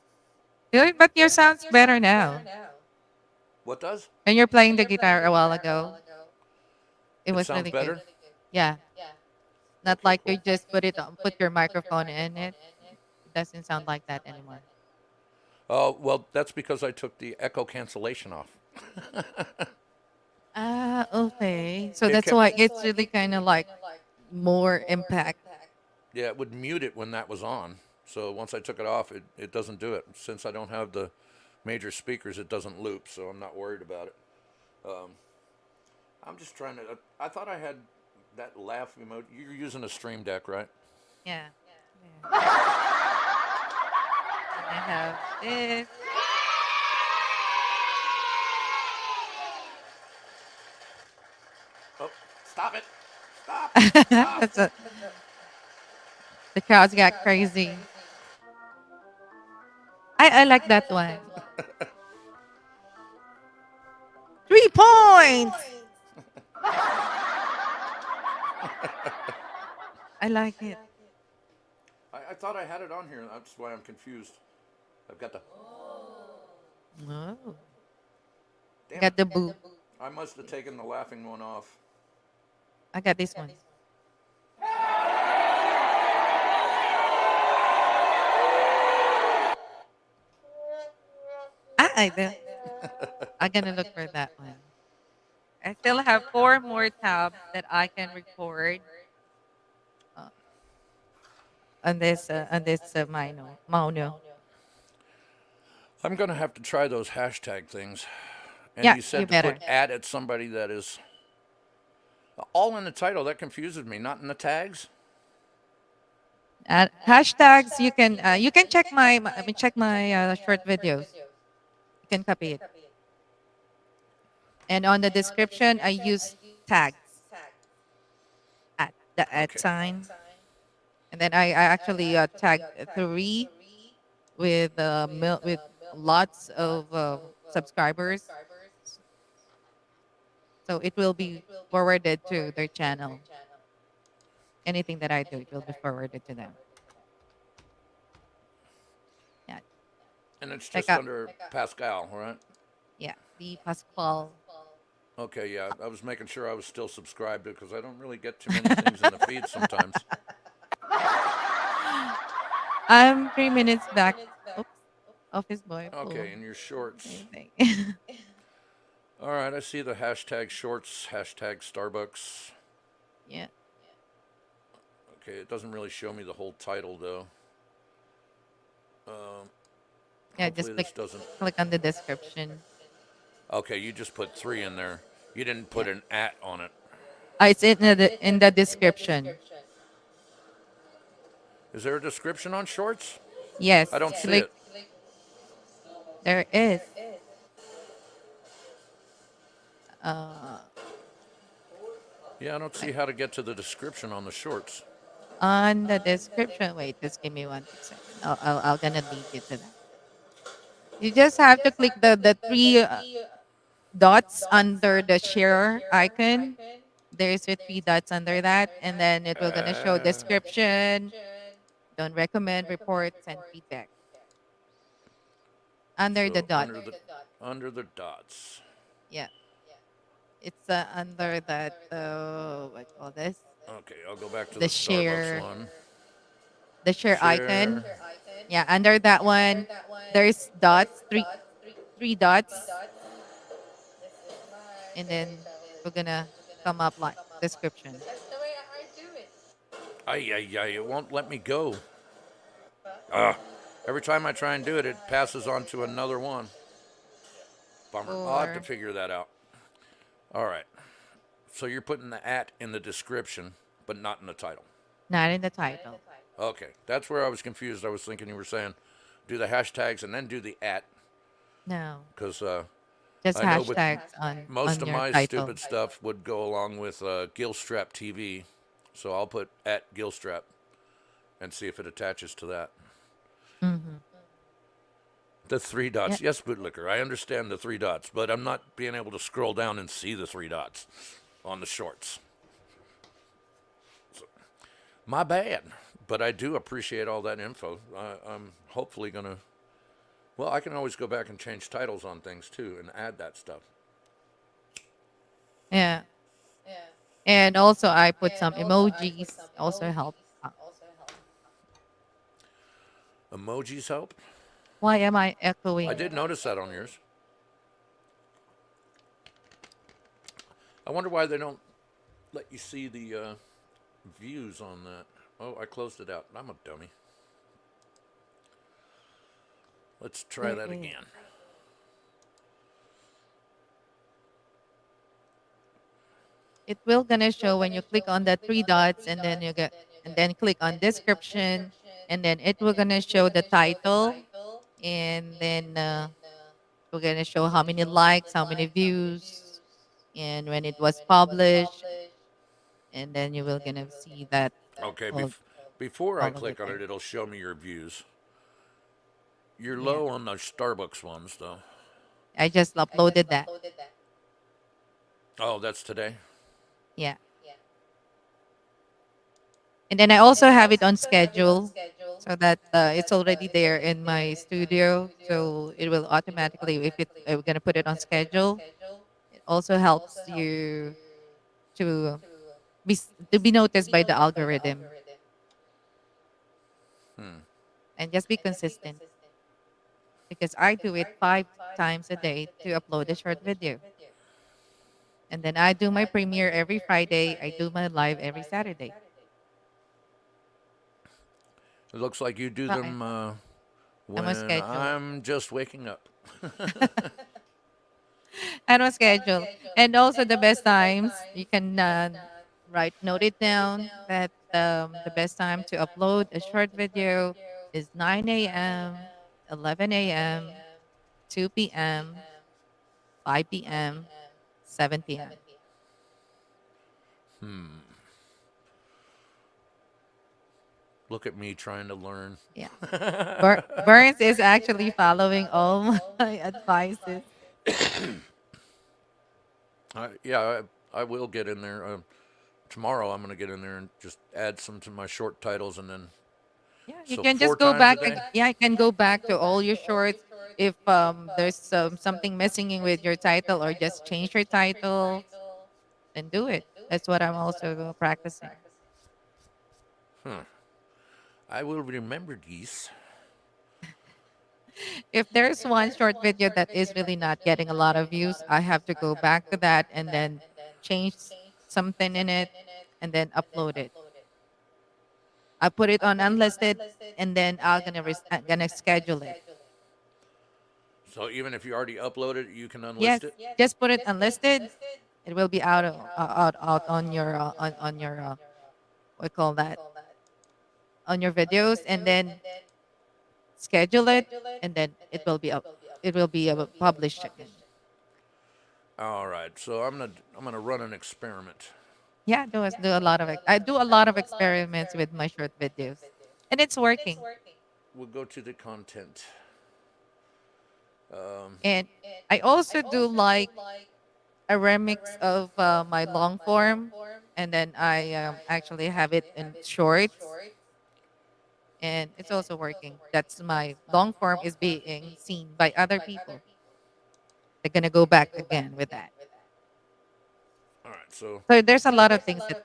But your sounds better now. What does? When you're playing the guitar a while ago, it It was sounds really good. better? Yeah, not Okay, like you cool. just put your microphone in it. It doesn't sound like that anymore. Oh, well, that's because I took the echo cancellation off. Ah, okay. So It that's kept, why it's really kind of like more impact. yeah, it would mute it when that was on. So once I took it off, it doesn't do it. Since I don't have the major speakers, it doesn't loop, so I'm not worried about it. Um, I'm just trying to. I thought I had that laugh emoji. You're using a Stream Deck, right? Yeah. Yeah. And I have this. Oh, stop it! Stop! Stop! That's a, the crowds got crazy. I like that one. 3 points. I like it. I thought I had it on here. That's why I'm confused. I've got the. Oh. Damn it! Got the boo. I must have taken the laughing one off. I got this one. I do. I'm gonna look for that one. I still have 4 more tabs that I can record uh, on this mono. I'm gonna have to try those hashtag things. And Yeah, you you said to better. put at somebody that is all in the title. That confuses me. Not in the tags. Hashtags you can check I mean check my short videos. You can copy it. And on the description, I use tags at the at Okay. sign, and then I actually tag 3 with lots of subscribers, so it will be forwarded to their channel. Anything that I do, it will be forwarded to them. Yeah, And it's check just out. under Pascal, right? Yeah, the Pasquale. Okay, yeah. I was making sure I was still subscribed because I don't really get too many things in the feed sometimes. I'm 3 minutes back. Oops, office boy. Okay, Boom. in your shorts. Same thing. All right, I see the hashtag shorts, hashtag Starbucks. Yeah. Okay, it doesn't really show me the whole title though. Um, Yeah, hopefully just click this doesn't. click on the description. Okay, you just put 3 in there. You didn't put Yeah. an at on it. It's in the description. Is there a description on shorts? Yes, I don't see click. it. There is. Uh, Yeah, I don't see how to get to the description on the shorts. on the description. Wait, just give me 1 second. I'll gonna link you to that. You just have to click the 3 dots under the share icon. There's a 3 dots under that, and then it will gonna show Uh, description, don't recommend, reports, and feedback under the so dot. under the dots. Yeah, it's under that. What call this? Okay, I'll go back to The the Starbucks share, one. the share icon. Share. Yeah, under that one, there's dots, 3 dots, and then we're gonna come up like description. Ay, ay, ay, it won't let me go. Ah, every time I try and do it, it passes on to another one. Bummer. I'll have to Or figure that out. All right. So you're putting the at in the description, but not in the title. not in the title. Okay, that's where I was confused. I was thinking you were saying do the hashtags and then do the at, No, because just I know with hashtags on most of your my title. stupid stuff would go along with Gilstrap TV. So I'll put at Gilstrap and see if it attaches to that. Hmm. The 3 Yeah. dots. Yes, Bootlicker, I understand the 3 dots, but I'm not being able to scroll down and see the 3 dots on the shorts. So, my bad. But I do appreciate all that info. I'm hopefully going to Well, I can always go back and change titles on things too and add that stuff. Yeah. And also I put some emojis, also help. Emojis help. Why am I I echoing? did notice that on yours. I wonder why they don't let you see the views on that. Oh, I closed it out. I'm a dummy. Let's try There that is. again. It will gonna show when you click on the three dots and then you get and then click on description and then it will gonna show the title and then we're gonna show how many likes, how many views, and when it was published, and then you will gonna see that Okay, all before I all over click on there. it, it'll show me your views. You're Yeah, low on those Starbucks ones, though. I just uploaded that. Oh, that's today? Yeah, and then I also have it on schedule so that it's already there in my studio, so it will automatically if we're gonna put it on schedule. It also helps you to to be noticed by the algorithm Hmm. and just be consistent because I do it 5 times a day to upload a short video. And then I do my premiere every Friday. I do my live every Saturday. It looks like you do So them I'm on when schedule. I'm just waking up. I'm on schedule. And also the best times, you can note it down that the best time to upload a short video is 9 a.m., 11 a.m., 2 p.m., 5 p.m., 7 p.m. Hmm. Look at me trying to learn. Yeah. Burns is actually following all my advices. I will get in there. Tomorrow I'm going to get in there and just add some to my short titles and then. Yeah, you So can four just go times a back. day? Yeah, you can go back to all your shorts. If there's something missing with your title, or just change your title, then do it. That's what I'm also practicing. Huh. I will remember these. If there's one short video that is really not getting a lot of views, I have to go back to that and then change something in it and then upload it. I put it on unlisted and then I'm gonna schedule it. So even if you already uploaded it, you can Yes, unlist it? just put it unlisted. It will be out on your what you call that, on your videos, and then schedule it, and then it will be up. It will be published again. All right. So I'm gonna run an experiment. Yeah, do a lot of I do a lot of experiments with my short videos, and it's working. We'll go to the content. Um, And I also do like a remix of my long form, and then I actually have it in shorts, and it's also working. That's my long form is being seen by other people. They're gonna go back again with that. all right. So So there's a lot of things that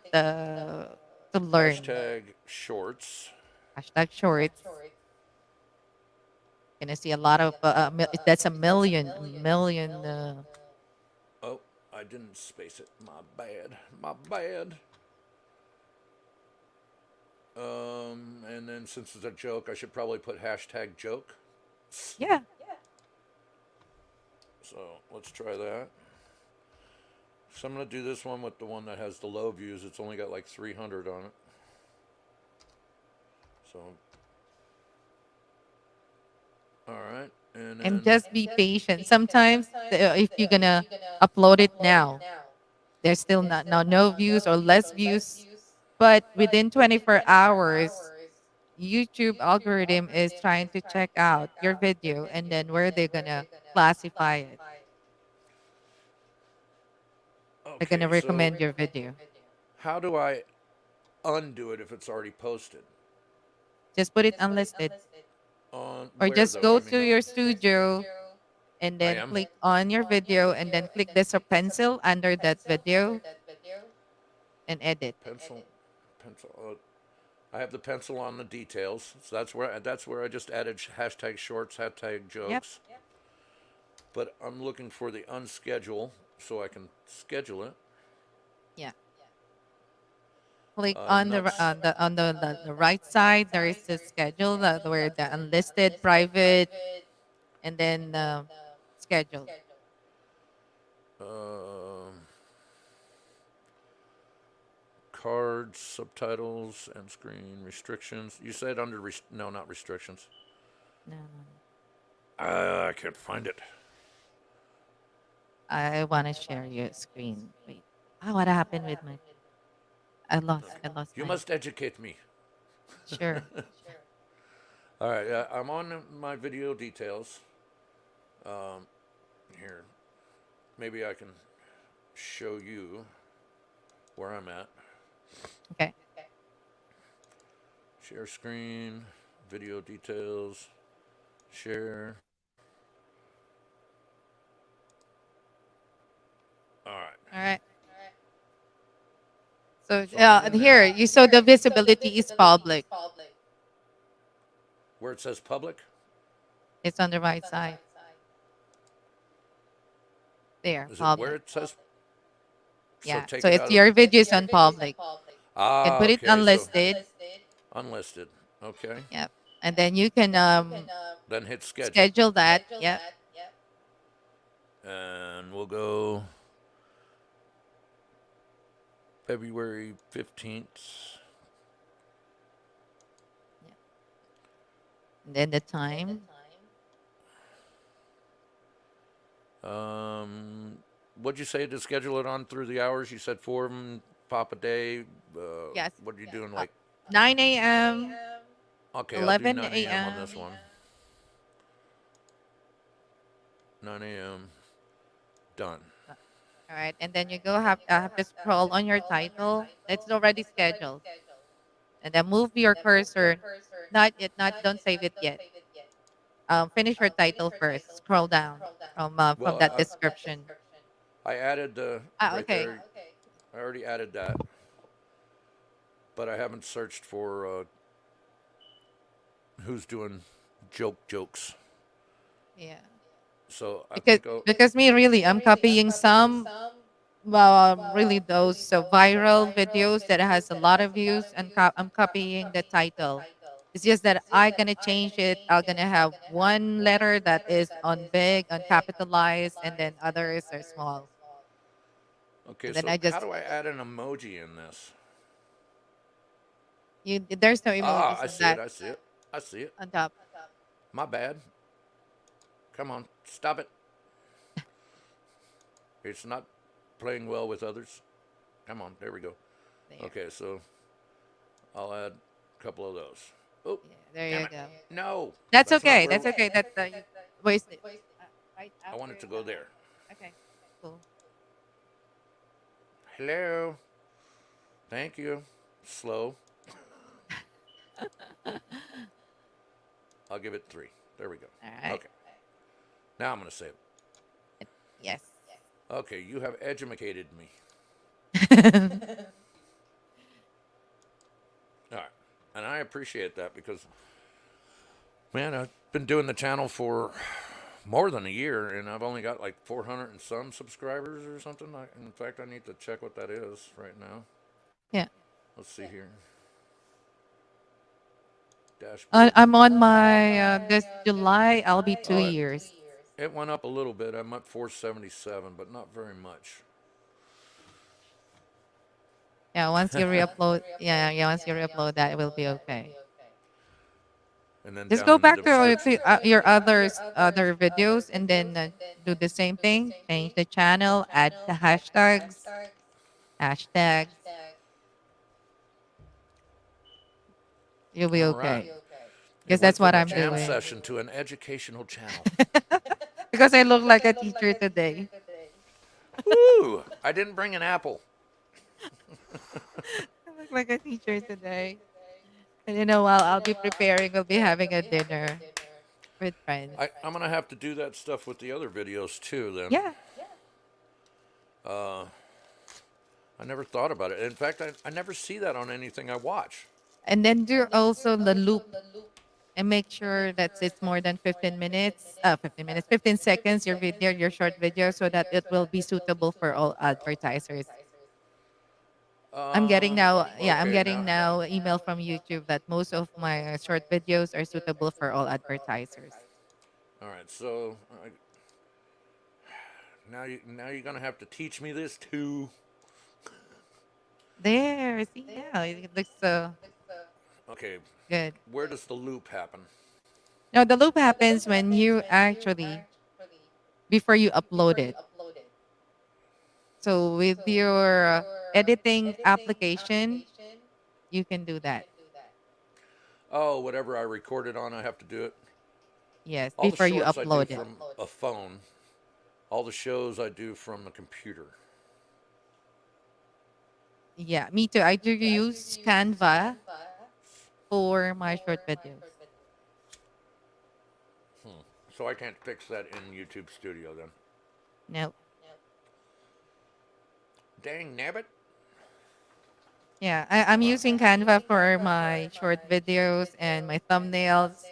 to learn. hashtag shorts. Hashtag shorts. Gonna see a lot of that's a million. Oh, I didn't space it. My bad. My bad. And then since it's a joke, I should probably put hashtag joke. Yeah, So let's try that. So I'm gonna do this one with the one that has the low views. It's only got like 300 on it. So, all right, and and then just be patient. Sometimes if you're gonna upload it now, there's still not no views or less views, but within 24 hours, YouTube algorithm is trying to check out your video and then where they're gonna classify it. They're gonna okay, so recommend your video. how do I undo it if it's already posted? Just put it unlisted. On Or where just though? I go mean, to your studio and I then am click on your video and then click this pencil under that video and edit. pencil, pencil. I have the pencil on the details, so that's where I just added hashtag shorts, hashtag Yep. jokes. But I'm looking for the unschedule so I can schedule it. Yeah. Click on Not the right side. There is a schedule where the unlisted, private, and then schedule. um cards, subtitles, end screen restrictions. You said under no, not restrictions. No, no, no. I can't find it. I want to share your screen. Wait. Ah, what happened with my? I lost You my. must educate me. Sure. All right, I'm on my video details. Here, maybe I can show you where I'm at. Okay. Share screen, video details, share. All right. All right. So So I'm in here there. you saw the visibility is public. Where it says public. It's on the right side. There, Is it where public. it says? So Yeah. take So it it's out of. your videos on public. You can Ah, put it okay. So unlisted. unlisted. Okay. Yep. And then you can Then hit schedule, schedule that. Yep. and we'll go February 15th. And then the time. What'd you say to schedule it on through the hours? You said 4 pop a day. Yes. What are you doing? Uh, Like, 9 a.m. okay, I'll do 11 9 a.m. on a.m. this one. 9 a.m. Done. All right, and then you go have to scroll on your title. It's already scheduled, and then move your cursor. Not yet. Not don't save it yet. Finish your title first. Scroll down from Well, that description. I added Ah, right okay. there. I already added that, but I haven't searched for who's doing jokes. Yeah. So I Because think I'll, me really, I'm copying some really those viral videos that has a lot of views, and I'm copying the title. It's just that I'm gonna change it. I'm gonna have one letter that is on big, on capitalized, and then others are small. okay. And then So I how just do I add an emoji in this? there's no Ah, emojis I on see it. that I see it. I see it. on top. My bad. Come on, stop it. It's not playing well with others. Come on, there we go. There. Okay, so I'll add a couple of those. Oh, Yeah, there damn you it. go. No, That's not okay. where That's okay. That you wasted. Right I want it to after go there. Okay. Cool. Hello. Thank you. Slow. I'll give it 3. There we go. All right. Okay. Now I'm going to save it. Yes. Okay, you have educated me. All right. And I appreciate that because, man, I've been doing the channel for more than a year and I've only got like 400 and some subscribers or something. In fact, I need to check what that is right now. Yeah. Let's see here. Dashboard. I'm on my this July. I'll be 2 years. It went up a little bit. I'm at 477, but not very much. Yeah. Once you re-upload. Yeah. Yeah. Once you re-upload that, it will be okay. And then Just down go in the back to description. your other videos and then do the same thing. Change the channel. Add the hashtags. Hashtags. You'll be All okay. right. Because It went that's what from a I'm jam doing. session to an educational channel. Because I look like a teacher today. Woo! I didn't bring an apple. I look like a teacher today. And you know, while I'll be preparing, we'll be having a dinner. with friends. I'm gonna have to do that stuff with the other videos too. Then Yeah. I never thought about it. In fact, I never see that on anything I watch. And then do also the loop and make sure that it's more than 15 minutes, 15 minutes, 15 seconds, your video, your short video, so that it will be suitable for all advertisers. I'm getting now, yeah, I'm Okay, getting now. now email from YouTube that most of my short videos are suitable for all advertisers. All right, so now you're gonna have to teach me this too. There, see now, it looks so Okay, good. where does the loop happen? Now, the loop happens when you actually, before you upload it. So, with your editing application, you can do that. Oh, whatever I recorded on, I have to do it. Yes, All the before you shorts I do upload it. from a phone. All the shows I do from the computer. Yeah, me too. I do use Canva for my short videos. So I can't fix that in YouTube Studio then. No. Dang nabbit. Yeah, I'm using Canva for my short videos and my thumbnails,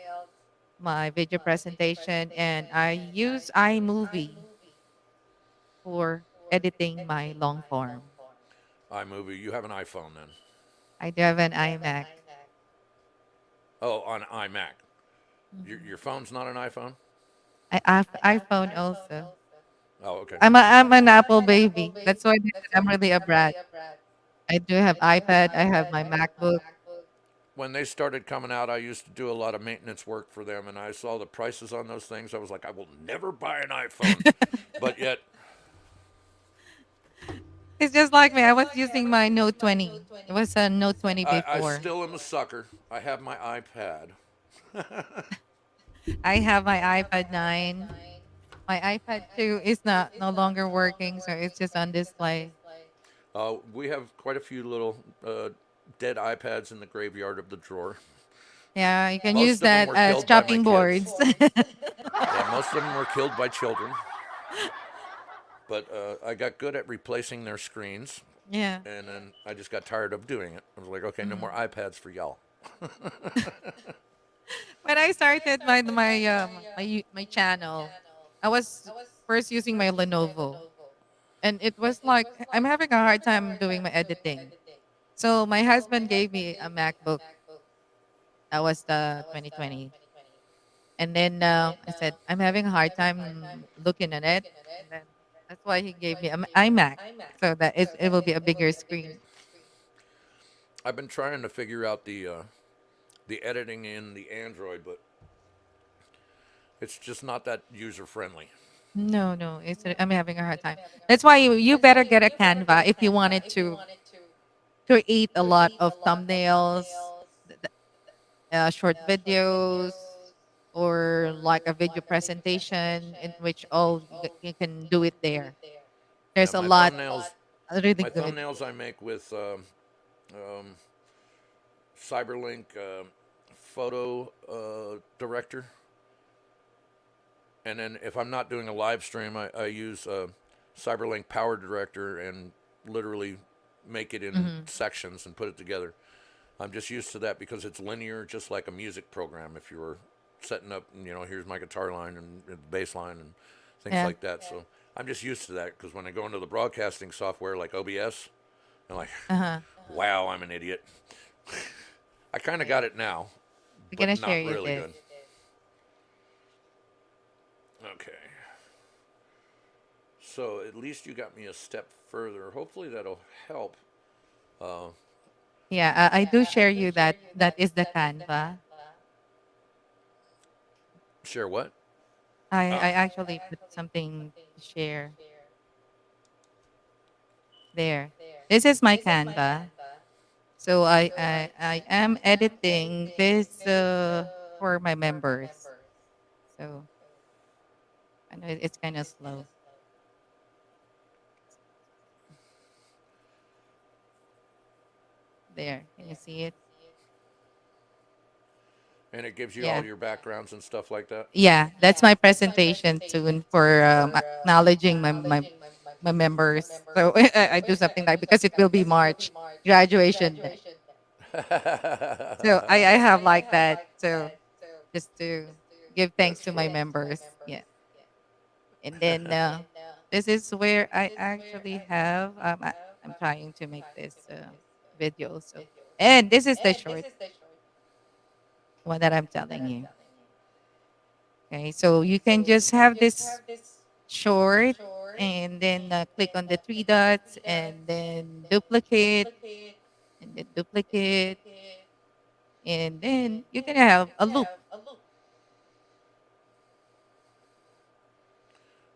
my video presentation, and I use iMovie for editing my long form. iMovie. You have an iPhone then. I do have an iMac. Oh, on iMac. Your Mhm. phone's not an iPhone? I have iPhone also. Oh, okay. I'm an Apple baby. That's why I'm really a brat. I do have iPad. I have my MacBook. When they started coming out, I used to do a lot of maintenance work for them, and I saw the prices on those things. I was like, I will never buy an iPhone. But yet, It's just like me. I was using my Note 20. It was a Note 20 I before. still am a sucker. I have my iPad. I have my iPad 9. My iPad 2 is not no longer working, so it's just on display. We have quite a few little dead iPads in the graveyard of the drawer. Yeah, you can use Most of them that were as killed by my chopping kids. boards. Yeah, most of them were killed by children. But I got good at replacing their screens, Yeah. and then I just got tired of doing it. I was like, okay, no more Mhm. iPads for y'all. When I started my channel, I was first using my Lenovo, and it was like I'm having a hard time doing my editing. So my husband gave me a MacBook. That was the 2020. And then I said, I'm having a hard time looking at it. And then that's why he gave me an iMac so that it will be a bigger screen. I've been trying to figure out the editing in the Android, but it's just not that user friendly. No, no, I'm having a hard time. That's why you better get a Canva if you wanted to create a lot of thumbnails, short videos, or like a video presentation in which you can do it there. Yeah, There's a lot really my good. thumbnails I make with um, Cyberlink photo director. And then if I'm not doing a live stream, I use Cyberlink Power Director and literally make it in Hmm. sections and put it together. I'm just used to that because it's linear, just like a music program. If you were setting up, here's my guitar line and bass line and things Yeah. like that. So I'm just used to that because when I go into the broadcasting software like OBS, I'm like, Uh-huh. wow, I'm an idiot. I kind of got it now, I'm but gonna not share you really this. good. Okay. So at least you got me a step further. Hopefully that'll help. Uh, Yeah, I do share you that that is the Canva. share what? I Ah, actually put something to share there. This is my Canva. So I am editing this for my members. So I know it's kind of slow. There, can you see it? And it gives you Yeah. all your backgrounds and stuff like that. Yeah, that's my presentation soon for acknowledging my members. So I do something like because it will be March graduation day. So I have like that. So just to give thanks That's to my cool. members. Yeah. And then this is where I actually have I'm trying to make this video. So and this is the short one that I'm telling you. Okay, so you can just have this short and then click on the three dots and then duplicate and then you can have a loop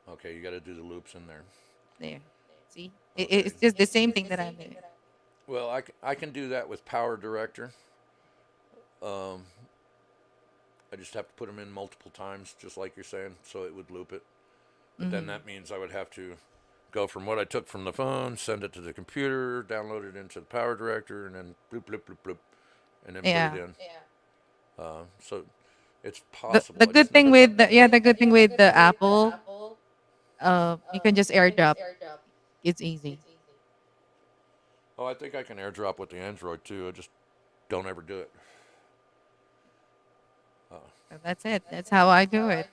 Okay, you got to do the loops in there. there. See, Okay. it's just the same thing that I'm doing. Well, I can do that with Power Director. Um, I just have to put them in multiple times, just like you're saying, so it would loop it. But then Hmm. that means I would have to go from what I took from the phone, send it to the computer, download it into the Power Director, and then bloop, bloop, bloop, bloop, and then put it Yeah. in. So it's The possible. I good just thing never. with the good thing with the Apple, you can just AirDrop. It's easy. Oh, I think I can AirDrop with the Android too. I just don't ever do it. Uh, So that's it. That's how I do it.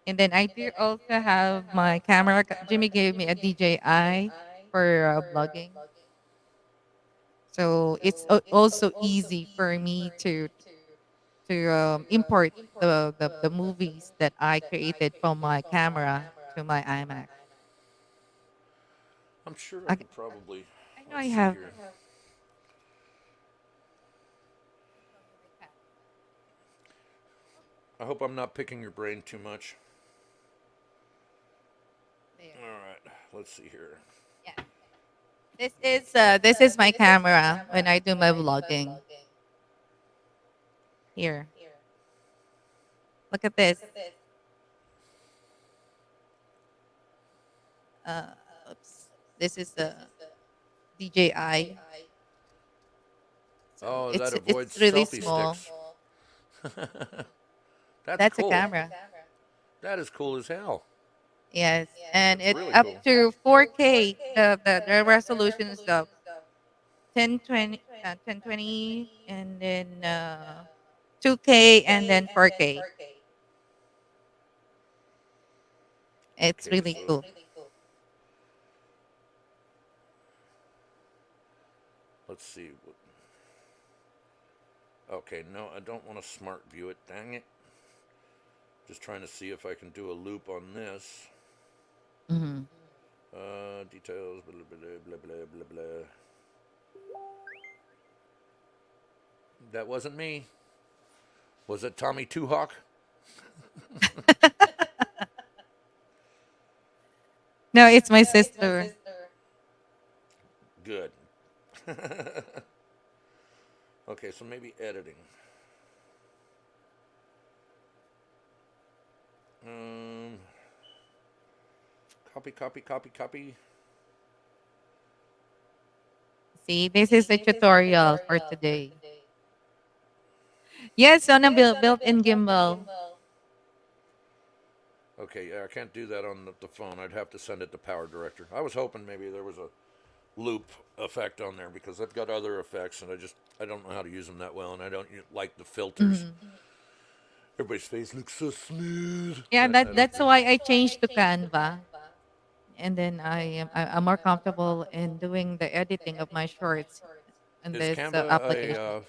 And then I do also have my camera. Jimmy gave me a DJI for vlogging. So it's also easy for me to import the movies that I created from my camera to my iMac. I'm sure I I, could probably. I know I Let's see have. here. I hope I'm not picking your brain too much. There. All right, let's see here. Yeah. This is my camera when I do my vlogging. Here. Look at this. Uh, oops. This is the DJI. So Oh, that it's avoids really selfie small. sticks. That's That's a cool. camera. That is cool as hell. Yes, and That's it's really up cool. to 4K. The resolution is of 1020, and then 2K, and then 4K. It's Okay, really so cool. let's see. Okay, no, I don't want to smart view it. Dang it. Just trying to see if I can do a loop on this. Hmm. Details, blah, blah, blah, blah, blah, blah, blah. That wasn't me. Was it Tommy Two Hawk? No, it's my sister. Good. Okay, so maybe editing. Um, copy, copy, copy, copy. See, this is a tutorial for today. Yes, on a built-in gimbal. Okay, yeah, I can't do that on the phone. I'd have to send it to Power Director. I was hoping maybe there was a loop effect on there because I've got other effects and I don't know how to use them that well and I don't like the filters. Mhm. Everybody's face looks so smooth. Yeah, I don't. that's why I changed to Canva, and then I'm more comfortable in doing the editing of my shorts in Is this Canva application.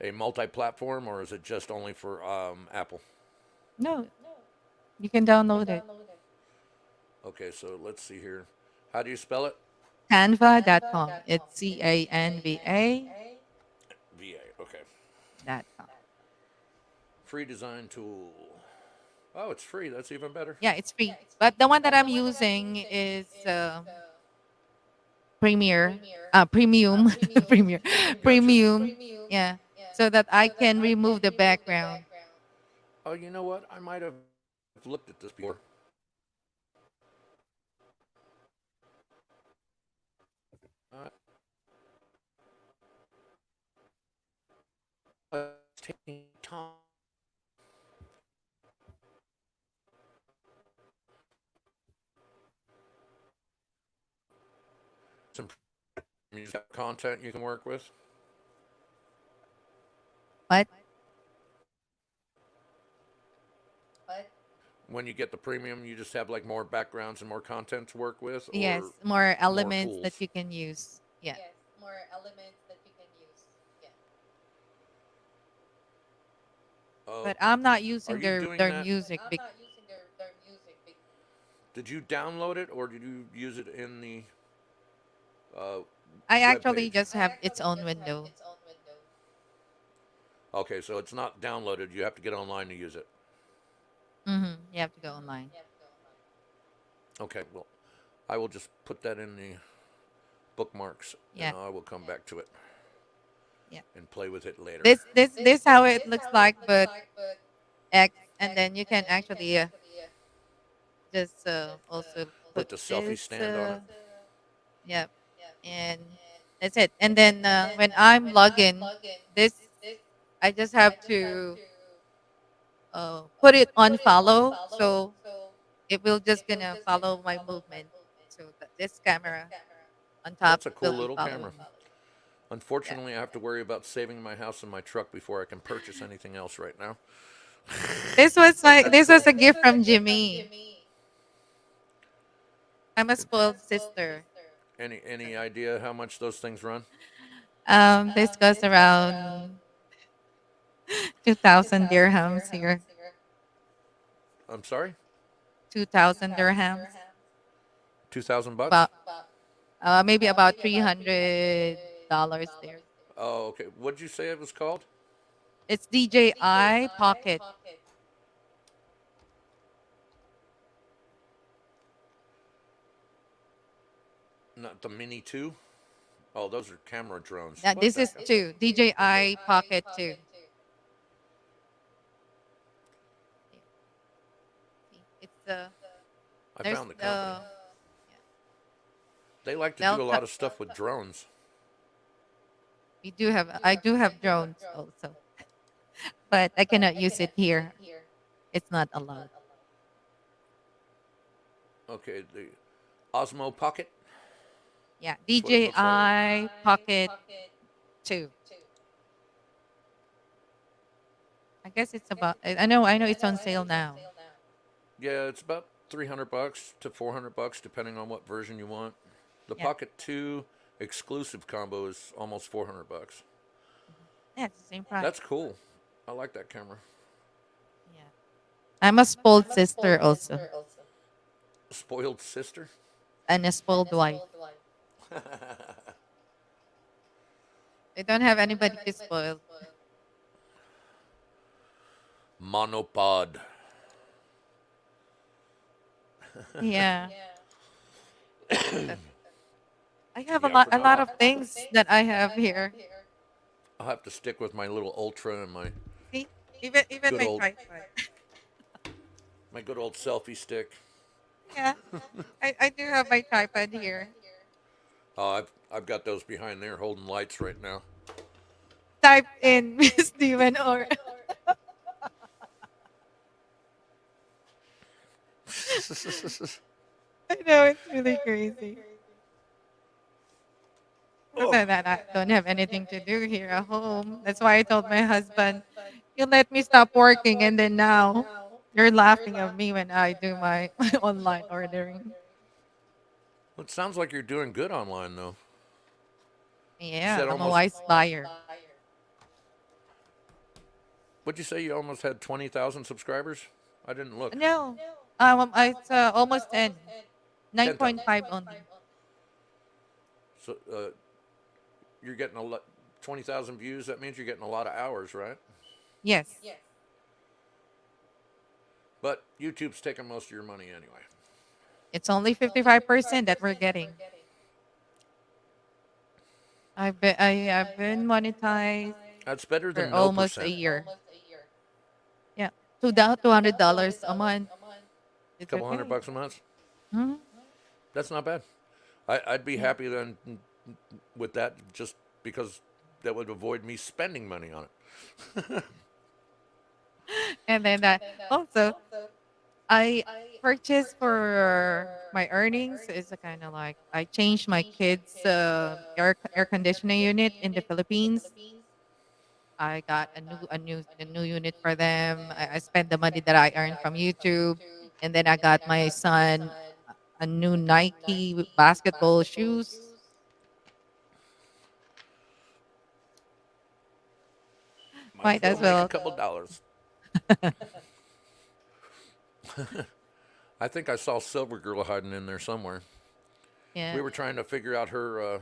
a multi-platform or is it just only for Apple? No, you can download it. Okay, so let's see here. How do you spell it? Canva.com. It's CANVA.com. VA. Okay. Free design tool. Oh, it's free. That's even better. Yeah, it's free. But the one that I'm using is Premiere, Premium, Premiere, Gotcha. Premium. Yeah, so that I can remove the background. Oh, you know what? I might have looked at this before. Uh, some content you can work with. But When you get the premium, you just have like more backgrounds and more content to work with, yes, or more more elements that tools. you can use. Yeah. Uh, But I'm not are using you their doing their that? music. Did you download it or did you use it in the uh, I web actually page? just have its own window. Okay, so it's not downloaded. You have to get online to use it. You have to go online. Okay, well, I will just put that in the bookmarks Yeah. and I will come back to it Yeah. and play with it later. This how it looks like, but X, and then you can actually just also Put put the selfie this. stand on it. Yeah, and that's it. And then when I'm logging, this I just have to put it on follow, so it will just gonna follow my movement. So this camera on top That's a will cool be little camera. following me. Yeah. Unfortunately, I have to worry about saving my house and my truck before I can purchase anything else right now. This was a gift from Jimmy. I'm a spoiled sister. Any idea how much those things run? This goes around 2,000 dirhams here. I'm sorry, 2,000 dirhams. 2,000 bucks. About maybe about $300 there. Oh, okay. What'd you say it was called? It's DJI Pocket. Not the Mini 2? Oh, those are camera drones. Now, What this the is hell? two DJI Pocket 2. It's I there's found the company. They like to do a Delta. lot of stuff with drones. I do have drones also, but I cannot use it here. It's not allowed. Okay, the Osmo Pocket. Yeah, That's what it looks like. DJI Pocket 2. I guess it's about. I know it's on sale now. Yeah, it's about 300 bucks to 400 bucks depending on what version you want. The Yeah, Pocket 2 exclusive combo is almost 400 bucks. yeah, it's the same price. That's cool. I like that camera. Yeah, I'm a spoiled sister also, Spoiled sister. and a spoiled wife. I don't have anybody to spoil. Monopod. Yeah, I have Yeah, I a forgot. lot of things that I have here. I'll have to stick with my little Ultra and See, even good my old tripod. my good old selfie stick. Yeah, I do have my tripod here. I've got those behind there holding lights right now. Type in Miss Steven or I know it's really crazy. Oh, That I don't have anything to do here at home. That's why I told my husband, "You let me stop working," and then now you're laughing at me when I do my, my online ordering. it sounds like you're doing good online though. You Yeah, said I'm a almost. wise buyer. What'd you say? You almost had 20,000 subscribers. I didn't look. No, it's almost 10. 10,000. 9.5 only. So you're getting 20,000 views. That means you're getting a lot of hours, right? Yes, But YouTube's taking most of your money anyway. it's only 55% that we're getting. I've been monetized That's better for than no almost a percent. year. Yeah, $200 a month. A It's couple hundred okay. bucks a month. Mhm. That's not bad. I'd be Yeah. happy then with that just because that would avoid me spending money on it. And then also, I purchased for my earnings is a kind of like I changed my kids' air conditioning unit in the Philippines. I got a new unit for them. I spent the money that I earned from YouTube, and then I got my son a new Nike basketball shoes. Might as Might well as make a well. couple dollars. I think I saw Silver Girl hiding in there somewhere. Yeah. We were trying to figure out her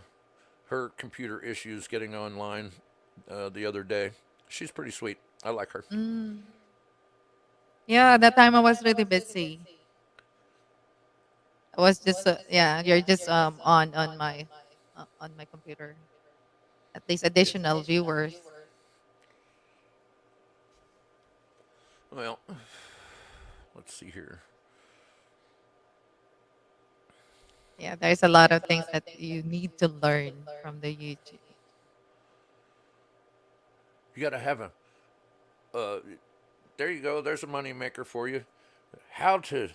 computer issues getting online the other day. She's pretty sweet. I like her. Mm. Yeah, that time I was really busy. I was just yeah, you're just on my computer. At least additional viewers. Well, let's see here. Yeah, there's a lot of things that you need to learn from the YouTube. You got to have a. Uh, there you go. There's a money maker for you. How to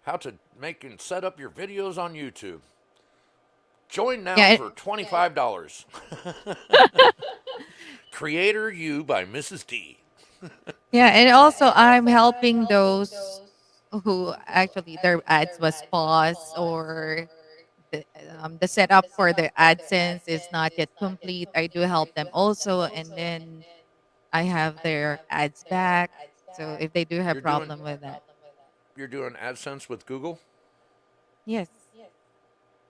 how to make and set up your videos on YouTube. Join now Yeah, for $25. Creator You by Mrs. D. yeah, and also I'm helping those who actually their ads was paused or the setup for their AdSense is not yet complete. I do help them also, and then I have their ads back. So if they do have You're doing problem with that, you're doing AdSense with Google. yes,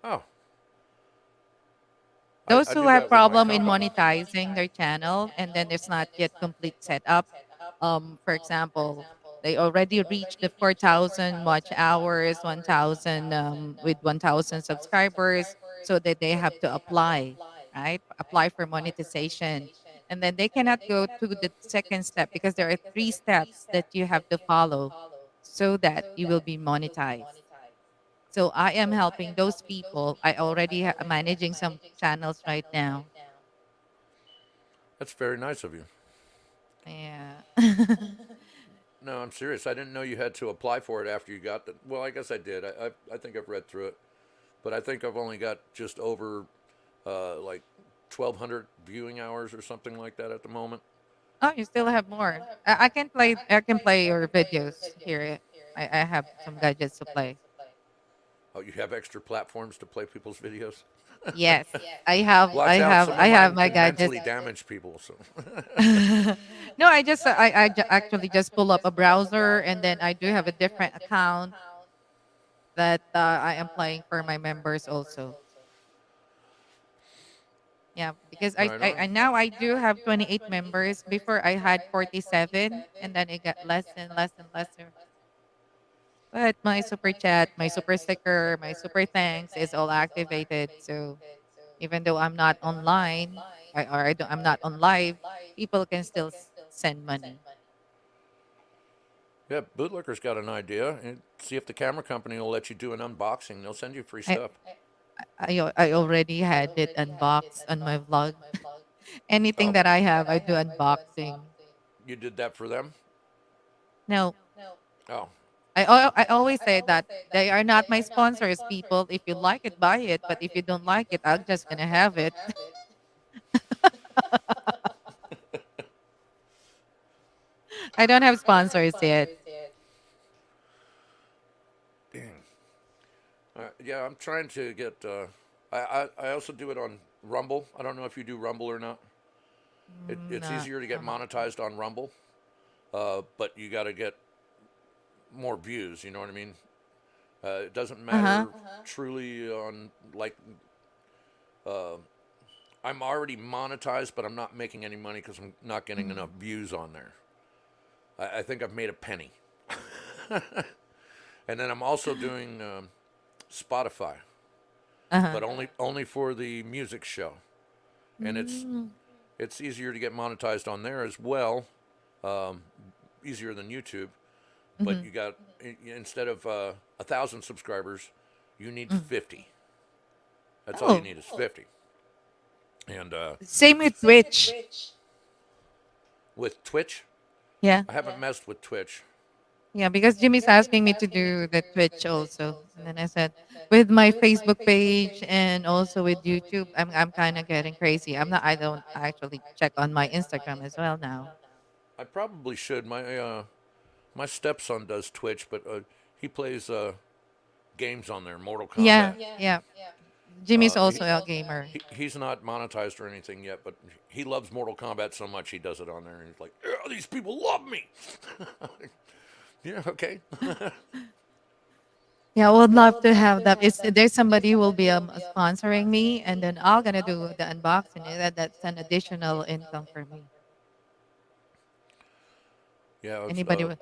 Oh, those I who do have that with my problem in company. monetizing their channel and then it's not yet complete setup. For example, they already reached the 4,000 watch hours, 1,000 with 1,000 subscribers, so that they have to apply, right? Apply for monetization, and then they cannot go to the second step because there are three steps that you have to follow, so that you will be monetized. So I am helping those people. I already managing some channels right now. That's very nice of you. Yeah. No, I'm serious. I didn't know you had to apply for it after you got the. Well, I guess I did. I think I've read through it, but I think I've only got just over like 1,200 viewing hours or something like that at the moment. Oh, you still have more. I can play. I can play your videos here. I have some gadgets to play. Oh, you have extra platforms to play people's videos. Yes, I have. I Watch out, have. some I of have mine my can gadgets. mentally damage people. So, No, actually just pull up a browser and then I do have a different account that I am playing for my members also. Yeah, because right on. I now I do have 28 members. Before I had 47, and then it got less and less and lesser. But my super chat, my super sticker, my super thanks is all activated. So even though I'm not online, I'm not on live, people can still send money. Yeah, Bootlicker's got an idea. And see if the camera company will let you do an unboxing. They'll send you free I, stuff. I already had it unboxed on my vlog. Anything Oh, that I have, I do unboxing. you did that for them? No, Oh, I always say that they are not my sponsors, people. If you like it, buy it. But if you don't like it, I'm just gonna have it. I don't have sponsors yet. dang. Yeah, I'm trying to get. I also do it on Rumble. I don't know if you do Rumble or not. It's No, easier to get no. monetized on Rumble, but you got to get more views. You know what I mean? It doesn't Uh huh. matter truly on like. Uh, I'm already monetized, but I'm not making any money because I'm not getting enough views on there. I think I've made a penny, and then I'm also doing Spotify, Uh huh. but only for the music show, and Mm, it's easier to get monetized on there as well, um, easier than YouTube. But mhm. you got instead of 1,000 subscribers, you need Mm. 50. That's all you Oh, need is 50. And same with Twitch. with Twitch, Yeah. I haven't messed with Twitch. Yeah, because Jimmy's asking me to do the Twitch also. And then I said, with my Facebook page and also with YouTube, I'm kind of getting crazy. I don't actually check on my Instagram as well now. I probably should. My stepson does Twitch, but he plays games on there, Mortal Yeah, Kombat. yeah. Jimmy's He, also a gamer. he's not monetized or anything yet, but he loves Mortal Kombat so much he does it on there. And he's like, yeah, these people love me. Yeah, okay. Yeah, I would love to have that. It's there's somebody who will be sponsoring me, and then I'm gonna do the unboxing. That's an additional income for me. Yeah, Anybody with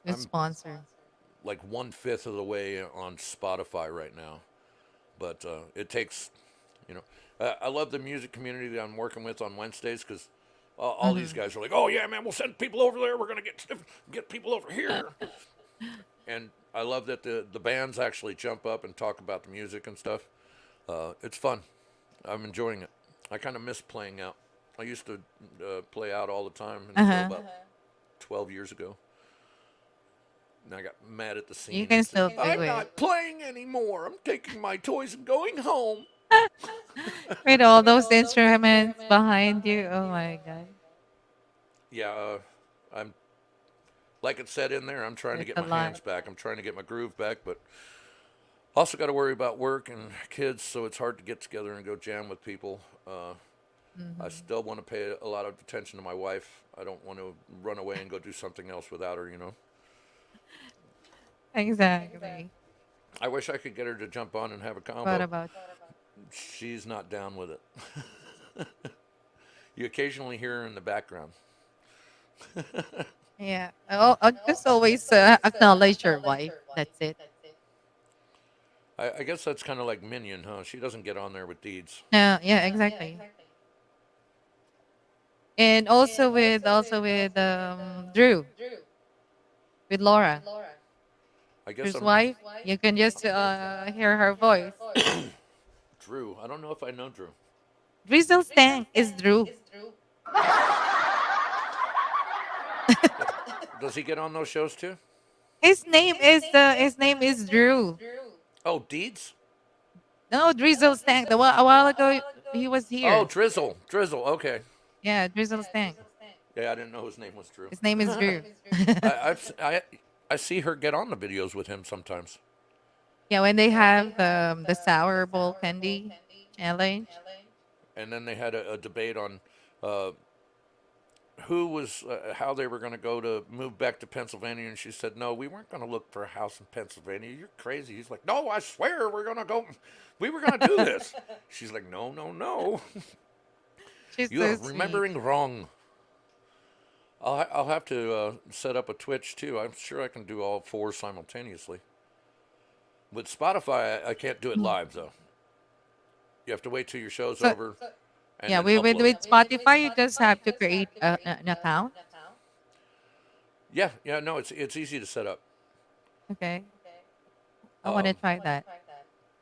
I'm sponsor. like 1/5 of the way on Spotify right now, but it takes, you know, I love the music community that I'm working with on Wednesdays because all these Hmm. guys are like, oh yeah, man, we'll send people over there. We're gonna get people over here, and I love that the bands actually jump up and talk about the music and stuff. It's fun. I'm enjoying it. I kind of miss playing out. I used to play out all the time Uh until huh. about 12 years ago. And I got mad at the You scene can and said, still do I'm it not playing anymore. I'm taking my toys and going home. with all those instruments behind you. Oh my god, Yeah, I'm like it said in there. I'm trying to that's get a my lot. hands back. I'm trying to get my groove back, but also got to worry about work and kids, so it's hard to get together and go jam with people. I Hmm. still want to pay a lot of attention to my wife. I don't want to run away and go do something else without her, you know. Exactly. I wish I could get her to jump on and have a What combo. about? She's not down with it. You occasionally hear her in the background. Yeah. I'll just always acknowledge your wife. That's it. I guess that's kind of like Minion, huh? She doesn't get on there with deeds. Yeah, exactly. And also with Drew, with Laura, I guess Drew's I'm wife. You can just hear her voice. Drew. I don't know if I know Drew. Drizzle Stank is Drew. Does he get on those shows too? His name is Drew. Oh, Deeds? No, Drizzle Stank. A while ago he was Oh, here. Drizzle. Drizzle. Okay. Yeah, Drizzle Stank. Yeah, I didn't know his name was Drew. His name is Drew. I see her get on the videos with him sometimes. Yeah, when they have the sour bowl candy challenge. And then they had a debate on uh, who was how they were going to go to move back to Pennsylvania, and she said, "No, we weren't going to look for a house in Pennsylvania. You're crazy." He's like, "No, I swear we're going to go. We were going to do this." She's like, "No, no, no. She's You so are sweet. remembering wrong." I'll have to set up a Twitch too. I'm sure I can do all four simultaneously. With Spotify, I can't do it Mm. live though. You have to wait till your show's So over and yeah, then with upload it. Spotify, you just have to create an account. Yeah, yeah, no, it's easy to set up. Okay, I want to Um, try that.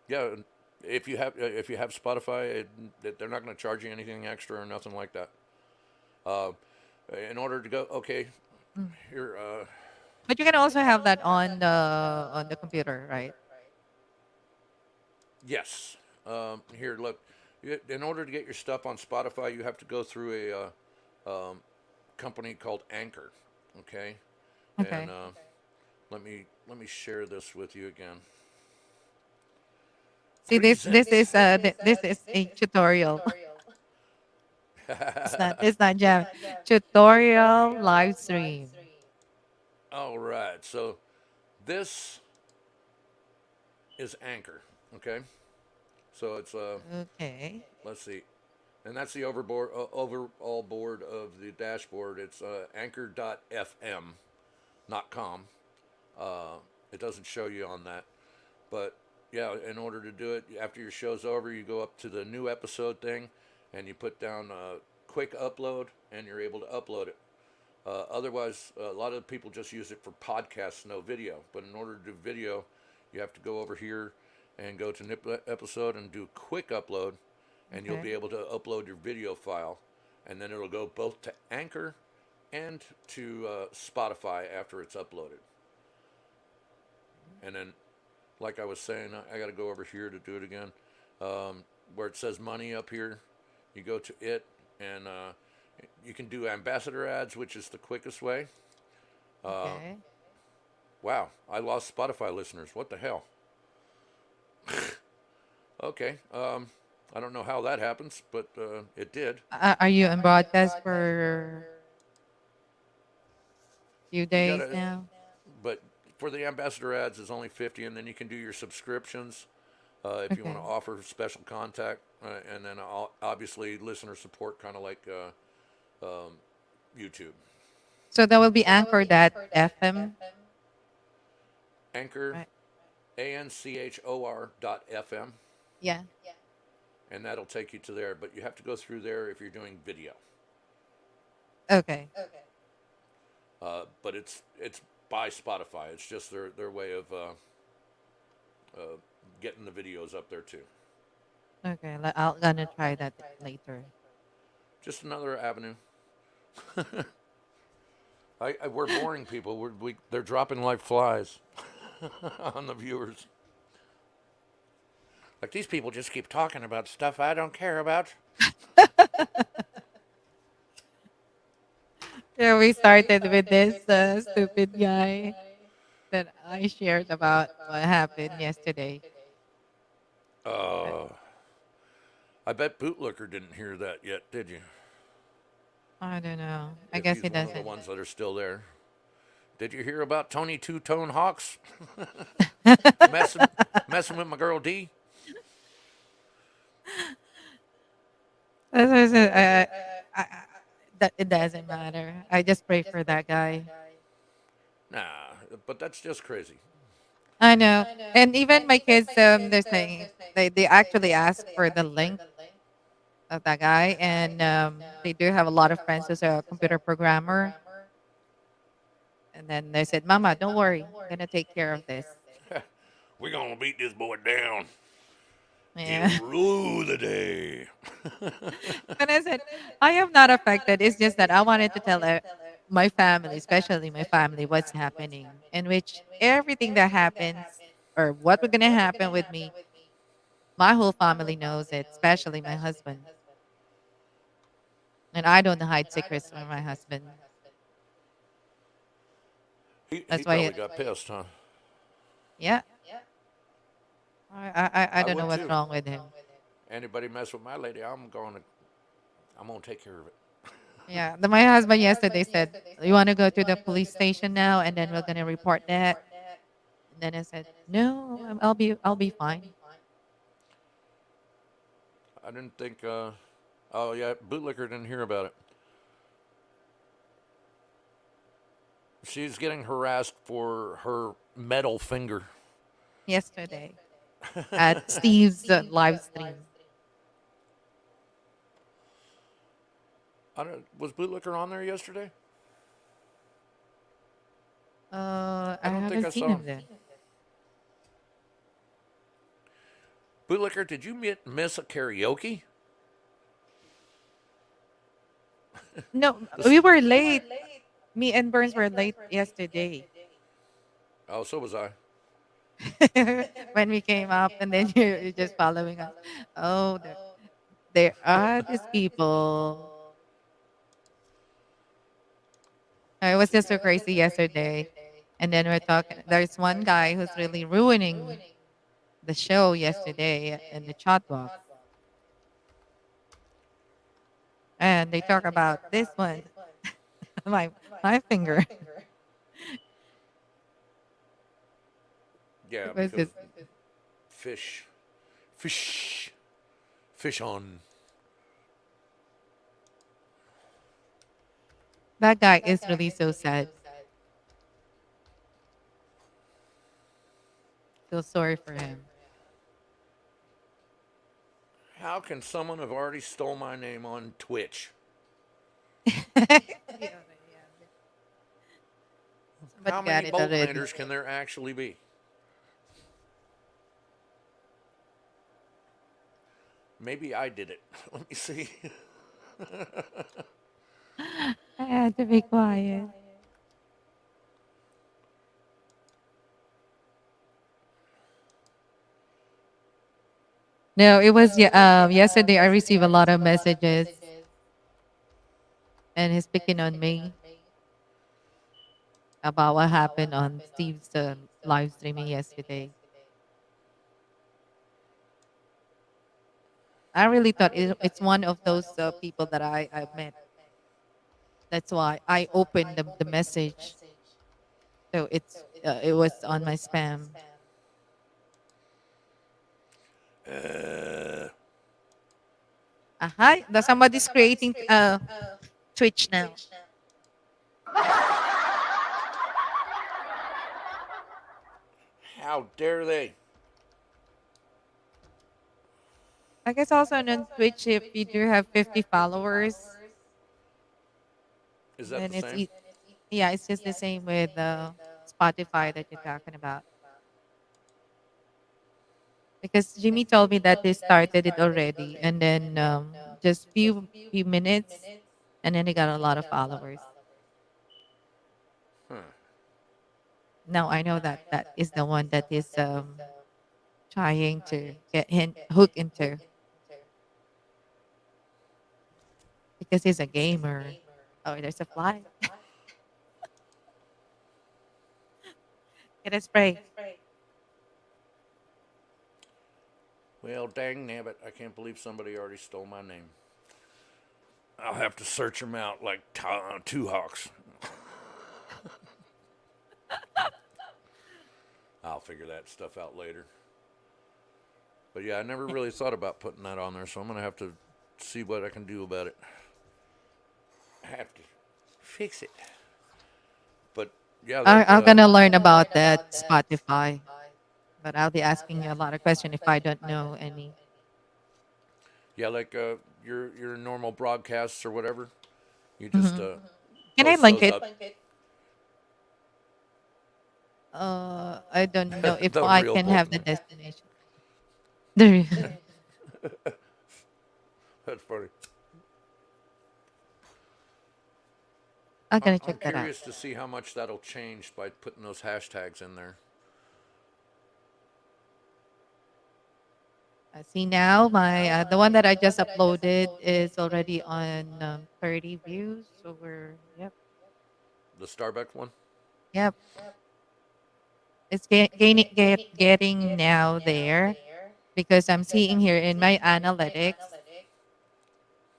yeah, if you have Spotify, they're not going to charge you anything extra or nothing like that. Uh, in order to go, okay, Mm. here, But you can also have that on the computer, right? yes, here, look, in order to get your stuff on Spotify, you have to go through company called Anchor, okay, and Okay. let me share this with you again. See, this is a tutorial. It's not Jam. Tutorial live stream. All right, so this is Anchor, okay, so it's Okay. let's see, and that's the overall board of the dashboard. It's anchor.fm, not com. Uh, it doesn't show you on that, but yeah, in order to do it, after your show's over, you go up to the new episode thing, and you put down quick upload, and you're able to upload it. Otherwise, a lot of people just use it for podcasts, no video. But in order to do video, you have to go over here and go to episode and do quick upload, and you'll Okay. be able to upload your video file, and then it'll go both to Anchor and to Spotify after it's uploaded. And then, like I was saying, I got to go over here to do it again. Where it says money up here, you go to it, and you can do ambassador ads, which is the quickest way. Okay. Wow, I lost Spotify listeners. What the hell? Okay, I don't know how that happens, but it did. Are you on broadcast for few You days gotta, now? but for the ambassador ads, it's only 50, and then you can do your subscriptions if you want Okay. to offer special contact, and then obviously listener support, kind of like YouTube. So that will be anchored at FM, Anchor, right? ANCHOR.FM, Yeah. and that'll take you to there. But you have to go through there if you're doing video. Okay. But it's by Spotify. It's just their way of getting the videos up there too. Okay. I'll gonna try that later. Just another avenue. We're boring people. They're dropping like flies on the viewers. Like these people just keep talking about stuff I don't care about. Yeah, we started with this stupid guy that I shared about what happened yesterday. Uh, Uh, I bet Bootlicker didn't hear that yet, did you? I don't know. I If guess he's he one of the doesn't. ones that are still there. Did you hear about Tony Two Tone Hawks messing messing with my girl D? That's what I said. That it doesn't matter. I just pray for that guy. Nah, but that's just crazy. I know. And even my kids, they're saying they actually ask for the link of that guy, and they do have a lot of friends who's a computer programmer. And then they said, "Mama, don't worry, I'm gonna take care of this." We're gonna beat this boy down. He'll Yeah. rule the day. And I said, I am not affected. It's just that I wanted to tell my family, especially my family, what's happening, in which everything that happens or what we're gonna happen with me, my whole family knows it, especially my husband. And I don't hide secrets from my husband. He That's why, probably got pissed, huh? yeah, I I don't know would what's too. wrong with him. Anybody mess with my lady, I'm gonna take care of it. Yeah, my husband yesterday said, "You want to go to the police station now, and then we're gonna report that." And then I said, "No, I'll be fine." I didn't think. Oh yeah, Bootlicker didn't hear about it. She's getting harassed for her metal finger. Yesterday at Steve's live stream. Was Bootlicker on there yesterday? I I don't think haven't I seen saw him. him there. Bootlicker, did you miss a karaoke? No, This, we were late. Me and Burns were late yesterday oh, so was I. when we came up, and then you're just following us. Oh, there are these people. It was just so crazy yesterday. And then we're talking. There's one guy who's really ruining the show yesterday in the chat box. And they talk about this one, my my finger. Yeah, It was because just fish, fish, fish on. that guy is really so sad. Feel sorry for him. How can someone have already stole my name on Twitch? Yeah, How somebody many got it already. Boltlanders can there actually be? Maybe I did it. Let me see. I had to be quiet. No, it was yesterday. I received a lot of messages, and he's picking on me about what happened on Steve's live streaming yesterday. I really thought it's one of those people that I met. That's why I opened the message. So it was on my spam. Uh, Hi, somebody's creating Twitch now. how dare they? I guess also on Twitch, if you do have 50 followers, Is that then the same? yeah, it's just the same with Spotify that you're talking about. Because Jimmy told me that they started it already, and then just few minutes, and then they got a lot of followers. Huh. Now I know that that is the one that is trying to get him hooked into because he's a gamer. Oh, there's a fly. Get a spray. Well, dang nabbit, I can't believe somebody already stole my name. I'll have to search them out like two hawks. I'll figure that stuff out later. But yeah, I never really thought about putting that on there, so I'm gonna have to see what I can do about it. I have to fix it. But yeah, I'm gonna learn about that Spotify, but I'll be asking you a lot of questions if I don't know any. yeah, like your normal broadcasts or whatever. You just Mhm. Can I post link those it? up. I don't know if The I real can have the bookman. destination. There. That's funny. I'm gonna I'm check that out. curious to see how much that'll change by putting those hashtags in there. See now, my the one that I just uploaded is already on 30 views. So we're The Starbucks one. yep. It's getting now there because I'm seeing here in my analytics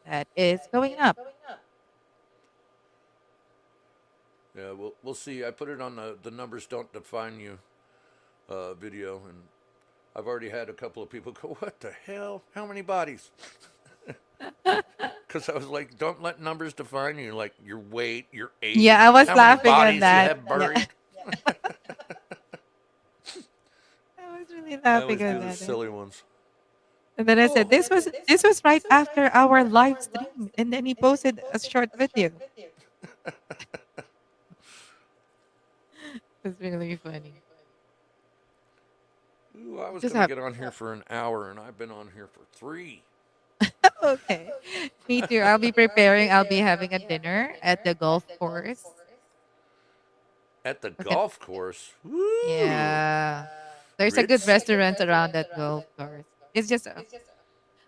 that is going up. Yeah, we'll see. I put it on the numbers don't define you video, and I've already had a couple of people go, "What the hell? How many bodies?" Because I was like, "Don't let numbers define you, like your weight, your Yeah, age, I was how many laughing at bodies you that. have Yeah, buried." I was really I laughing always at do the that. silly ones. And then I said, this was right after our live stream, and then he posted a short video. It was really funny. Ooh, I was Just gonna have get on here for an hour, and I've been on here for 3 okay. Me too. I'll be preparing. I'll be having a dinner at the golf course. at the Okay. golf course. Woo! Yeah. There's a good Ritz. restaurant around that golf course. It's just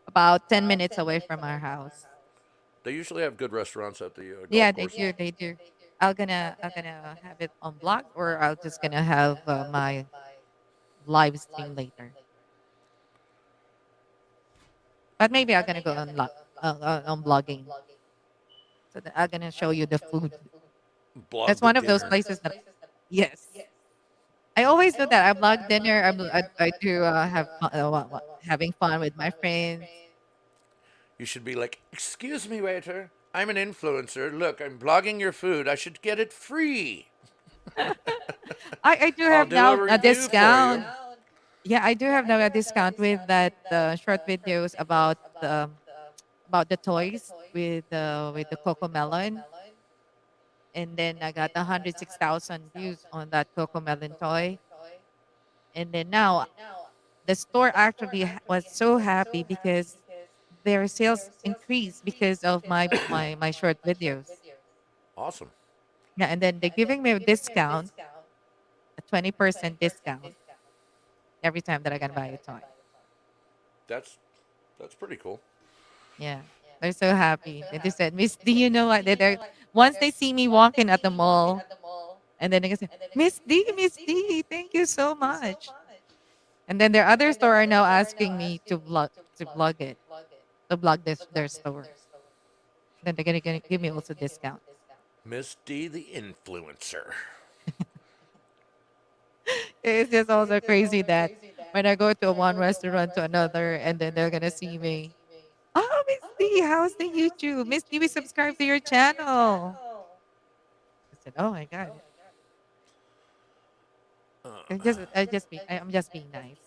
about 10 minutes away from our house. They usually have good restaurants at the Yeah, golf they course. do. They do. I'm gonna have it on blog, or I'll just gonna have my live stream later. But maybe I'm gonna go on blogging, so that I'm gonna show you the food. Blog That's the one of those dinner. places that yes, I always do that. I blog dinner. I do have fun, having fun with my friends. You should be like, "Excuse me, waiter. I'm an influencer. Look, I'm blogging your food. I should get it free. I do I'll have now deliver a you for you." discount. Yeah, I do have now a discount with that short videos about the toys with the Coco Melon, and then I got 106,000 views on that Coco Melon toy, and then now the store actually was so happy because their sales increased because of my short videos. Awesome. Yeah, and then they're giving me a discount, a 20% discount every time that I can buy a toy. That's that's pretty cool. Yeah. They're so happy. And they said, Miss D, you know what? Once they see me walking at the mall, and then they can say, Miss D, thank you so much. And then their other store are now asking me to vlog it, to vlog their store. Then they're gonna give me also discount. Miss D, the influencer. It's just also crazy that when I go to one restaurant to another, and then they're gonna see me. Oh, Miss D, how's the YouTube? Miss D, we subscribe to your channel. I said, oh my god, I'm just being nice.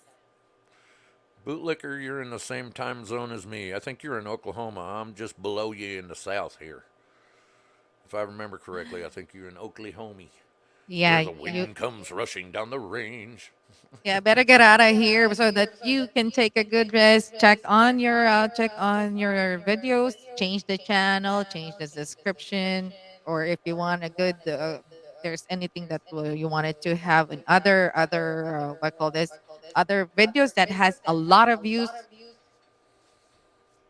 Bootlicker, you're in the same time zone as me. I think you're in Oklahoma. I'm just below you in the south here. If I remember correctly, I think you're in Oklahoma, where Yeah, the wind comes rushing down the range. yeah, better get out of here so that you can take a good rest. Check on your videos, change the channel, change the description, or if you want a good, there's anything that you wanted to have in other what call this, other videos that has a lot of views,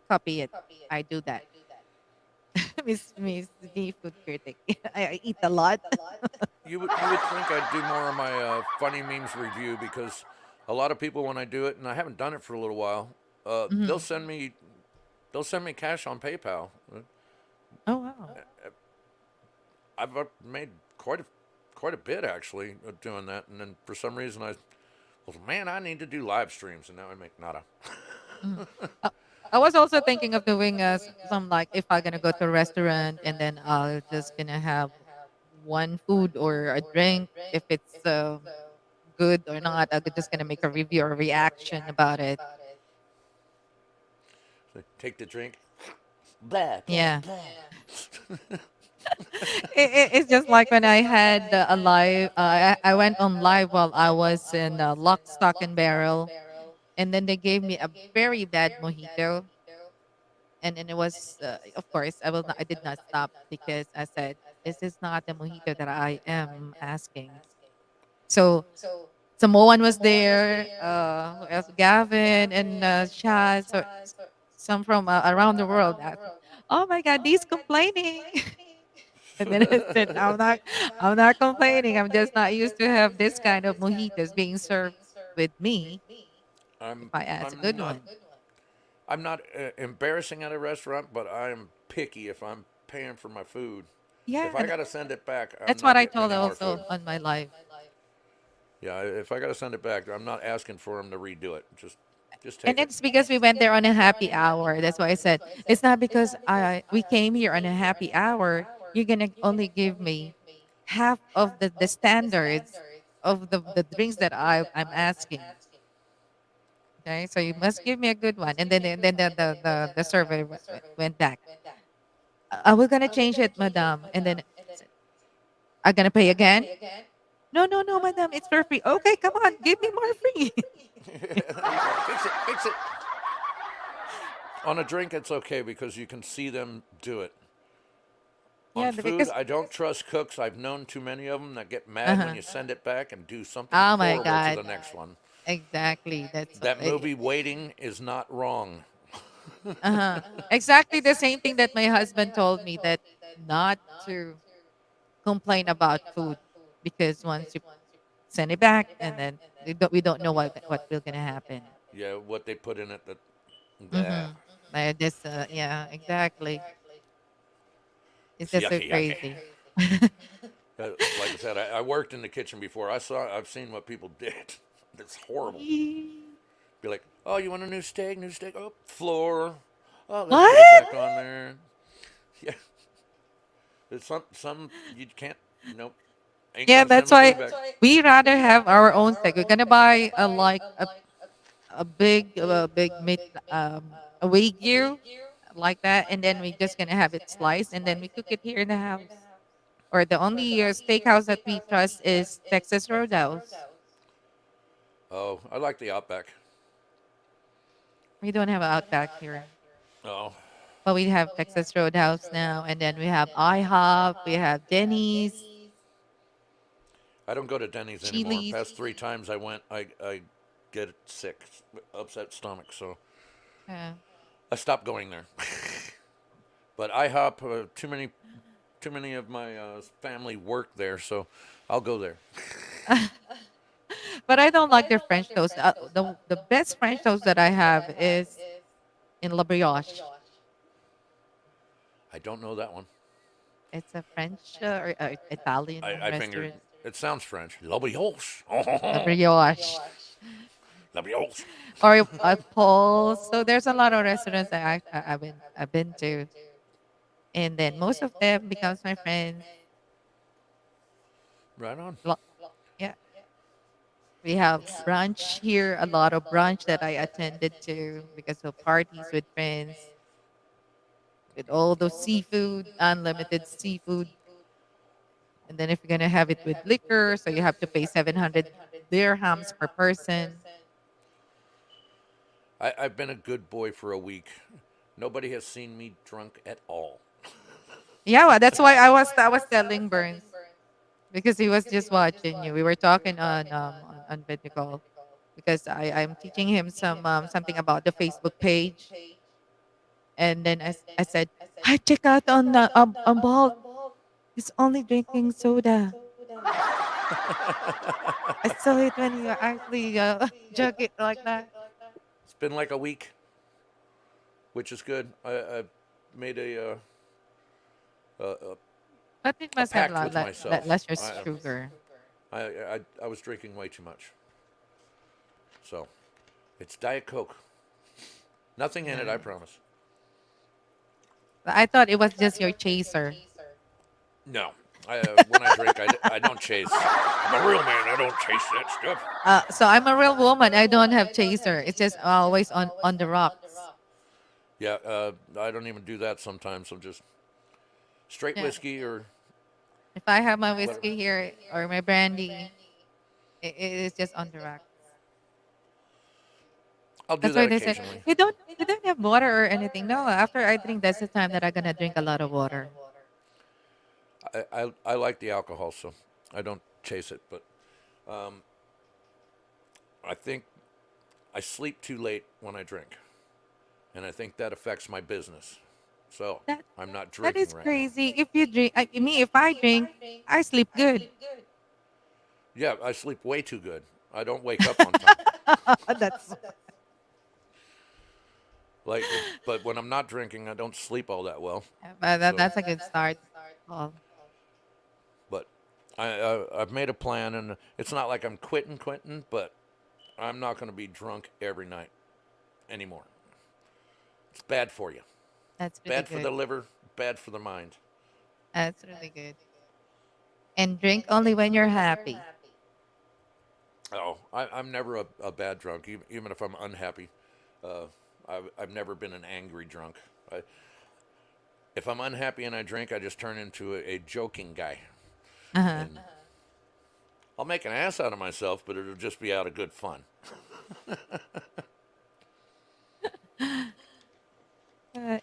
copy it. I do that. Miss D food critic. I eat a lot. You would think I'd do more of my funny memes review because a lot of people when I do it, and I haven't done it for a little while, Mhm. they'll send me cash on PayPal. Oh wow. I've made quite a bit actually doing that, and then for some reason I was, man, I need to do live streams, and now I make nada. Mhm. Uh, I was also thinking of doing some, like, if I'm gonna go to a restaurant and then I'll just gonna have one food or a drink, if it's good or not. I'm just gonna make a review or reaction about it. Take the drink. Blah blah Yeah, blah. it's just like when I had a live. I went on live while I was in Lock, Stock, and Barrel, and then they gave me a very bad mojito, and then it was of course I did not stop because I said this is not the mojito that I am asking. So Samoan was there, who else? Gavin and Shaz, so some from around the world asked, oh my god, he's complaining. And then I said, I'm not complaining, I'm just not used to have this kind of mojitos being served with me if I'm I ask a I'm good not one. I'm not embarrassing at a restaurant, but I'm picky if I'm paying for my food. Yeah, If I gotta send it back, I'm that's what not I getting told any more food. also on my live. Yeah, if I gotta send it back, I'm not asking for them to redo it. Just And take it. it's because we went there on a happy hour. That's why I said it's not because I we came here on a happy hour. You're gonna only give me half of the standards of the drinks that I'm asking. Okay, so you must give me a good one. And then the survey went back. We're gonna change it, madam. And then I'm gonna pay again. No, no, no, madam. It's for free. Okay, come on, give me more free. Fix it. On a drink, it's okay because you can see them do it. On Yeah, food, because I don't trust cooks. I've known too many of them that get uh mad when huh. you send it back and do something Oh my horrible to god. the next one. Exactly. That's That movie Waiting is not wrong. uh-huh. Exactly the same thing that my husband told me, that not to complain about food because once you send it back and then we don't know what will gonna happen. Yeah, what they put in it that. Bleh. Mm-hmm. This yeah, exactly. It's It's just so yucky. crazy. Like I said, I worked in the kitchen before. I've seen what people did. It's horrible. Yee. Be like, oh, you want a new steak? New steak? Oh, floor. Oh, let's put it What? back on there. Yeah, there's some you can't. Nope, ain't Yeah, gonna send that's my food why back. we rather have our own steak. We're gonna buy a big meat, a wagyu like that, and then we just gonna have it sliced, and then we cook it here in the house. Or the only steakhouse that we trust is Texas Roadhouse. Oh, I like the Outback. We don't have an Outback here. Oh, but we have Texas Roadhouse now, and then we have IHOP, we have Denny's, I don't go to Denny's anymore. Chili's. Past 3 times I went, I get sick, upset stomach, so Uh, I stopped going there. But IHOP, too many of my family work there, so I'll go there. but I don't like their French toast. The best French toast that I have is in La Brioche. I don't know that one. It's a French or Italian I figured restaurant. it sounds French. La brioche. La Brioche. La brioche. Or Paul's. So there's a lot of restaurants that I've been to, and then most of them becomes my friends. Right on. Yeah, we have brunch here. A lot of brunch that I attended to because of parties with friends, with all those seafood, unlimited seafood. And then if you're gonna have it with liquor, so you have to pay 700 dirhams per person. I've been a good boy for a week. Nobody has seen me drunk at all. Yeah, well, that's why I was telling Burns because he was just watching you. We were talking on video call because I'm teaching him something about the Facebook page, and then I said, "I check out on Balt. He's only drinking soda." I saw it when you actually jug it like that. It's been like a week, which is good. I made a, But it a must have pact with myself. less sugar. I was drinking way too much. So it's Diet Coke. Nothing in it, I promise. I thought it was just your chaser. No. When I drink, I don't chase. I'm a real man. I don't chase that stuff. So I'm a real woman. I don't have chaser. It's just always on the rocks. Yeah, I don't even do that sometimes. I'm just straight Yeah. whiskey or If I have my whatever. whiskey here or my brandy, it is just on the rocks. I'll do That's why that they said occasionally. you don't have water or anything. No, after I drink, that's the time that I'm gonna drink a lot of water. I like the alcohol, so I don't chase it. But um, I think I sleep too late when I drink, and I think that affects my business. So That I'm not that drinking is right now. crazy. If you drink, me, if I drink, I sleep good. Yeah, I sleep way too good. I don't wake up on time. That's Like, but when I'm not drinking, I don't sleep all that well. but So, that's a good start. Well, but I've made a plan, and it's not like I'm quitting, but I'm not going to be drunk every night anymore. It's bad for you. that's really Bad for the good. liver, bad for the mind. That's really good. And drink only when you're happy. Oh, I'm never a bad drunk, even if I'm unhappy. Uh, I've never been an angry drunk. If I'm unhappy and I drink, I just turn into a joking guy. Uh-huh. And I'll make an ass out of myself, but it'll just be out of good fun.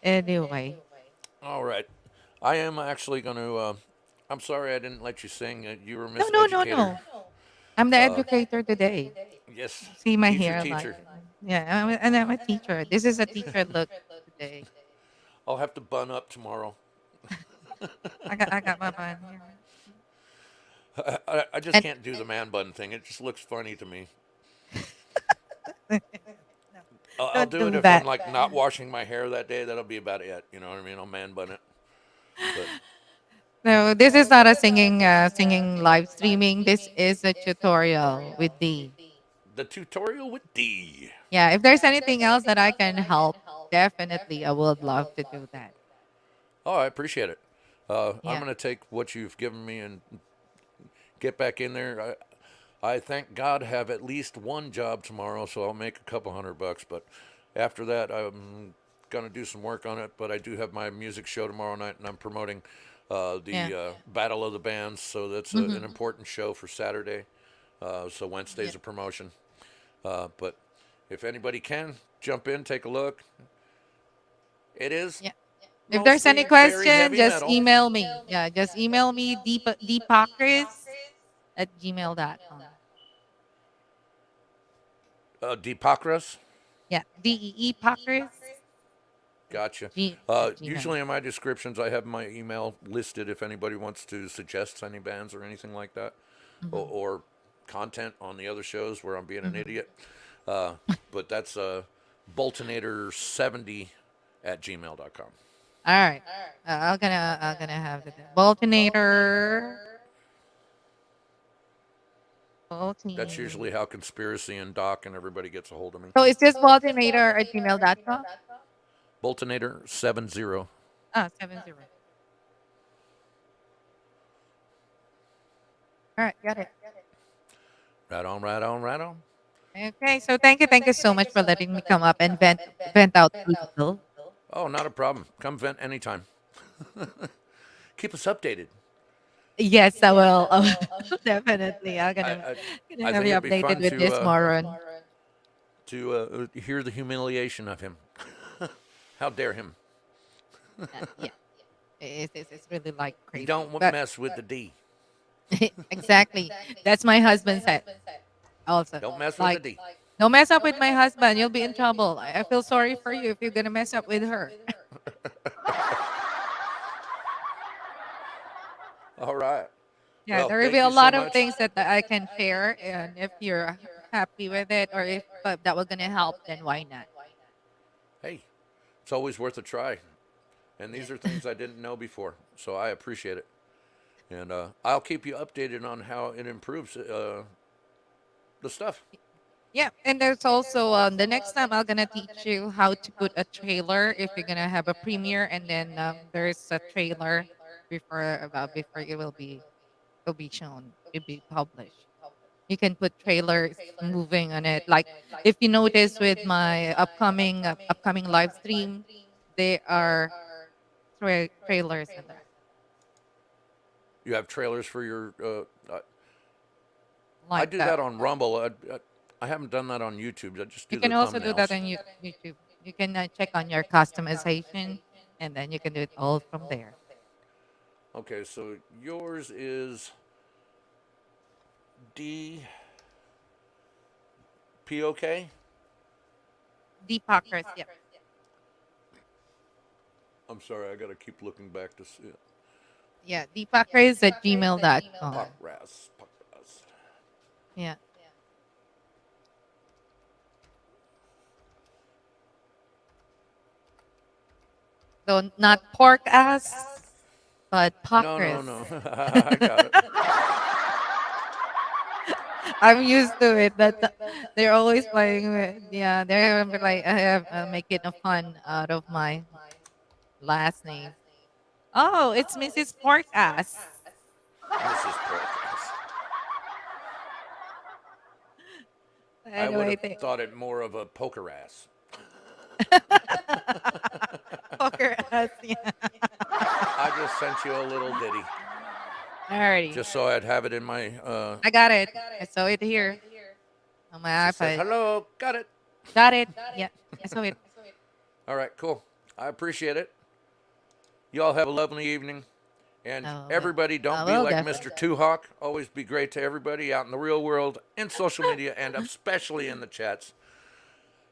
Anyway, All right. I am actually going to. I'm sorry I didn't let you sing. You were no, no, no, Miss no. Educator. I'm the Uh, educator today. yes, See my teacher, hairline. teacher. Yeah, and I'm a teacher. This is a teacher look today. I'll have to bun up tomorrow. I got my bun here. I just And can't do the man bun thing. It just looks funny to me. I'll don't do it do if I'm that. like not washing my hair that day. That'll be about it. You know what I mean? I'll man bun it. But No, this is not a singing live streaming. This is a tutorial with D. the tutorial with D. Yeah, if there's anything else that I can help, definitely I would love to do that. Oh, I appreciate it. I'm Yeah. going to take what you've given me and get back in there. I thank God have at least one job tomorrow, so I'll make a couple $100. But after that, I'm gonna do some work on it. But I do have my music show tomorrow night, and I'm promoting Yeah. the Battle of the Bands. So that's an Hmm. important show for Saturday. So Yeah. Wednesday's a promotion. But if anybody can jump in, take a look. It is Yeah. If there's any mostly very question, heavy just metal. email me. Yeah, just email me deepakris@gmail.com. Deepakris. Yeah, DEE Gotcha. at Gmail. Usually in my descriptions, I have my email listed if anybody wants to suggest any bands or anything like that, Mhm, or content on the other shows where I'm being an mhm. idiot. But that's Boltonator70 at gmail.com. All right. I'm gonna have the Boltonator. That's usually how Conspiracy and Doc and everybody gets a hold of me. So it's just Boltonator@gmail.com. Boltonator70. 70. All right, got it. Right on, right on, right on. Okay, so thank you so much for letting me come up and vent out a little. Oh, not a problem. Come vent anytime. Keep us updated. Yes, I will. I will definitely. I'm I, gonna I, gonna I have think you it'd be updated fun with this moron. to hear the humiliation of him. How dare him? Yeah, it's really like You crazy. don't But mess with the D. exactly, that's my husband said also. Don't mess with the Like, D. don't mess up with my husband. You'll be in trouble. I feel sorry for you if you're gonna mess up with her. All right. Yeah, Well, there will be thank a you so lot of much. things that I can share, and if you're happy with it, or if that was gonna help, then why not? Hey, it's always worth a try. And Yeah. these are things I didn't know before, so I appreciate it. And I'll keep you updated on how it improves the stuff. Yeah, and there's also the next time I'm gonna teach you how to put a trailer if you're gonna have a premiere, and then there's a trailer before it will be shown, to be published. You can put trailers moving on it. Like if you notice with my upcoming live stream, there are trailers in there, You have trailers for your. I like do that. that on Rumble. I haven't done that on YouTube. I just You do the can also do that thumbnails. on YouTube. You can check on your customization, and then you can do it all from there. Okay, so yours is DPOK. Deepakers, yeah. I'm sorry, I gotta keep looking back to see it. Yeah, deepakers@gmail.com. Puck Ras. Puck Ras. Yeah. So not pork ass, but No, no, pockers. no. I got it. I'm used to it. That they're always playing with. Yeah, they're like I have making a fun out of my last name. Oh, it's Mrs. Pork Ass. Mrs. Porkas. I would Anyway, have thought it more of a poker ass. Poker Ass. Yeah. I just sent you a little ditty, Alrighty, just so I'd have it in my. I got it. I saw it here on my Just said iPad. hello. Got it. Got it. Yeah, I saw it. All right, cool. I appreciate it. You all have a lovely evening. And Oh, everybody, I don't be will like definitely. Mr. Two Hawk. Always be great to everybody out in the real world, in social media, and especially in the chats.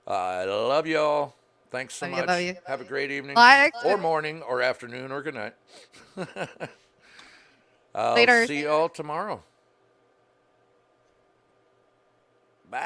I love you all. Thanks so Love you. much. Love you. Have a great evening, Bye. or morning, or afternoon, or good night. I'll Later. see you all tomorrow. Bye.